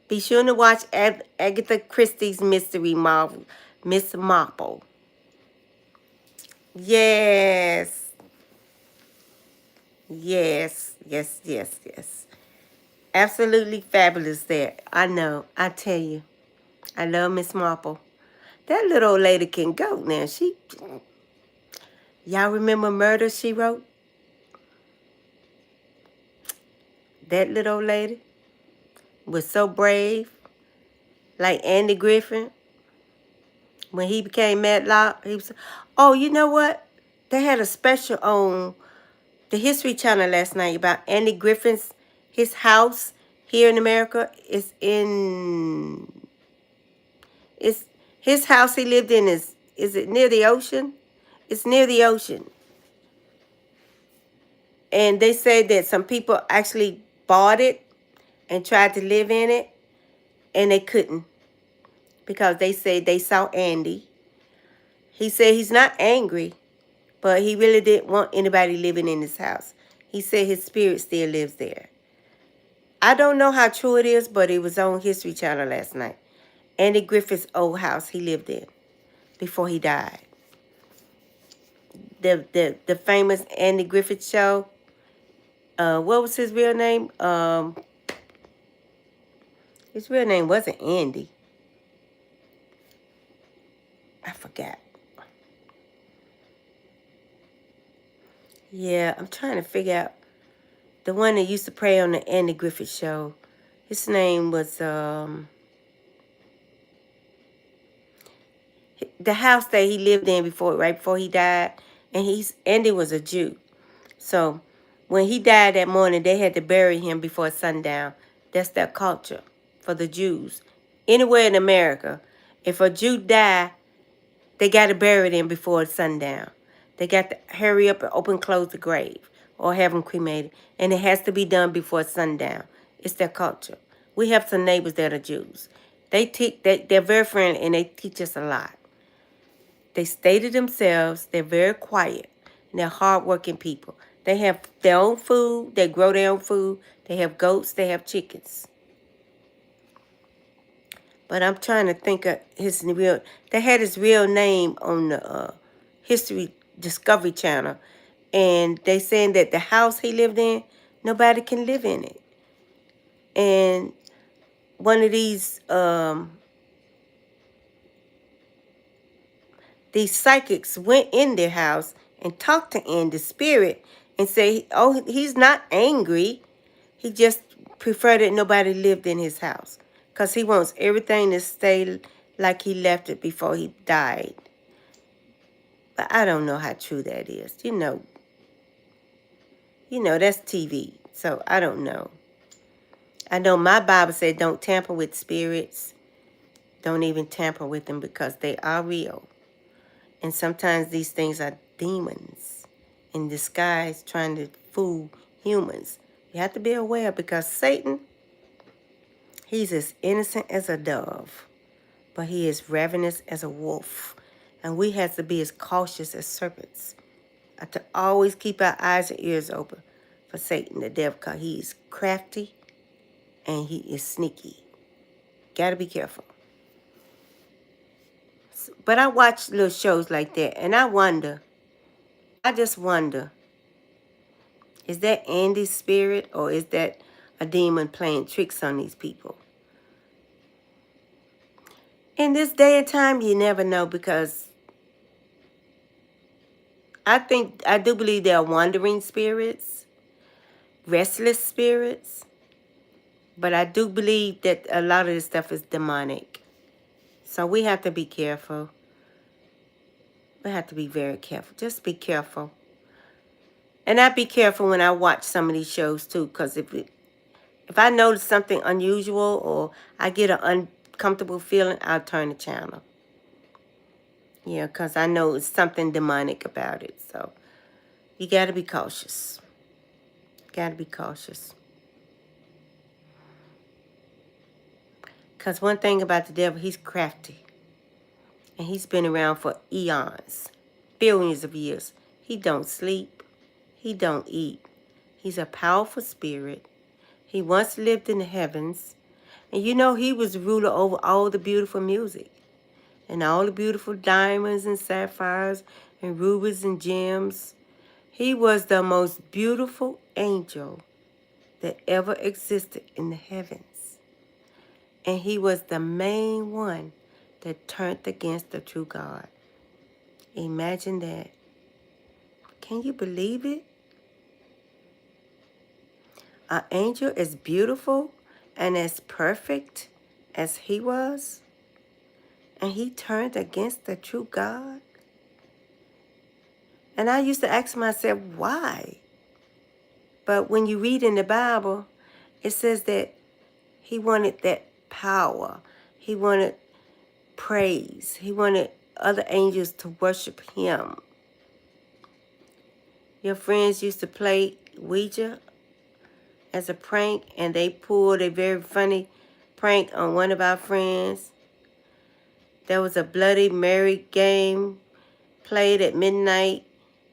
Be sure to watch Agatha Christie's mystery novel, Miss Marple. Yes. Yes, yes, yes, yes. Absolutely fabulous there. I know. I tell you. I love Miss Marple. That little old lady can go now. Y'all remember Murder, She Wrote? That little old lady was so brave. Like Andy Griffin. When he became Matlock, he was... Oh, you know what? They had a special on the History Channel last night about Andy Griffin's, his house here in America. It's his house he lived in is it near the ocean? It's near the ocean. And they say that some people actually bought it and tried to live in it, and they couldn't because they said they saw Andy. He said he's not angry, but he really didn't want anybody living in his house. He said his spirit still lives there. I don't know how true it is, but it was on History Channel last night. Andy Griffith's old house he lived in before he died. the famous Andy Griffith show. What was his real name? His real name wasn't Andy. I forgot. Yeah, I'm trying to figure out the one that used to play on the Andy Griffith show. His name was the house that he lived in right before he died, and Andy was a Jew. So when he died that morning, they had to bury him before sundown. That's their culture for the Jews. Anywhere in America, if a Jew die, they got to bury them before sundown. They got to hurry up and close the grave or have them cremated. And it has to be done before sundown. It's their culture. We have some neighbors that are Jews. They're very friendly and they teach us a lot. They stay to themselves. They're very quiet. And they're hardworking people. They have their own food. They grow their own food. They have goats. They have chickens. But I'm trying to think of his real... They had his real name on the History Discovery Channel. And they saying that the house he lived in, nobody can live in it. And one of these psychics went in their house and talked to Andy's spirit and say, oh, he's not angry. He just preferred that nobody lived in his house because he wants everything to stay like he left it before he died. But I don't know how true that is. You know, that's TV. So I don't know. I know my Bible said don't tamper with spirits. Don't even tamper with them because they are real. And sometimes these things are demons in disguise trying to fool humans. You have to be aware because Satan, he's as innocent as a dove, but he is ravenous as a wolf. And we have to be as cautious as serpents. To always keep our eyes and ears open for Satan, the devil, because he is crafty and he is sneaky. Got to be careful. But I watch little shows like that, and I just wonder, is that Andy's spirit or is that a demon playing tricks on these people? In this day and time, you never know because I do believe there are wandering spirits, restless spirits, but I do believe that a lot of this stuff is demonic. So we have to be careful. We have to be very careful. Just be careful. And I be careful when I watch some of these shows too, because if I notice something unusual or I get an uncomfortable feeling, I'll turn the channel. Yeah, because I know it's something demonic about it. So you got to be cautious. Got to be cautious. Because one thing about the devil, he's crafty. And he's been around for eons, billions of years. He don't sleep. He don't eat. He's a powerful spirit. He once lived in the heavens. And you know, he was ruler over all the beautiful music. And all the beautiful diamonds and sapphires and rubies and gems. He was the most beautiful angel that ever existed in the heavens. And he was the main one that turned against the true God. Imagine that. Can you believe it? An angel as beautiful and as perfect as he was, and he turned against the true God? And I used to ask myself, why? But when you read in the Bible, it says that he wanted that power. He wanted praise. He wanted other angels to worship him. Your friends used to play Ouija as a prank, and they pulled a very funny prank on one of our friends. There was a Bloody Mary game played at midnight.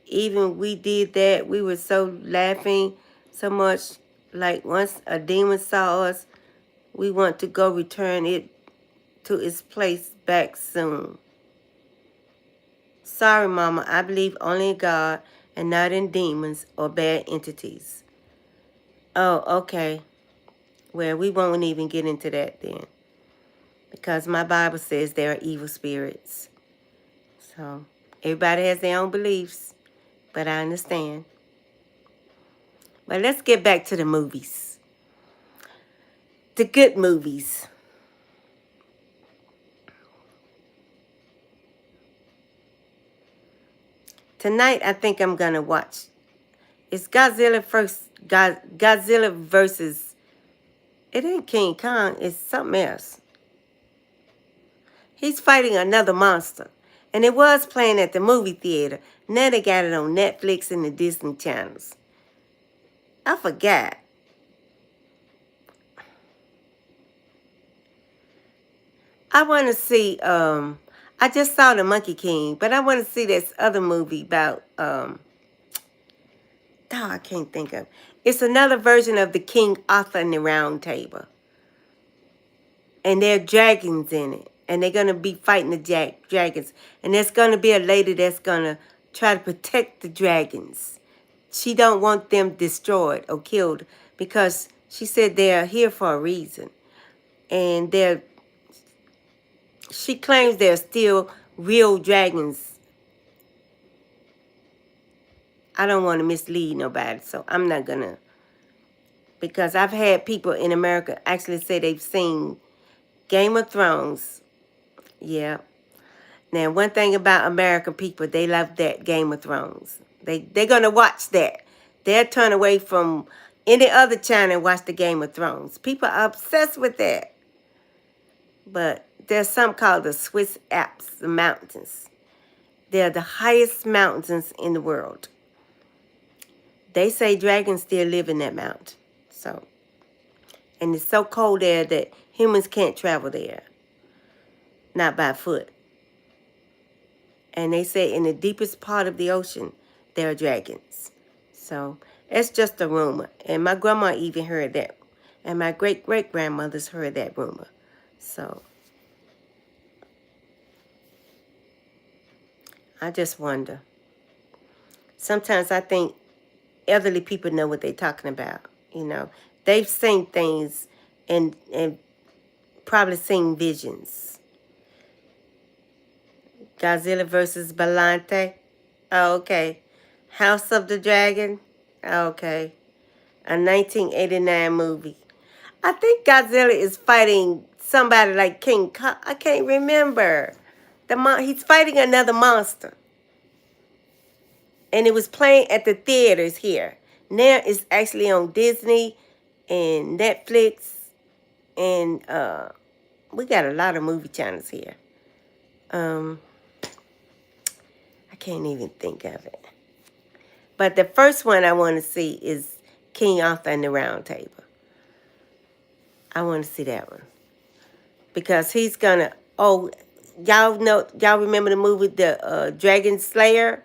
Even we did that. We were so laughing so much. Like once a demon saw us, we want to go return it to its place back soon. Sorry, Mama. I believe only in God and not in demons or bad entities. Oh, okay. Well, we won't even get into that then. Because my Bible says there are evil spirits. So, everybody has their own beliefs. But I understand. But let's get back to the movies. The good movies. Tonight, I think I'm going to watch. It's Godzilla first. Godzilla versus. It ain't King Kong. It's something else. He's fighting another monster. And it was playing at the movie theater. Now they got it on Netflix and the Disney channels. I forgot. I want to see, I just saw The Monkey King, but I want to see this other movie about, I can't think of. It's another version of the King Arthur and the Round Table. And there are dragons in it. And they're going to be fighting the dragons. And there's going to be a lady that's going to try to protect the dragons. She don't want them destroyed or killed because she said they're here for a reason. And she claims they're still real dragons. I don't want to mislead nobody, so I'm not going to. Because I've had people in America actually say they've seen Game of Thrones. Yeah. Now, one thing about American people, they love that Game of Thrones. They're going to watch that. They'll turn away from any other channel and watch the Game of Thrones. People are obsessed with that. But there's something called the Swiss Alps, the mountains. They're the highest mountains in the world. They say dragons still live in that mountain. So, and it's so cold there that humans can't travel there. Not by foot. And they say in the deepest part of the ocean, there are dragons. So, it's just a rumor. And my grandma even heard that. And my great-great-grandmothers heard that rumor. So, I just wonder. Sometimes I think elderly people know what they're talking about. You know, they've seen things and probably seen visions. Godzilla versus Balante. Oh, okay. House of the Dragon. Oh, okay. A 1989 movie. I think Godzilla is fighting somebody like King Kong. I can't remember. He's fighting another monster. And it was playing at the theaters here. Now it's actually on Disney and Netflix. And we got a lot of movie channels here. I can't even think of it. But the first one I want to see is King Arthur and the Round Table. I want to see that one. Because he's going to... Oh, y'all remember the movie, The Dragon Slayer?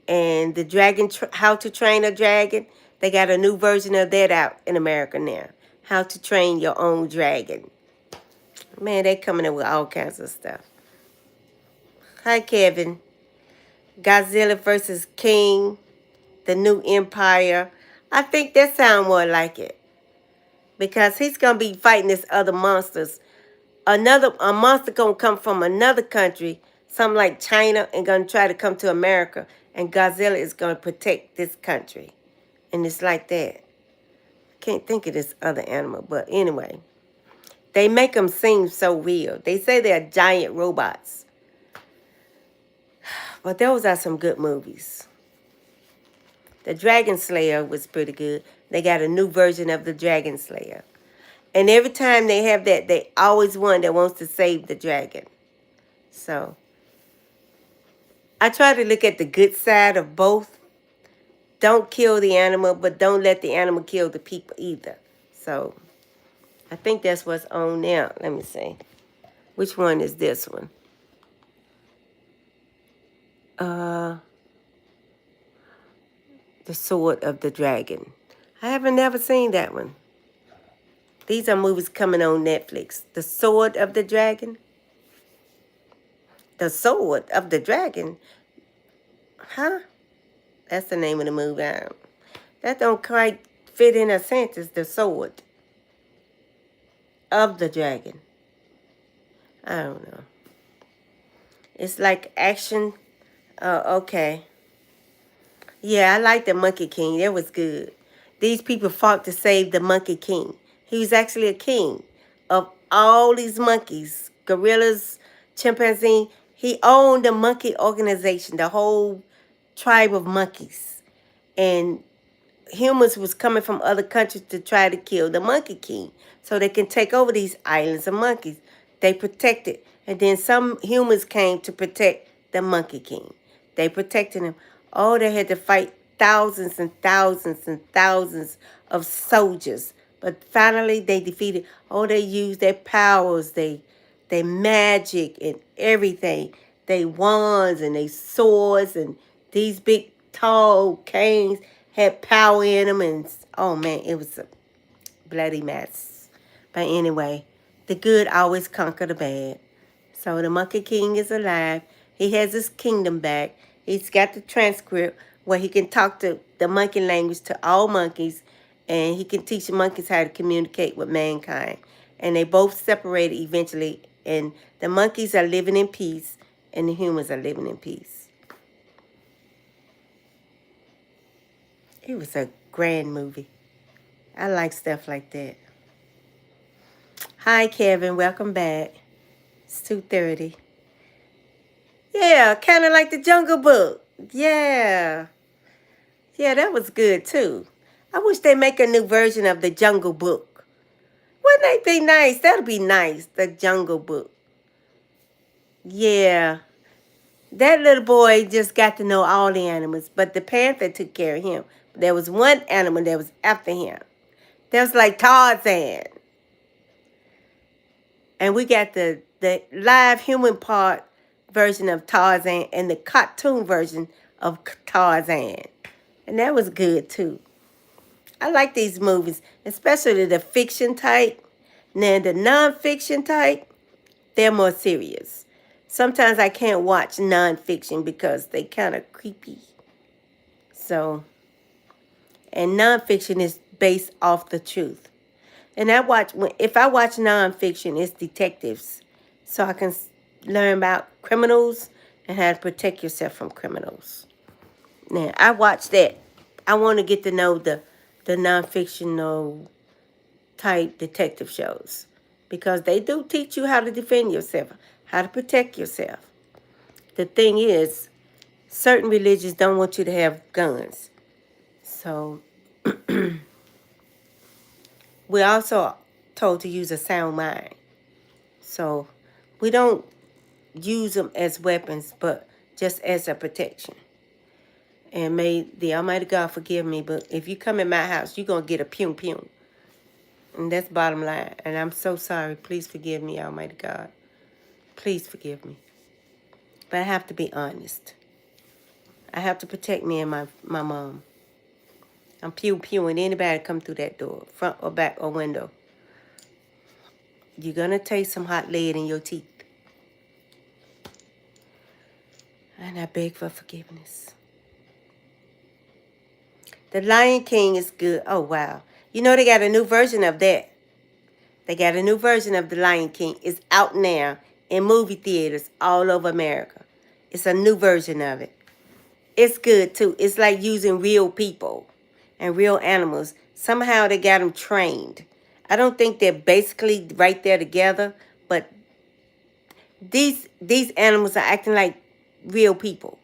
And the Dragon... How to Train a Dragon? They got a new version of that out in America now. How to Train Your Own Dragon. Man, they coming up with all kinds of stuff. Hi, Kevin. Godzilla versus King. The New Empire. I think that sounds more like it. Because he's going to be fighting this other monsters. A monster going to come from another country, something like China, and going to try to come to America. And Godzilla is going to protect this country. And it's like that. Can't think of this other animal. But anyway. They make them seem so real. They say they're giant robots. But those are some good movies. The Dragon Slayer was pretty good. They got a new version of the Dragon Slayer. And every time they have that, they always one that wants to save the dragon. So, I try to look at the good side of both. Don't kill the animal, but don't let the animal kill the people either. So, I think that's what's on now. Let me see. Which one is this one? The Sword of the Dragon. I haven't never seen that one. These are movies coming on Netflix. The Sword of the Dragon. The Sword of the Dragon. Huh? That's the name of the movie. That don't quite fit in a sentence. The sword of the dragon. I don't know. It's like action. Okay. Yeah, I like the Monkey King. That was good. These people fought to save the Monkey King. He was actually a king of all these monkeys, gorillas, chimpanzee. He owned the monkey organization, the whole tribe of monkeys. And humans was coming from other countries to try to kill the Monkey King so they can take over these islands of monkeys. They protected. And then some humans came to protect the Monkey King. They protected him. Oh, they had to fight thousands and thousands and thousands of soldiers. But finally they defeated. Oh, they used their powers, they magic and everything. They wands and they swords and these big tall canes had power in them, and oh man, it was a bloody mess. But anyway, the good always conquer the bad. So the Monkey King is alive. He has his kingdom back. He's got the transcript where he can talk to the monkey language to all monkeys, and he can teach the monkeys how to communicate with mankind. And they both separated eventually, and the monkeys are living in peace, and the humans are living in peace. It was a grand movie. I like stuff like that. Hi, Kevin. Welcome back. It's 2:30. Yeah, kind of like the Jungle Book. Yeah. Yeah, that was good, too. I wish they make a new version of the Jungle Book. Wouldn't that be nice? That'll be nice, the Jungle Book. Yeah. That little boy just got to know all the animals, but the panther took care of him. There was one animal that was after him. That was like Tarzan. And we got the live human part version of Tarzan and the cartoon version of Tarzan. And that was good too. I like these movies, especially the fiction type. Now the non-fiction type, they're more serious. Sometimes I can't watch non-fiction because they kind of creepy. So, and non-fiction is based off the truth. And if I watch nonfiction, it's detectives. So I can learn about criminals and how to protect yourself from criminals. Now, I watch that. I want to get to know the non-fictional type detective shows. Because they do teach you how to defend yourself, how to protect yourself. The thing is, certain religions don't want you to have guns. So we're also told to use a sound mind. So we don't use them as weapons, but just as a protection. And may the Almighty God forgive me, but if you come in my house, you're going to get a pew pew. And that's bottom line. And I'm so sorry. Please forgive me, Almighty God. Please forgive me. But I have to be honest. I have to protect me and my mom. I'm pew-pewing anybody come through that door, front or back or window. You're going to taste some hot lead in your teeth. And I beg for forgiveness. The Lion King is good. Oh, wow. You know they got a new version of that. They got a new version of The Lion King. It's out now in movie theaters all over America. It's a new version of it. It's good, too. It's like using real people and real animals. Somehow they got them trained. I don't think they're basically right there together, but these animals are acting like real people.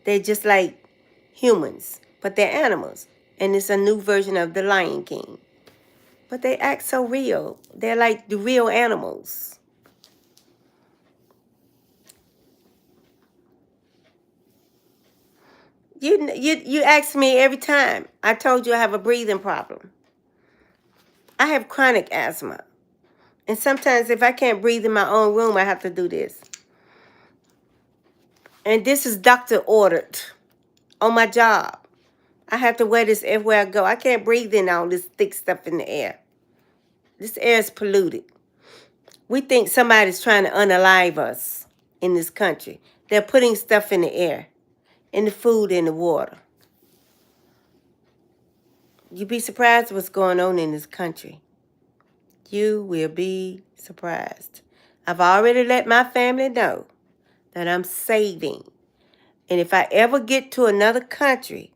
They're just like humans, but they're animals. And it's a new version of The Lion King. But they act so real. They're like the real animals. You ask me every time. I told you I have a breathing problem. I have chronic asthma. And sometimes if I can't breathe in my own room, I have to do this. And this is doctor ordered on my job. I have to wear this everywhere I go. I can't breathe in all this thick stuff in the air. This air is polluted. We think somebody's trying to unalive us in this country. They're putting stuff in the air. and the food and the water. You'd be surprised what's going on in this country. You will be surprised. I've already let my family know that I'm saving. And if I ever get to another country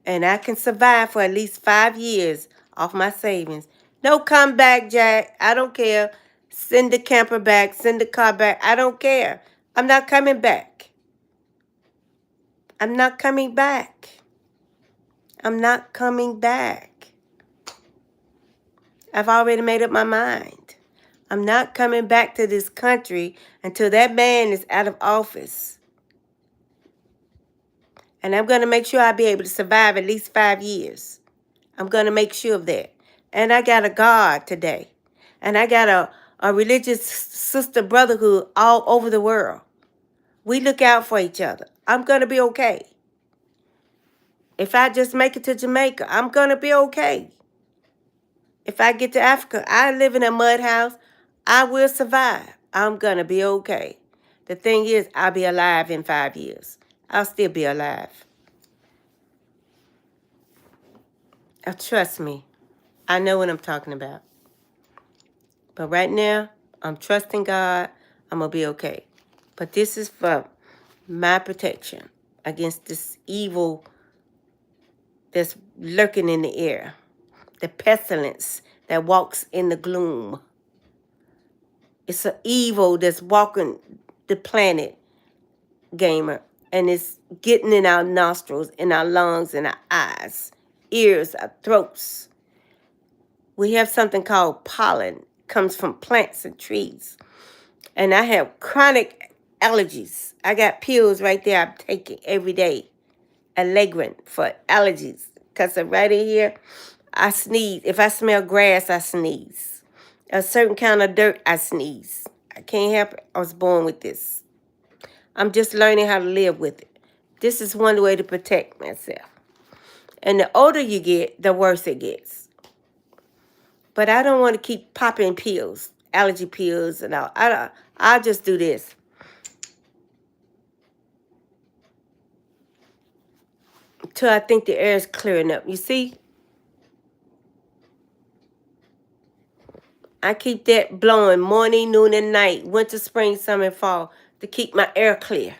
and I can survive for at least 5 years off my savings, no come back, Jack. I don't care. Send the camper back, send the car back. I don't care. I'm not coming back. I'm not coming back. I'm not coming back. I've already made up my mind. I'm not coming back to this country until that man is out of office. And I'm going to make sure I'll be able to survive at least 5 years. I'm going to make sure of that. And I got a God today. And I got a religious sister brotherhood all over the world. We look out for each other. I'm going to be okay. If I just make it to Jamaica, I'm going to be okay. If I get to Africa, I live in a mud house. I will survive. I'm going to be okay. The thing is, I'll be alive in 5 years. I'll still be alive. Trust me. I know what I'm talking about. But right now, I'm trusting God. I'm going to be okay. But this is for my protection against this evil that's lurking in the air. The pestilence that walks in the gloom. It's an evil that's walking the planet, gamer. And it's getting in our nostrils, in our lungs, in our eyes, ears, our throats. We have something called pollen. It comes from plants and trees. And I have chronic allergies. I got pills right there I'm taking every day. Allegra for allergies. Because right in here, I sneeze. If I smell grass, I sneeze. A certain kind of dirt, I sneeze. I can't help it. I was born with this. I'm just learning how to live with it. This is one way to protect myself. And the older you get, the worse it gets. But I don't want to keep popping pills, allergy pills and all. I'll just do this. Until I think the air is clearing up. You see? I keep that blowing morning, noon, and night, winter, spring, summer, and fall, to keep my air clear.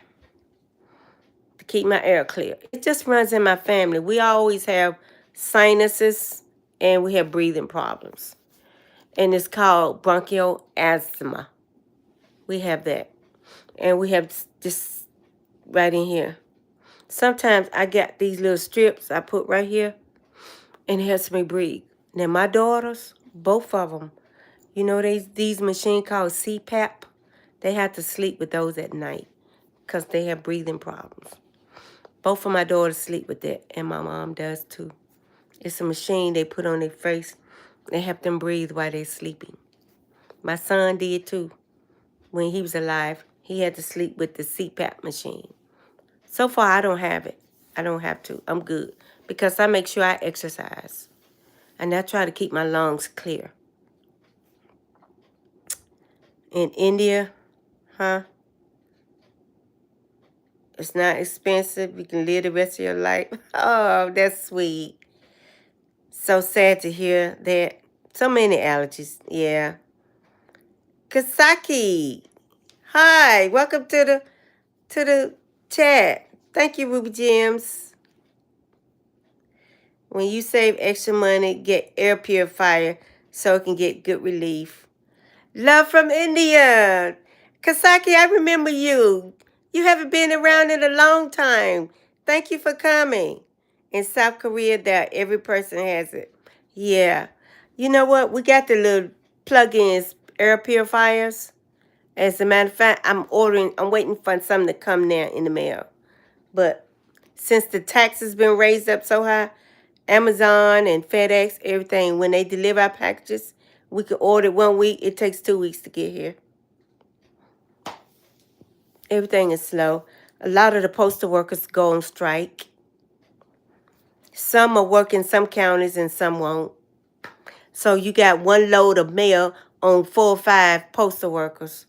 To keep my air clear. It just runs in my family. We always have sinuses and we have breathing problems. And it's called bronchial asthma. We have that. And we have this right in here. Sometimes I got these little strips I put right here, and it helps me breathe. Now, my daughters, both of them, you know, these machines called CPAP, they have to sleep with those at night because they have breathing problems. Both of my daughters sleep with that, and my mom does too. It's a machine they put on their face. They help them breathe while they're sleeping. My son did too. When he was alive, he had to sleep with the CPAP machine. So far, I don't have it. I don't have to. I'm good because I make sure I exercise. And I try to keep my lungs clear. In India, it's not expensive. You can live the rest of your life. Oh, that's sweet. So sad to hear that. So many allergies. Yeah. Kasaki. Hi. Welcome to the chat. Thank you, Ruby Gems. When you save extra money, get air purifier so it can get good relief. Love from India. Kasaki, I remember you. You haven't been around in a long time. Thank you for coming. In South Korea, every person has it. Yeah. You know what? We got the little plug-ins, air purifiers. As a matter of fact, I'm waiting for some to come now in the mail. But since the tax has been raised up so high, Amazon and FedEx, everything, when they deliver our packages, we can order 1 week. It takes 2 weeks to get here. Everything is slow. A lot of the postal workers go on strike. Some are working some counties and some won't. So you got one load of mail on 4 or 5 postal workers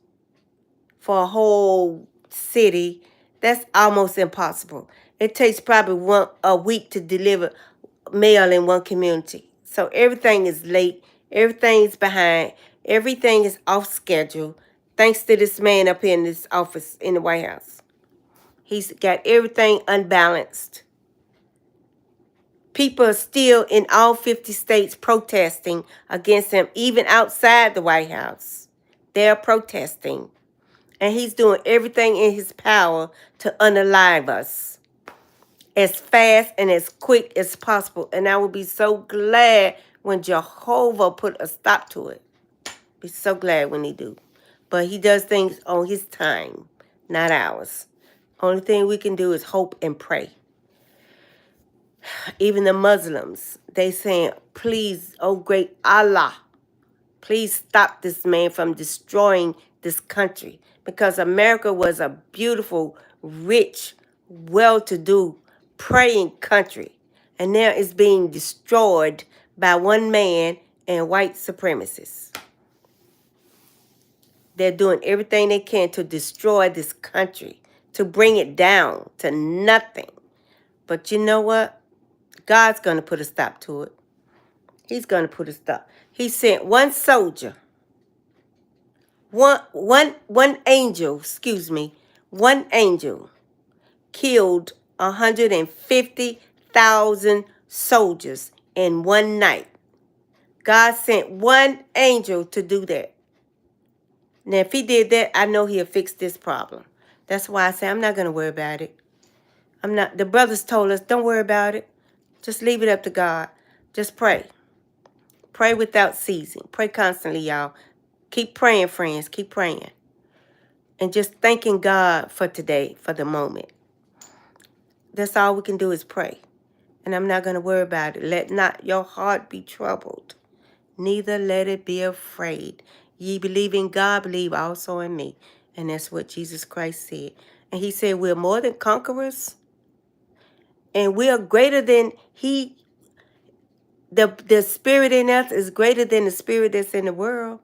for a whole city. That's almost impossible. It takes probably a week to deliver mail in one community. So everything is late. Everything is behind. Everything is off schedule. Thanks to this man up here in this office in the White House. He's got everything unbalanced. People are still in all 50 states protesting against him, even outside the White House. They're protesting. And he's doing everything in his power to unalive us as fast and as quick as possible. And I will be so glad when Jehovah put a stop to it. Be so glad when he do. But he does things on his time, not ours. Only thing we can do is hope and pray. Even the Muslims, they saying, please, oh great Allah, please stop this man from destroying this country. Because America was a beautiful, rich, well-to-do, praying country. And now it's being destroyed by one man and white supremacists. They're doing everything they can to destroy this country, to bring it down to nothing. But you know what? God's going to put a stop to it. He's going to put a stop. He sent one soldier, one angel, one angel killed 150,000 soldiers in one night. God sent one angel to do that. Now, if he did that, I know he'll fix this problem. That's why I say I'm not going to worry about it. The brothers told us, don't worry about it. Just leave it up to God. Just pray. Pray without ceasing. Pray constantly, y'all. Keep praying, friends. Keep praying. And just thanking God for today, for the moment. That's all we can do is pray. And I'm not going to worry about it. Let not your heart be troubled. Neither let it be afraid. Ye believe in God, believe also in me. And that's what Jesus Christ said. And he said we're more than conquerors. And we are greater than the spirit in us is greater than the spirit that's in the world.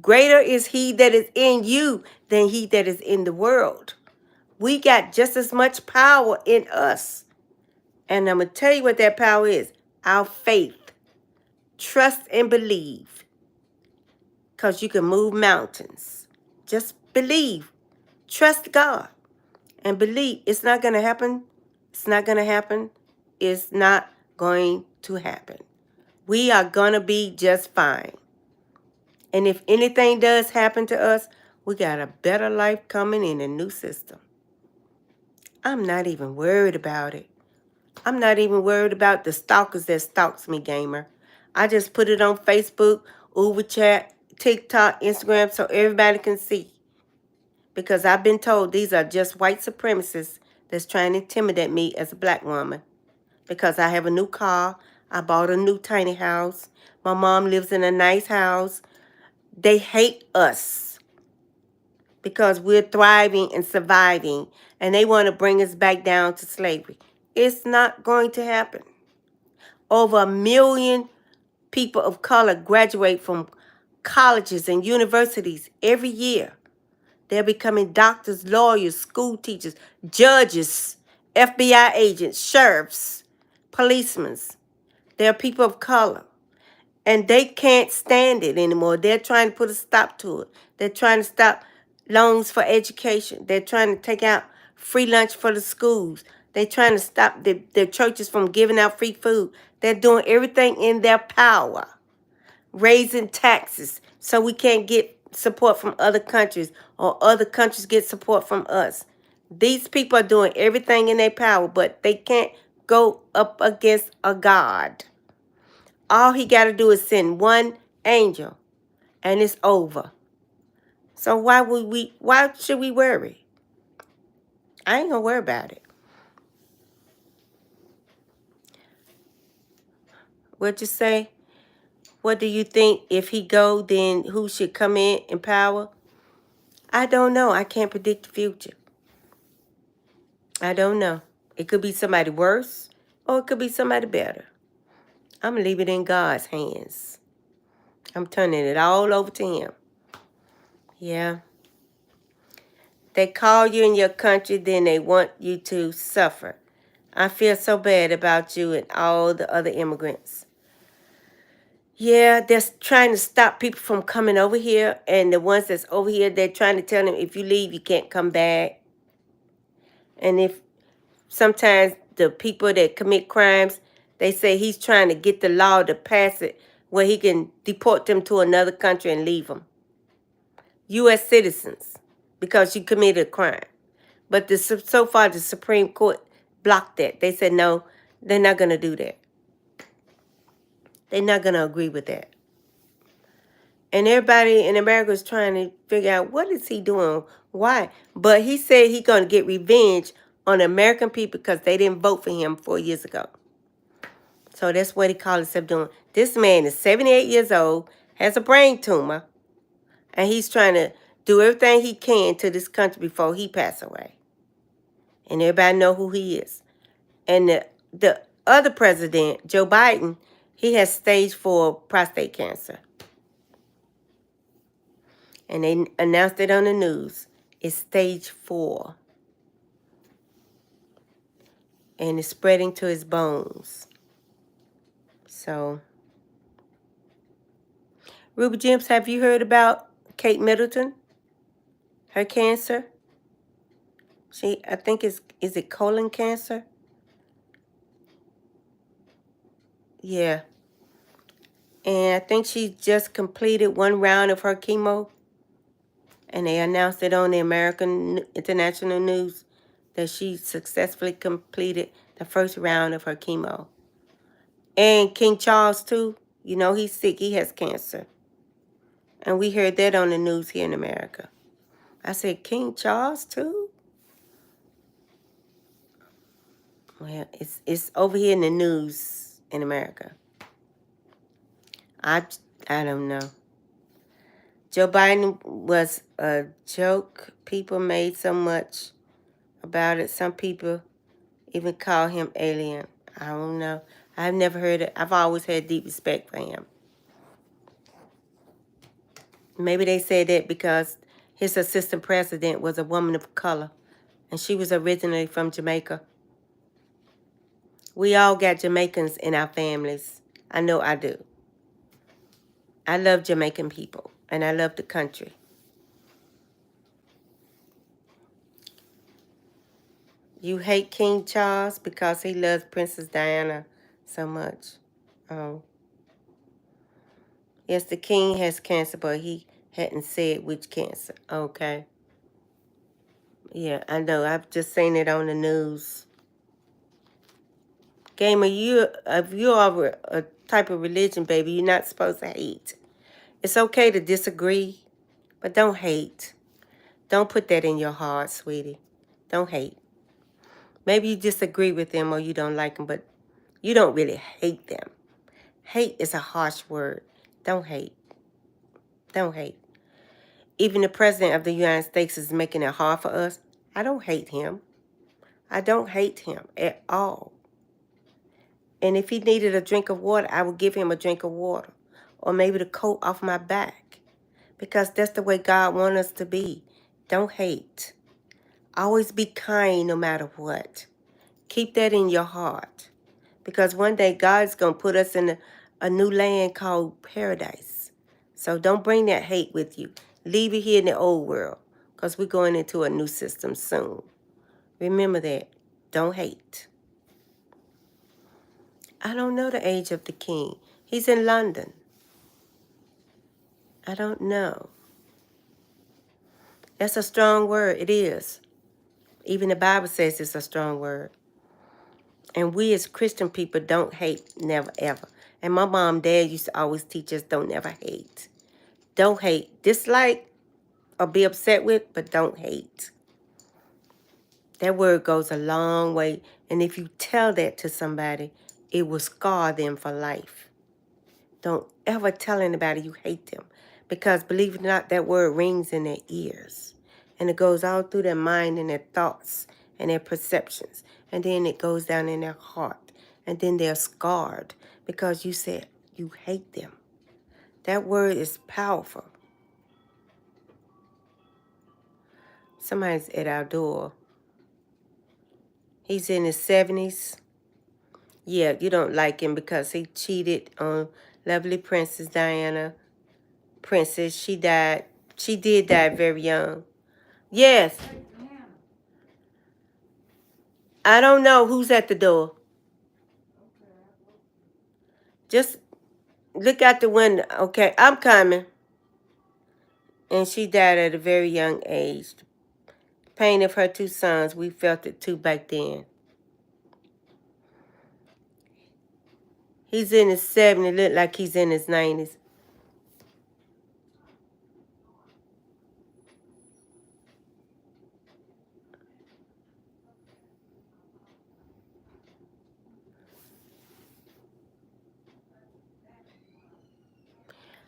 Greater is he that is in you than he that is in the world. We got just as much power in us. And I'm going to tell you what that power is. Our faith. Trust and believe. Because you can move mountains. Just believe. Trust God. And believe. It's not going to happen. It's not going to happen. It's not going to happen. We are going to be just fine. And if anything does happen to us, we got a better life coming in a new system. I'm not even worried about it. I'm not even worried about the stalkers that stalks me, gamer. I just put it on Facebook, Uber Chat, TikTok, Instagram, so everybody can see. Because I've been told these are just white supremacists that's trying to intimidate me as a black woman. Because I have a new car. I bought a new tiny house. My mom lives in a nice house. They hate us because we're thriving and surviving, and they want to bring us back down to slavery. It's not going to happen. Over 1 million people of color graduate from colleges and universities every year. They're becoming doctors, lawyers, school teachers, judges, FBI agents, sheriffs, policemen. They're people of color. And they can't stand it anymore. They're trying to put a stop to it. They're trying to stop loans for education. They're trying to take out free lunch for the schools. They're trying to stop the churches from giving out free food. They're doing everything in their power. Raising taxes so we can't get support from other countries or other countries get support from us. These people are doing everything in their power, but they can't go up against a God. All he got to do is send one angel, and it's over. So why should we worry? I ain't going to worry about it. What you say? What do you think? If he go, then who should come in power? I don't know. I can't predict the future. I don't know. It could be somebody worse, or it could be somebody better. I'm going to leave it in God's hands. I'm turning it all over to him. Yeah. They call you in your country, then they want you to suffer. I feel so bad about you and all the other immigrants. Yeah, they're trying to stop people from coming over here, and the ones that's over here, they're trying to tell them if you leave, you can't come back. And if sometimes the people that commit crimes, they say he's trying to get the law to pass it where he can deport them to another country and leave them. U.S. citizens, because you committed a crime. But so far, the Supreme Court blocked that. They said no, they're not going to do that. They're not going to agree with that. And everybody in America is trying to figure out what is he doing, why. But he said he's going to get revenge on American people because they didn't vote for him 4 years ago. So that's what he called himself doing. This man is 78 years old, has a brain tumor, and he's trying to do everything he can to this country before he passes away. And everybody know who he is. And the other president, Joe Biden, he has stage 4 prostate cancer. And they announced it on the news. It's stage 4. And it's spreading to his bones. So, Ruby James, have you heard about Kate Middleton? Her cancer? I think is it colon cancer? Yeah. And I think she just completed 1 round of her chemo. And they announced it on the American International News that she successfully completed the 1st round of her chemo. And King Charles, too. You know, he's sick. He has cancer. And we heard that on the news here in America. I said, King Charles, too? Well, it's over here in the news in America. I don't know. Joe Biden was a joke. People made so much about it. Some people even call him alien. I don't know. I've never heard it. I've always had deep respect for him. Maybe they said that because his assistant president was a woman of color, and she was originally from Jamaica. We all got Jamaicans in our families. I know I do. I love Jamaican people, and I love the country. You hate King Charles because he loves Princess Diana so much. Oh. Yes, the king has cancer, but he hadn't said which cancer. Okay. Yeah, I know. I've just seen it on the news. Gamer, if you are a type of religion, baby, you're not supposed to hate. It's okay to disagree, but don't hate. Don't put that in your heart, sweetie. Don't hate. Maybe you disagree with them or you don't like them, but you don't really hate them. Hate is a harsh word. Don't hate. Don't hate. Even the president of the United States is making it hard for us. I don't hate him. I don't hate him at all. And if he needed a drink of water, I would give him a drink of water. Or maybe the coat off my back. Because that's the way God wants us to be. Don't hate. Always be kind no matter what. Keep that in your heart. Because one day God's going to put us in a new land called paradise. So don't bring that hate with you. Leave it here in the old world. Because we're going into a new system soon. Remember that. Don't hate. I don't know the age of the king. He's in London. I don't know. That's a strong word. It is. Even the Bible says it's a strong word. And we as Christian people don't hate, never, ever. And my mom and dad used to always teach us don't never hate. Don't hate. Dislike or be upset with, but don't hate. That word goes a long way. And if you tell that to somebody, it will scar them for life. Don't ever tell anybody you hate them. Because believe it or not, that word rings in their ears. And it goes all through their mind and their thoughts and their perceptions. And then it goes down in their heart. And then they're scarred because you said you hate them. That word is powerful. Somebody's at our door. He's in his 70s. Yeah, you don't like him because he cheated on lovely Princess Diana. Princess, she died. She did die very young. Yes. I don't know who's at the door. Just look out the window. Okay, I'm coming. And she died at a very young age. Pain of her two sons, we felt it too back then. He's in his 70s, look like he's in his 90s.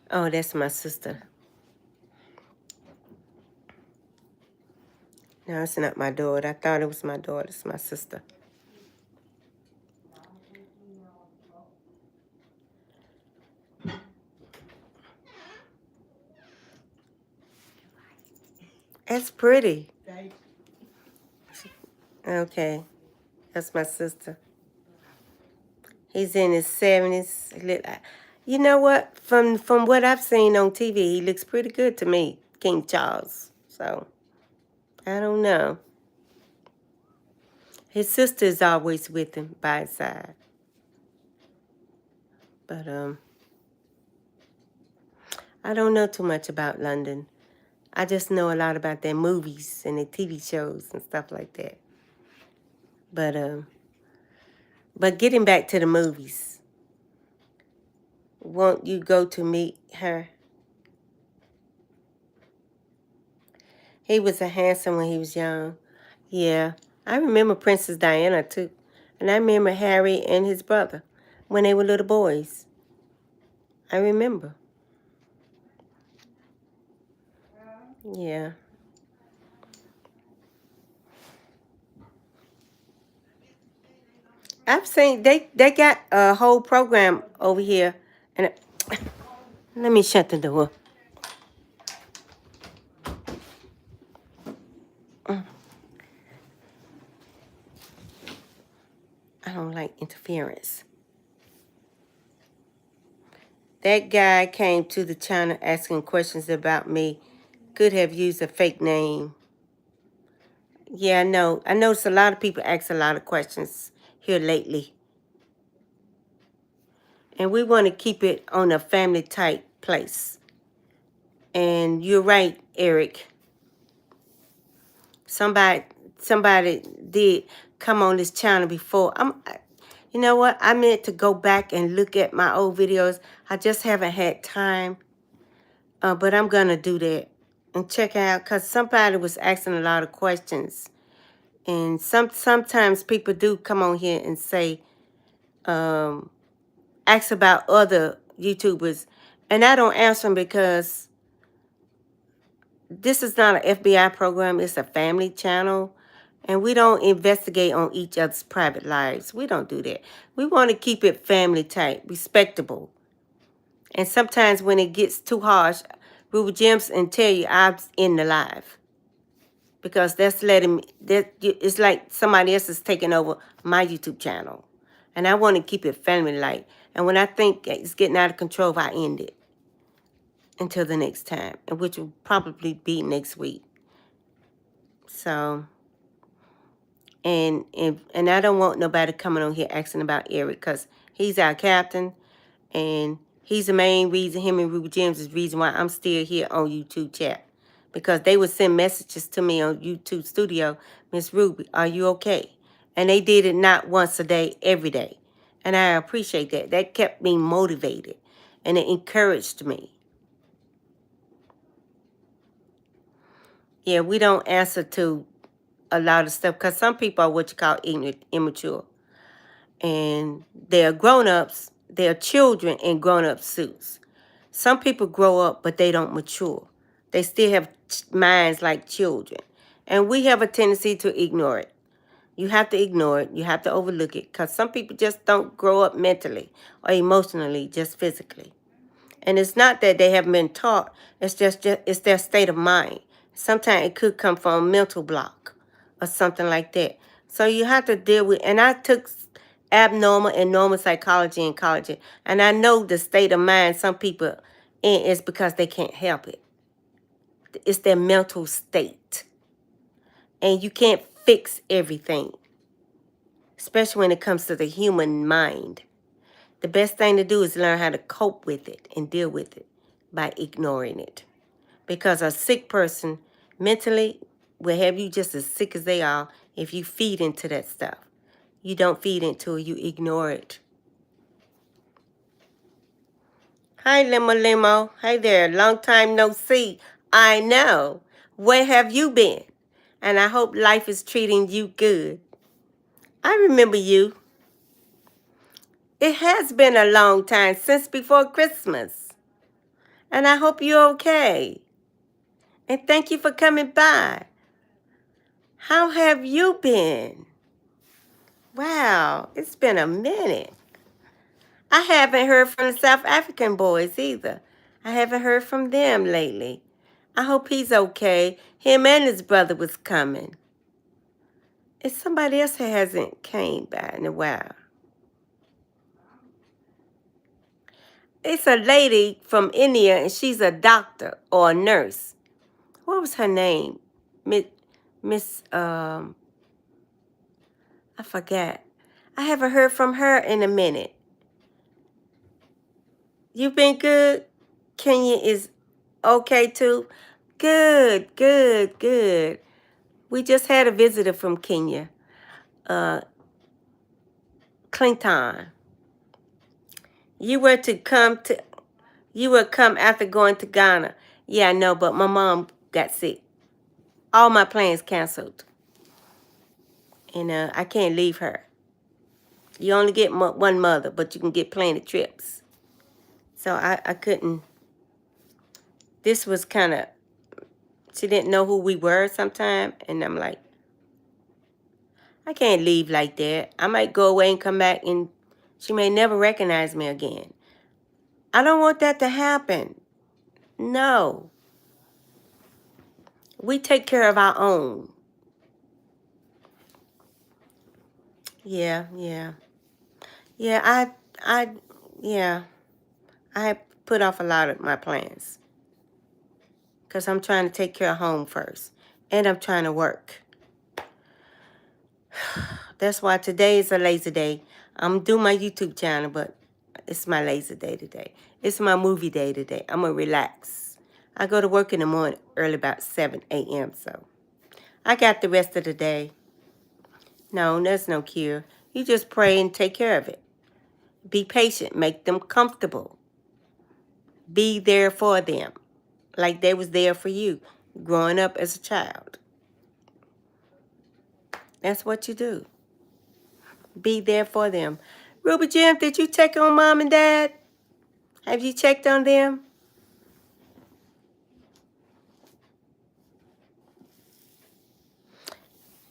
Oh, that's my sister. No, it's not my daughter. I thought it was my daughter. It's my sister. That's pretty. Okay, that's my sister. He's in his 70s. You know what? From what I've seen on TV, he looks pretty good to me, King Charles. So, I don't know. His sister is always with him by his side. But I don't know too much about London. I just know a lot about their movies and their TV shows and stuff like that. But getting back to the movies, won't you go to meet her? He was a handsome when he was young. Yeah, I remember Princess Diana too. And I remember Harry and his brother when they were little boys. I remember. Yeah. I've seen they got a whole program over here, and let me shut the door. I don't like interference. That guy came to the channel asking questions about me. Could have used a fake name. Yeah, I know. I noticed a lot of people ask a lot of questions here lately. And we want to keep it on a family type place. And you're right, Eric. Somebody did come on this channel before. You know what? I meant to go back and look at my old videos. I just haven't had time. But I'm going to do that and check out, because somebody was asking a lot of questions. And sometimes people do come on here and say, ask about other YouTubers. And I don't answer them because this is not an FBI program. It's a family channel. And we don't investigate on each other's private lives. We don't do that. We want to keep it family type, respectable. And sometimes when it gets too harsh, Ruby Gems and tell you I'm in the live. Because that's letting me, it's like somebody else is taking over my YouTube channel. And I want to keep it family like. And when I think it's getting out of control, I end it until the next time, which will probably be next week. So, and I don't want nobody coming on here asking about Eric, because he's our captain, and he's the main reason, him and Ruby Gems is the reason why I'm still here on YouTube chat. Because they would send messages to me on YouTube Studio, Miss Ruby, are you okay? And they did it not once a day, every day. And I appreciate that. That kept me motivated, and it encouraged me. Yeah, we don't answer to a lot of stuff, because some people are what you call ignorant, immature. And they're grown-ups, they're children in grown-up suits. Some people grow up, but they don't mature. They still have minds like children. And we have a tendency to ignore it. You have to ignore it. You have to overlook it, because some people just don't grow up mentally or emotionally, just physically. And it's not that they haven't been taught. It's just it's their state of mind. Sometimes it could come from a mental block or something like that. So you have to deal with, and I took abnormal and normal psychology in college, and I know the state of mind some people in is because they can't help it. It's their mental state. And you can't fix everything, especially when it comes to the human mind. The best thing to do is learn how to cope with it and deal with it by ignoring it. Because a sick person mentally will have you just as sick as they are if you feed into that stuff. You don't feed into it, you ignore it. Hi, Limo Limo. Hey there. Long time no see. I know. Where have you been? And I hope life is treating you good. I remember you. It has been a long time since before Christmas. And I hope you're okay. And thank you for coming by. How have you been? Wow, it's been a minute. I haven't heard from the South African boys either. I haven't heard from them lately. I hope he's okay. Him and his brother was coming. It's somebody else that hasn't came by in a while. It's a lady from India, and she's a doctor or a nurse. What was her name? Miss, I forgot. I haven't heard from her in a minute. You been good? Kenya is okay too? Good, good, good. We just had a visitor from Kenya, Clinton. You were come after going to Ghana. Yeah, I know, but my mom got sick. All my plans canceled. And I can't leave her. You only get one mother, but you can get plenty of trips. So I couldn't. This was kind of, she didn't know who we were sometime. And I'm like, I can't leave like that. I might go away and come back and she may never recognize me again. I don't want that to happen. No. We take care of our own. Yeah. Yeah, I put off a lot of my plans. Because I'm trying to take care of home first. And I'm trying to work. That's why today is a lazy day. I'm doing my YouTube channel, but it's my lazy day today. It's my movie day today. I'm going to relax. I go to work in the morning early, about 7 a.m. So I got the rest of the day. No, there's no cure. You just pray and take care of it. Be patient. Make them comfortable. Be there for them. Like they was there for you growing up as a child. That's what you do. Be there for them. Ruby Jim, did you check on mom and dad? Have you checked on them?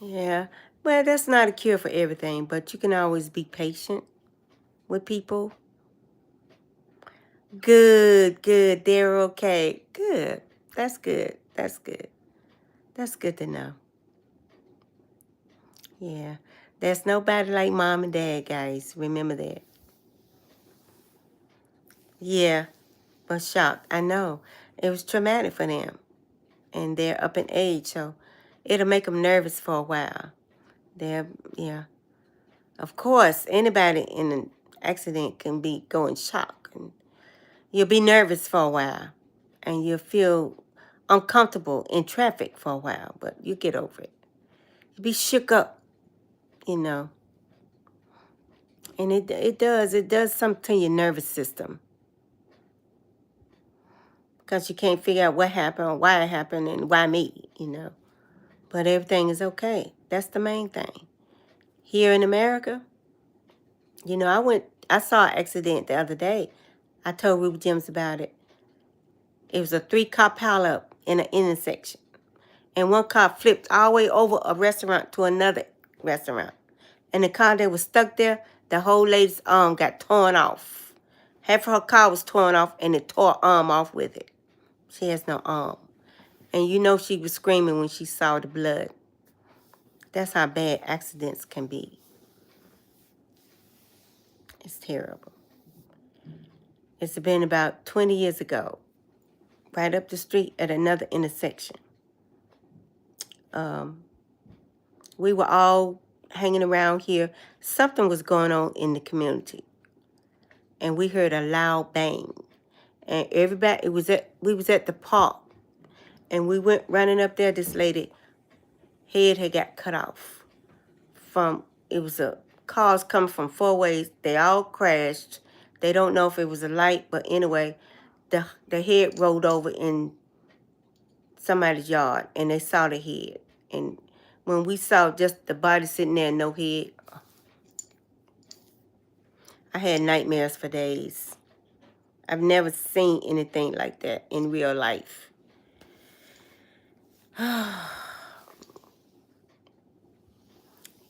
Yeah. Well, that's not a cure for everything, but you can always be patient with people. Good. They're okay. Good. That's good. That's good to know. Yeah. There's nobody like mom and dad, guys. Remember that. Yeah. Was shocked. I know. It was traumatic for them. And they're up in age, so it'll make them nervous for a while. Yeah. Of course, anybody in an accident can go in shock. And you'll be nervous for a while. And you'll feel uncomfortable in traffic for a while, but you get over it. You be shook up, you know. And it does something to your nervous system. Because you can't figure out what happened or why it happened and why me, you know. But everything is okay. That's the main thing. Here in America, you know, I saw an accident the other day. I told Ruby Jims about it. It was a 3-car pileup in an intersection. And one car flipped all the way over a restaurant to another restaurant. And the car that was stuck there, the whole lady's arm got torn off. Half of her car was torn off and it tore her arm off with it. She has no arm. And you know she was screaming when she saw the blood. That's how bad accidents can be. It's terrible. It's been about 20 years ago, right up the street at another intersection. We were all hanging around here. Something was going on in the community, and we heard a loud bang. And everybody, we was at the park, and we went running up there. This lady head had got cut off from. It was a cars coming from four ways. They all crashed. They don't know if it was a light, but anyway, the head rolled over in somebody's yard, and they saw the head. And when we saw just the body sitting there, no head, I had nightmares for days. I've never seen anything like that in real life.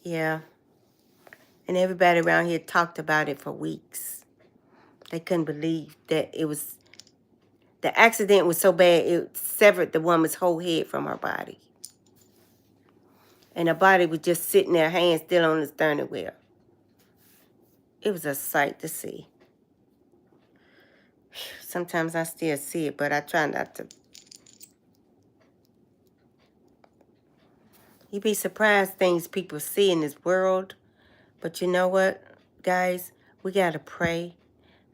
Yeah. And everybody around here talked about it for weeks. They couldn't believe that it was, the accident was so bad, it severed the woman's whole head from her body. And her body was just sitting there, hands still on the steering wheel. It was a sight to see. Sometimes I still see it, but I try not to. You'd be surprised things people see in this world. But you know what, guys? We got to pray,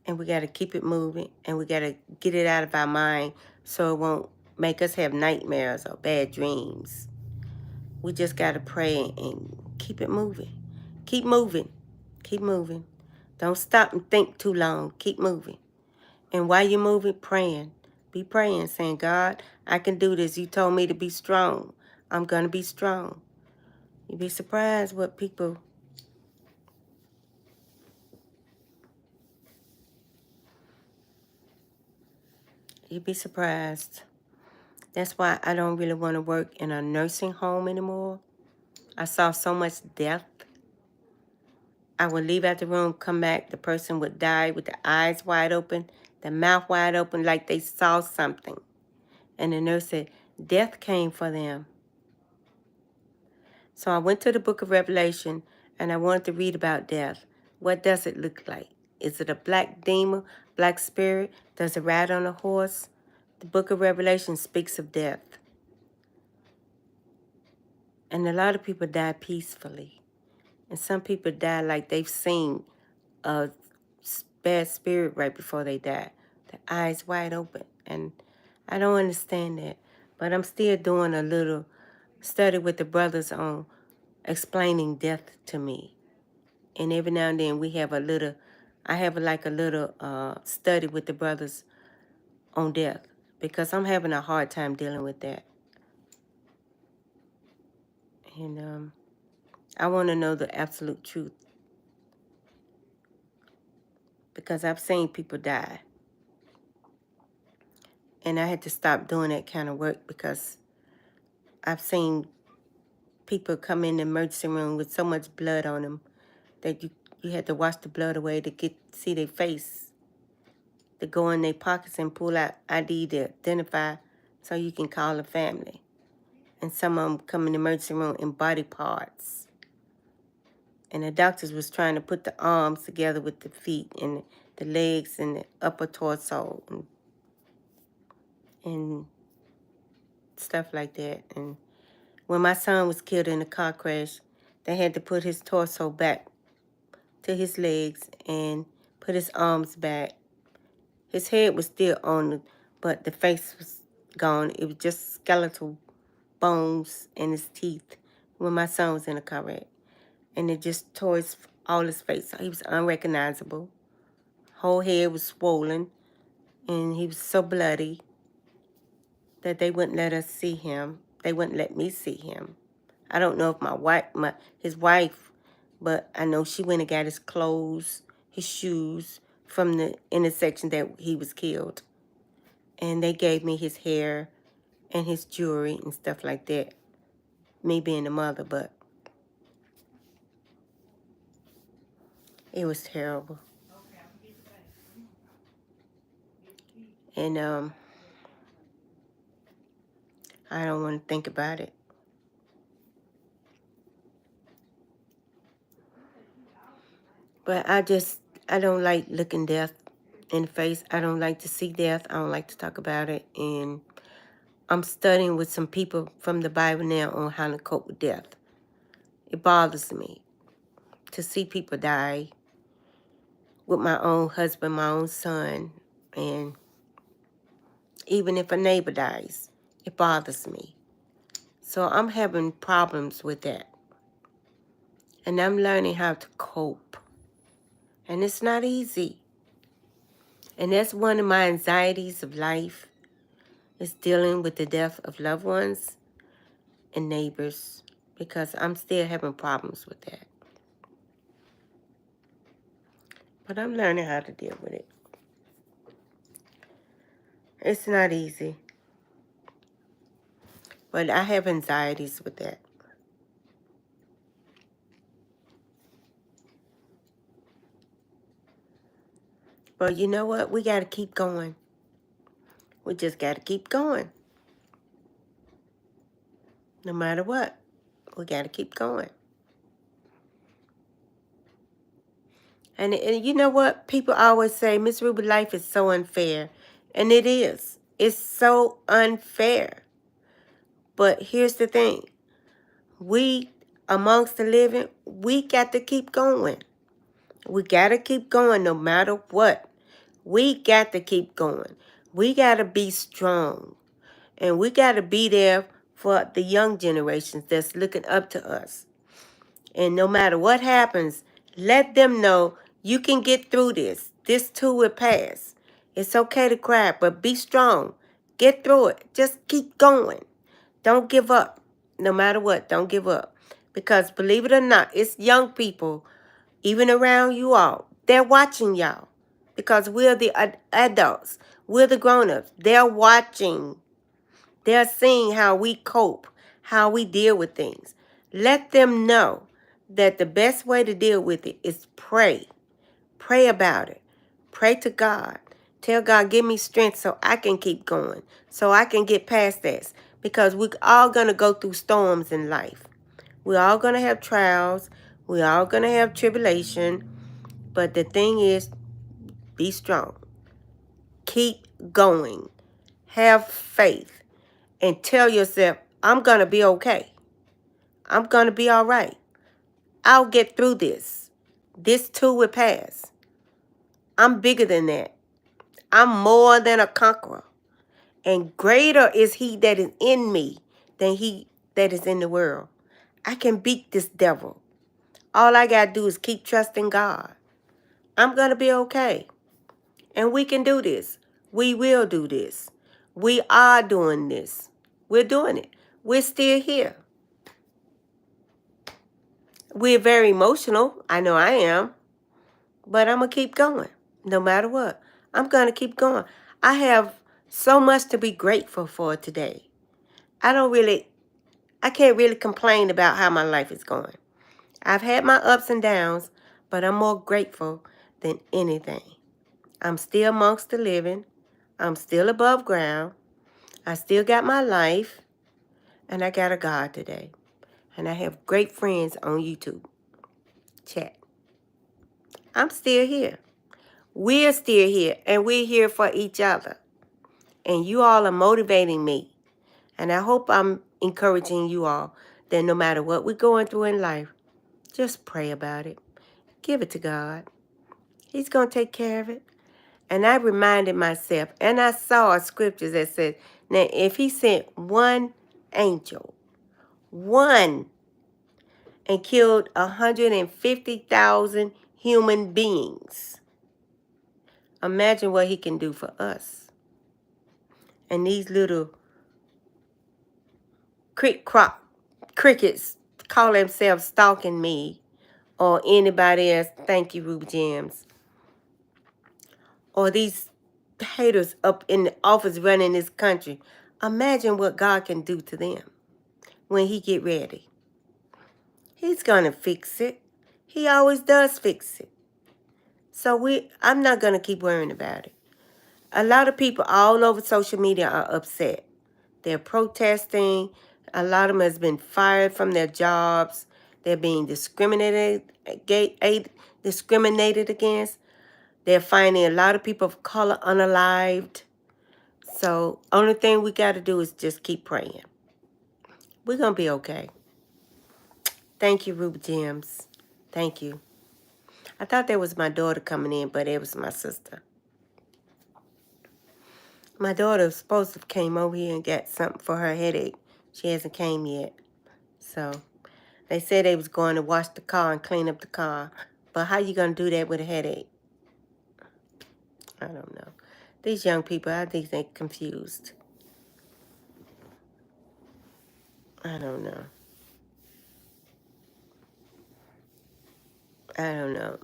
and we got to keep it moving, and we got to get it out of our mind so it won't make us have nightmares or bad dreams. We just got to pray and keep it moving. Keep moving. Keep moving. Don't stop and think too long. Keep moving. And while you're moving, praying. Be praying, saying, God, I can do this. You told me to be strong. I'm going to be strong. You'd be surprised what people... You'd be surprised. That's why I don't really want to work in a nursing home anymore. I saw so much death. I would leave out the room, come back, the person would die with the eyes wide open, the mouth wide open like they saw something. And the nurse said, death came for them. So I went to the book of Revelation, and I wanted to read about death. What does it look like? Is it a black demon, black spirit? Does it ride on a horse? The book of Revelation speaks of death. And a lot of people die peacefully. And some people die like they've seen a bad spirit right before they die. The eyes wide open. And I don't understand that. But I'm still doing a little study with the brothers on explaining death to me. And every now and then we have a little, I have like a little study with the brothers on death. Because I'm having a hard time dealing with that. And I want to know the absolute truth. Because I've seen people die. And I had to stop doing that kind of work because I've seen people come in the emergency room with so much blood on them that you had to wash the blood away to see their face, to go in their pockets and pull out ID to identify so you can call a family. And some of them come in the emergency room in body parts. And the doctors was trying to put the arms together with the feet and the legs and the upper torso and stuff like that. And when my son was killed in a car crash, they had to put his torso back to his legs and put his arms back. His head was still on, but the face was gone. It was just skeletal bones and his teeth when my son was in a car wreck. And it just tore all his face. He was unrecognizable. Whole head was swollen, and he was so bloody that they wouldn't let us see him. They wouldn't let me see him. I don't know if his wife, but I know she went and got his clothes, his shoes from the intersection that he was killed. And they gave me his hair and his jewelry and stuff like that. Me being the mother, but it was terrible. And I don't want to think about it. But I don't like looking death in the face. I don't like to see death. I don't like to talk about it. And I'm studying with some people from the Bible now on how to cope with death. It bothers me to see people die with my own husband, my own son, and even if a neighbor dies, it bothers me. So I'm having problems with that. And I'm learning how to cope. And it's not easy. And that's one of my anxieties of life, is dealing with the death of loved ones and neighbors, because I'm still having problems with that. But I'm learning how to deal with it. It's not easy. But I have anxieties with that. But you know what? We got to keep going. We just got to keep going. No matter what, we got to keep going. And you know what? People always say, Miss Ruby, life is so unfair. And it is. It's so unfair. But here's the thing. We, amongst the living, we got to keep going. We got to keep going no matter what. We got to keep going. We got to be strong. And we got to be there for the young generations that's looking up to us. And no matter what happens, let them know you can get through this. This too will pass. It's okay to cry, but be strong. Get through it. Just keep going. Don't give up. No matter what, don't give up. Because believe it or not, it's young people, even around you all. They're watching y'all. Because we're the adults. We're the grown-ups. They're watching. They're seeing how we cope, how we deal with things. Let them know that the best way to deal with it is pray. Pray about it. Pray to God. Tell God, give me strength so I can keep going, so I can get past this. Because we're all going to go through storms in life. We're all going to have trials. We're all going to have tribulation. But the thing is, be strong. Keep going. Have faith. And tell yourself, I'm going to be okay. I'm going to be all right. I'll get through this. This too will pass. I'm bigger than that. I'm more than a conqueror. And greater is he that is in me than he that is in the world. I can beat this devil. All I got to do is keep trusting God. I'm going to be okay. And we can do this. We will do this. We are doing this. We're doing it. We're still here. We're very emotional. I know I am. But I'm going to keep going no matter what. I'm going to keep going. I have so much to be grateful for today. I can't really complain about how my life is going. I've had my ups and downs, but I'm more grateful than anything. I'm still amongst the living. I'm still above ground. I still got my life. And I got a God today. And I have great friends on YouTube. Chat. I'm still here. We're still here. And we're here for each other. And you all are motivating me. And I hope I'm encouraging you all that no matter what we're going through in life, just pray about it. Give it to God. He's going to take care of it. And I reminded myself, and I saw a scripture that said, now if he sent one angel, one, and killed 150,000 human beings, imagine what he can do for us. And these little crickets call themselves stalking me or anybody else. Thank you, Ruby Gems. Or these haters up in the office running this country. Imagine what God can do to them when he get ready. He's going to fix it. He always does fix it. So I'm not going to keep worrying about it. A lot of people all over social media are upset. They're protesting. A lot of them has been fired from their jobs. They're being discriminated against. They're finding a lot of people of color unalived. So only thing we got to do is just keep praying. We're going to be okay. Thank you, Ruby Gems. Thank you. I thought that was my daughter coming in, but it was my sister. My daughter was supposed to have came over here and got something for her headache. She hasn't came yet. So they said they was going to wash the car and clean up the car. But how you going to do that with a headache? I don't know. These young people, I think they're confused. I don't know. I don't know.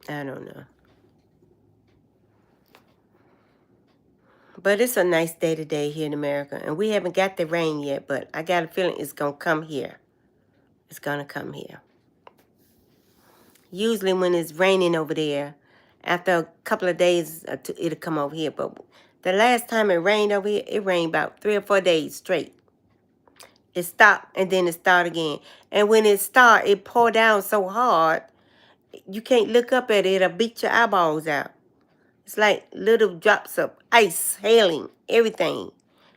I don't know. But it's a nice day today here in America. And we haven't got the rain yet, but I got a feeling it's going to come here. It's going to come here. Usually when it's raining over there, after a couple of days, it'll come over here. But the last time it rained over here, it rained about 3 or 4 days straight. It stopped, and then it started again. And when it started, it poured down so hard, you can't look up at it. It'll beat your eyeballs out. It's like little drops of ice, hailing, everything.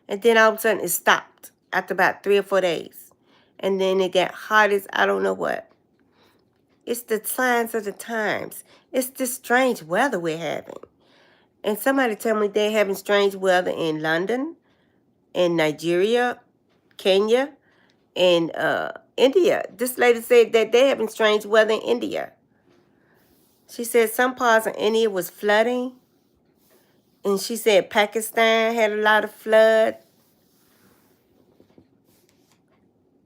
And then all of a sudden, it stopped after about 3 or 4 days. And then it got hot as I don't know what. It's the signs of the times. It's this strange weather we're having. And somebody tell me they're having strange weather in London, in Nigeria, Kenya, and India. This lady said that they're having strange weather in India. She said some parts of India was flooding. And she said Pakistan had a lot of flood.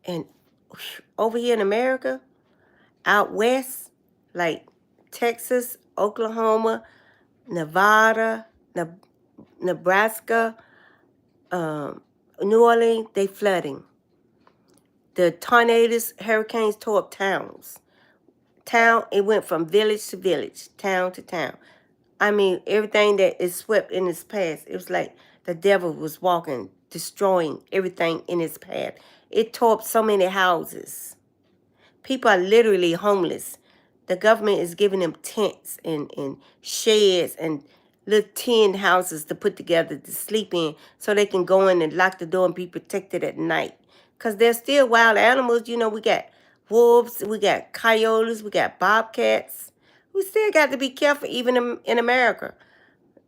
And over here in America, out west, like Texas, Oklahoma, Nevada, Nebraska, New Orleans, they flooding. The tornadoes, hurricanes tore up towns. It went from village to village, town to town. I mean, everything that is swept in its path, it was like the devil was walking, destroying everything in its path. It tore up so many houses. People are literally homeless. The government is giving them tents and sheds and little tin houses to put together to sleep in so they can go in and lock the door and be protected at night. Because there's still wild animals. You know, we got wolves, we got coyotes, we got bobcats. We still got to be careful even in America.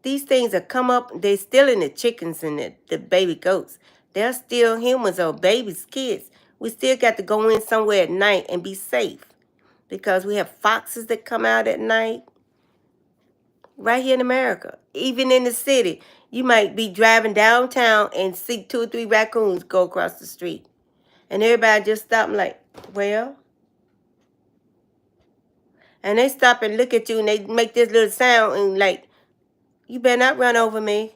These things that come up, they're still in the chickens and the baby goats. They're still humans or babies, kids. We still got to go in somewhere at night and be safe because we have foxes that come out at night. Right here in America, even in the city, you might be driving downtown and see 2 or 3 raccoons go across the street. And everybody just stop and like, well? And they stop and look at you and they make this little sound and like, you better not run over me.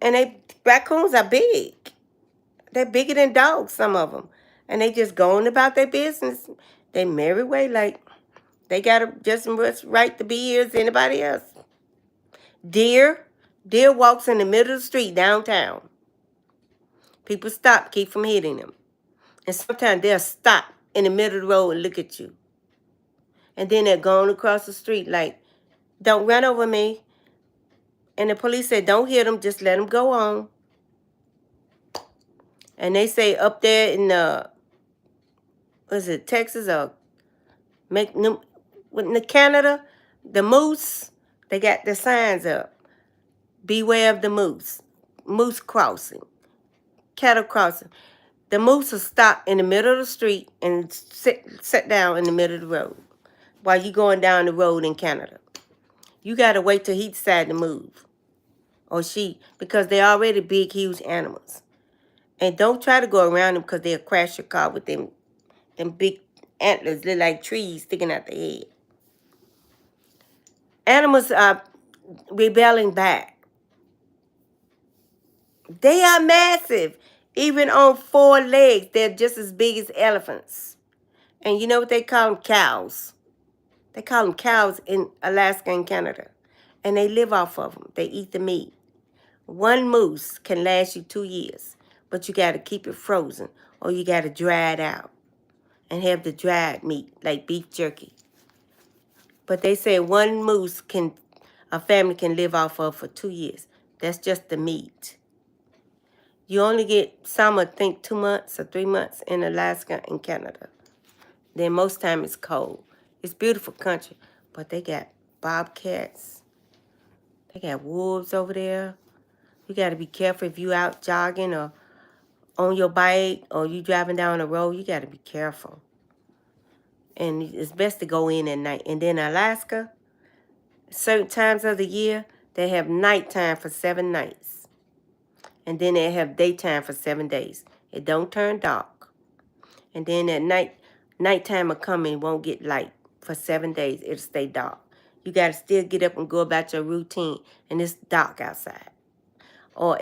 And raccoons are big. They're bigger than dogs, some of them. And they just going about their business. They merry way like they got just as much right to be here as anybody else. Deer walks in the middle of the street downtown. People stop, keep from hitting them. And sometimes they'll stop in the middle of the road and look at you. And then they're going across the street like, don't run over me. And the police said, don't hit them, just let them go on. And they say up there in Texas or in Canada, the moose, they got the signs up. Beware of the moose. Moose crossing. Cattle crossing. The moose will stop in the middle of the street and sit down in the middle of the road while you're going down the road in Canada. You got to wait till he decides to move. Or she, because they're already big, huge animals. And don't try to go around them because they'll crash your car with them big antlers, look like trees sticking out their head. Animals are rebelling back. They are massive. Even on 4 legs, they're just as big as elephants. And you know what they call them? Cows. They call them cows in Alaska and Canada. And they live off of them. They eat the meat. 1 moose can last you 2 years. But you got to keep it frozen or you got to dry it out. and have the dried meat, like beef jerky. But they say one moose a family can live off of for 2 years. That's just the meat. You only get some, I think, 2 months or 3 months in Alaska and Canada. Then most time it's cold. It's beautiful country, but they got bobcats. They got wolves over there. You got to be careful if you out jogging or on your bike or you driving down the road. You got to be careful. And it's best to go in at night. And then Alaska, certain times of the year, they have nighttime for 7 nights. And then they have daytime for 7 days. It don't turn dark. And then at nighttime will come and it won't get light for 7 days. It'll stay dark. You got to still get up and go about your routine. And it's dark outside. Or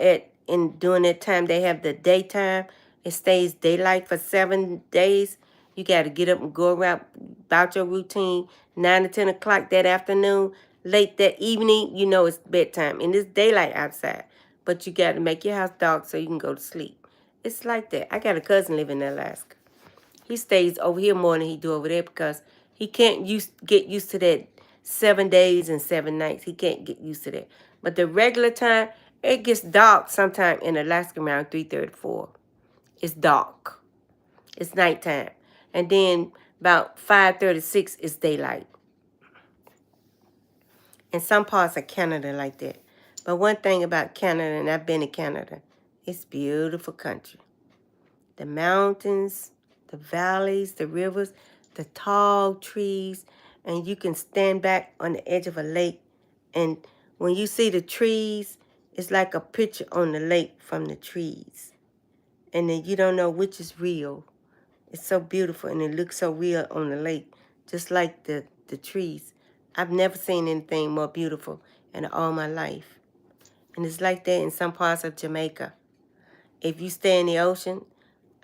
during that time they have the daytime, it stays daylight for 7 days. You got to get up and go around about your routine. 9 to 10 o'clock that afternoon, late that evening, you know it's bedtime. And it's daylight outside. But you got to make your house dark so you can go to sleep. It's like that. I got a cousin living in Alaska. He stays over here more than he do over there because he can't get used to that 7 days and 7 nights. He can't get used to that. But the regular time, it gets dark sometime in Alaska around 3:34. It's dark. It's nighttime. And then about 5:36 is daylight. In some parts of Canada like that. But one thing about Canada, and I've been to Canada, it's beautiful country. The mountains, the valleys, the rivers, the tall trees, and you can stand back on the edge of a lake. And when you see the trees, it's like a picture on the lake from the trees. And then you don't know which is real. It's so beautiful, and it looks so real on the lake, just like the trees. I've never seen anything more beautiful in all my life. And it's like that in some parts of Jamaica. If you stay in the ocean,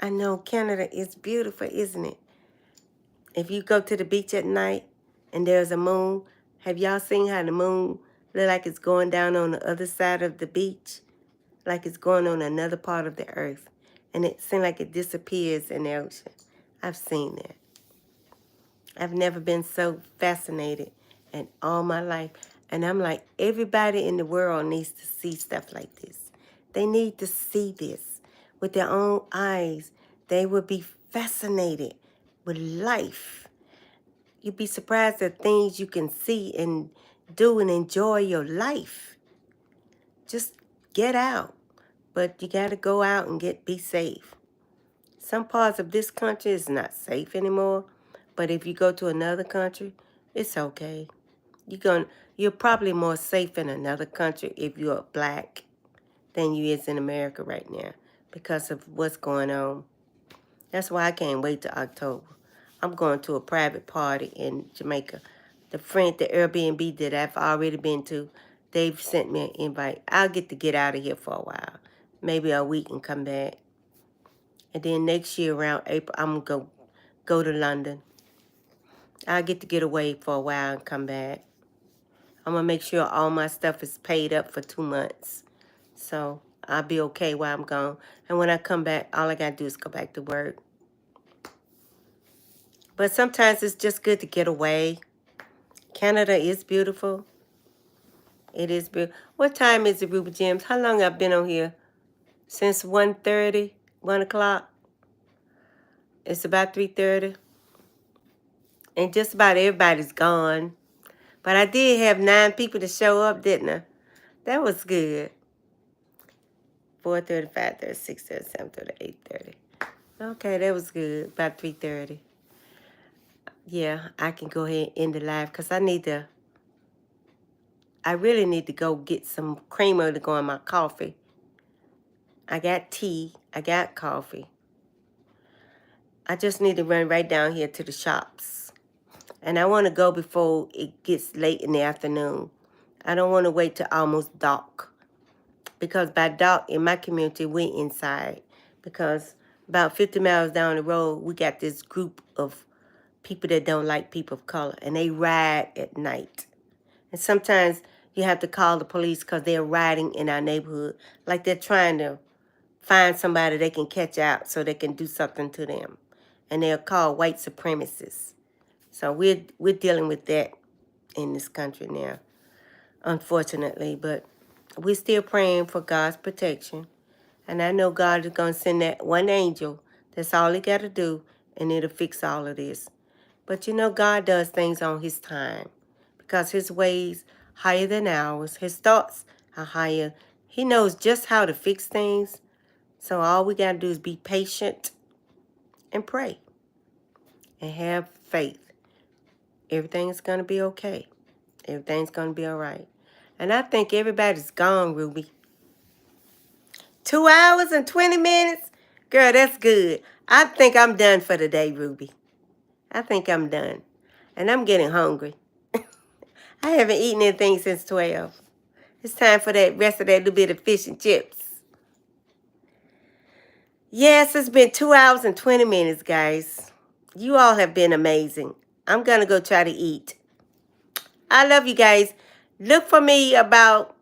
I know Canada is beautiful, isn't it? If you go to the beach at night and there's a moon, have y'all seen how the moon look like it's going down on the other side of the beach? Like it's going on another part of the earth. And it seems like it disappears in the ocean. I've seen that. I've never been so fascinated in all my life. And I'm like, everybody in the world needs to see stuff like this. They need to see this with their own eyes. They would be fascinated with life. You'd be surprised at things you can see and do and enjoy your life. Just get out. But you got to go out and be safe. Some parts of this country is not safe anymore. But if you go to another country, it's okay. You're probably more safe in another country if you're black than you is in America right now because of what's going on. That's why I can't wait till October. I'm going to a private party in Jamaica. The Airbnb that I've already been to, they've sent me an invite. I'll get to get out of here for a while. Maybe a week and come back. And then next year around April, I'm going to go to London. I'll get away for a while and come back. I'm going to make sure all my stuff is paid up for 2 months. So I'll be okay while I'm gone. And when I come back, all I got to do is go back to work. But sometimes it's just good to get away. Canada is beautiful. It is beautiful. What time is it, Ruby Gems? How long I've been on here? Since 1:30, 1 o'clock. It's about 3:30. And just about everybody's gone. But I did have 9 people to show up, didn't I? That was good. 4:30, 5:30, 6:30, 7:30, 8:30. Okay, that was good. About 3:30. Yeah, I can go ahead and end the live because I really need to go get some creamer to go in my coffee. I got tea. I got coffee. I just need to run right down here to the shops. And I want to go before it gets late in the afternoon. I don't want to wait till almost dark. Because by dark, in my community, we're inside. Because about 50 miles down the road, we got this group of people that don't like people of color. And they ride at night. And sometimes you have to call the police because they're riding in our neighborhood. Like they're trying to find somebody they can catch out so they can do something to them. and they're called white supremacists. So we're dealing with that in this country now, unfortunately. But we're still praying for God's protection. And I know God is going to send that one angel. That's all he got to do, and it'll fix all of this. But you know, God does things on his time because his ways higher than ours. His thoughts are higher. He knows just how to fix things. So all we got to do is be patient and pray and have faith. Everything's going to be okay. Everything's going to be all right. And I think everybody's gone, Ruby. 2 hours and 20 minutes? Girl, that's good. I think I'm done for the day, Ruby. I think I'm done. And I'm getting hungry. I haven't eaten anything since 12. It's time for that rest of that little bit of fish and chips. Yes, it's been 2 hours and 20 minutes, guys. You all have been amazing. I'm going to go try to eat. I love you guys. Look for me about,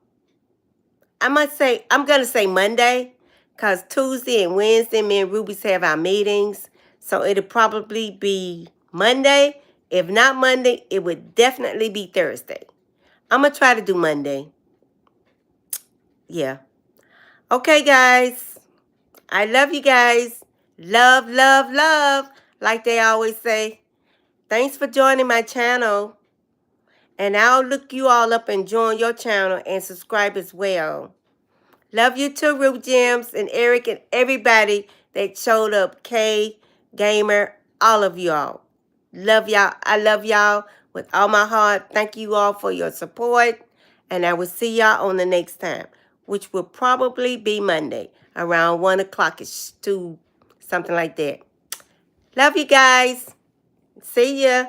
I'm going to say Monday, because Tuesday and Wednesday, me and Ruby's have our meetings. So it'll probably be Monday. If not Monday, it would definitely be Thursday. I'm going to try to do Monday. Yeah. Okay, guys. I love you guys. Love, love, love. Like they always say. Thanks for joining my channel. And I'll look you all up and join your channel and subscribe as well. Love you too, Ruby Gems and Eric and everybody that showed up. Kay, Gamer, all of y'all. Love y'all. I love y'all with all my heart. Thank you all for your support. And I will see y'all on the next time, which will probably be Monday around 1 o'clock-ish to something like that. Love you guys. See ya.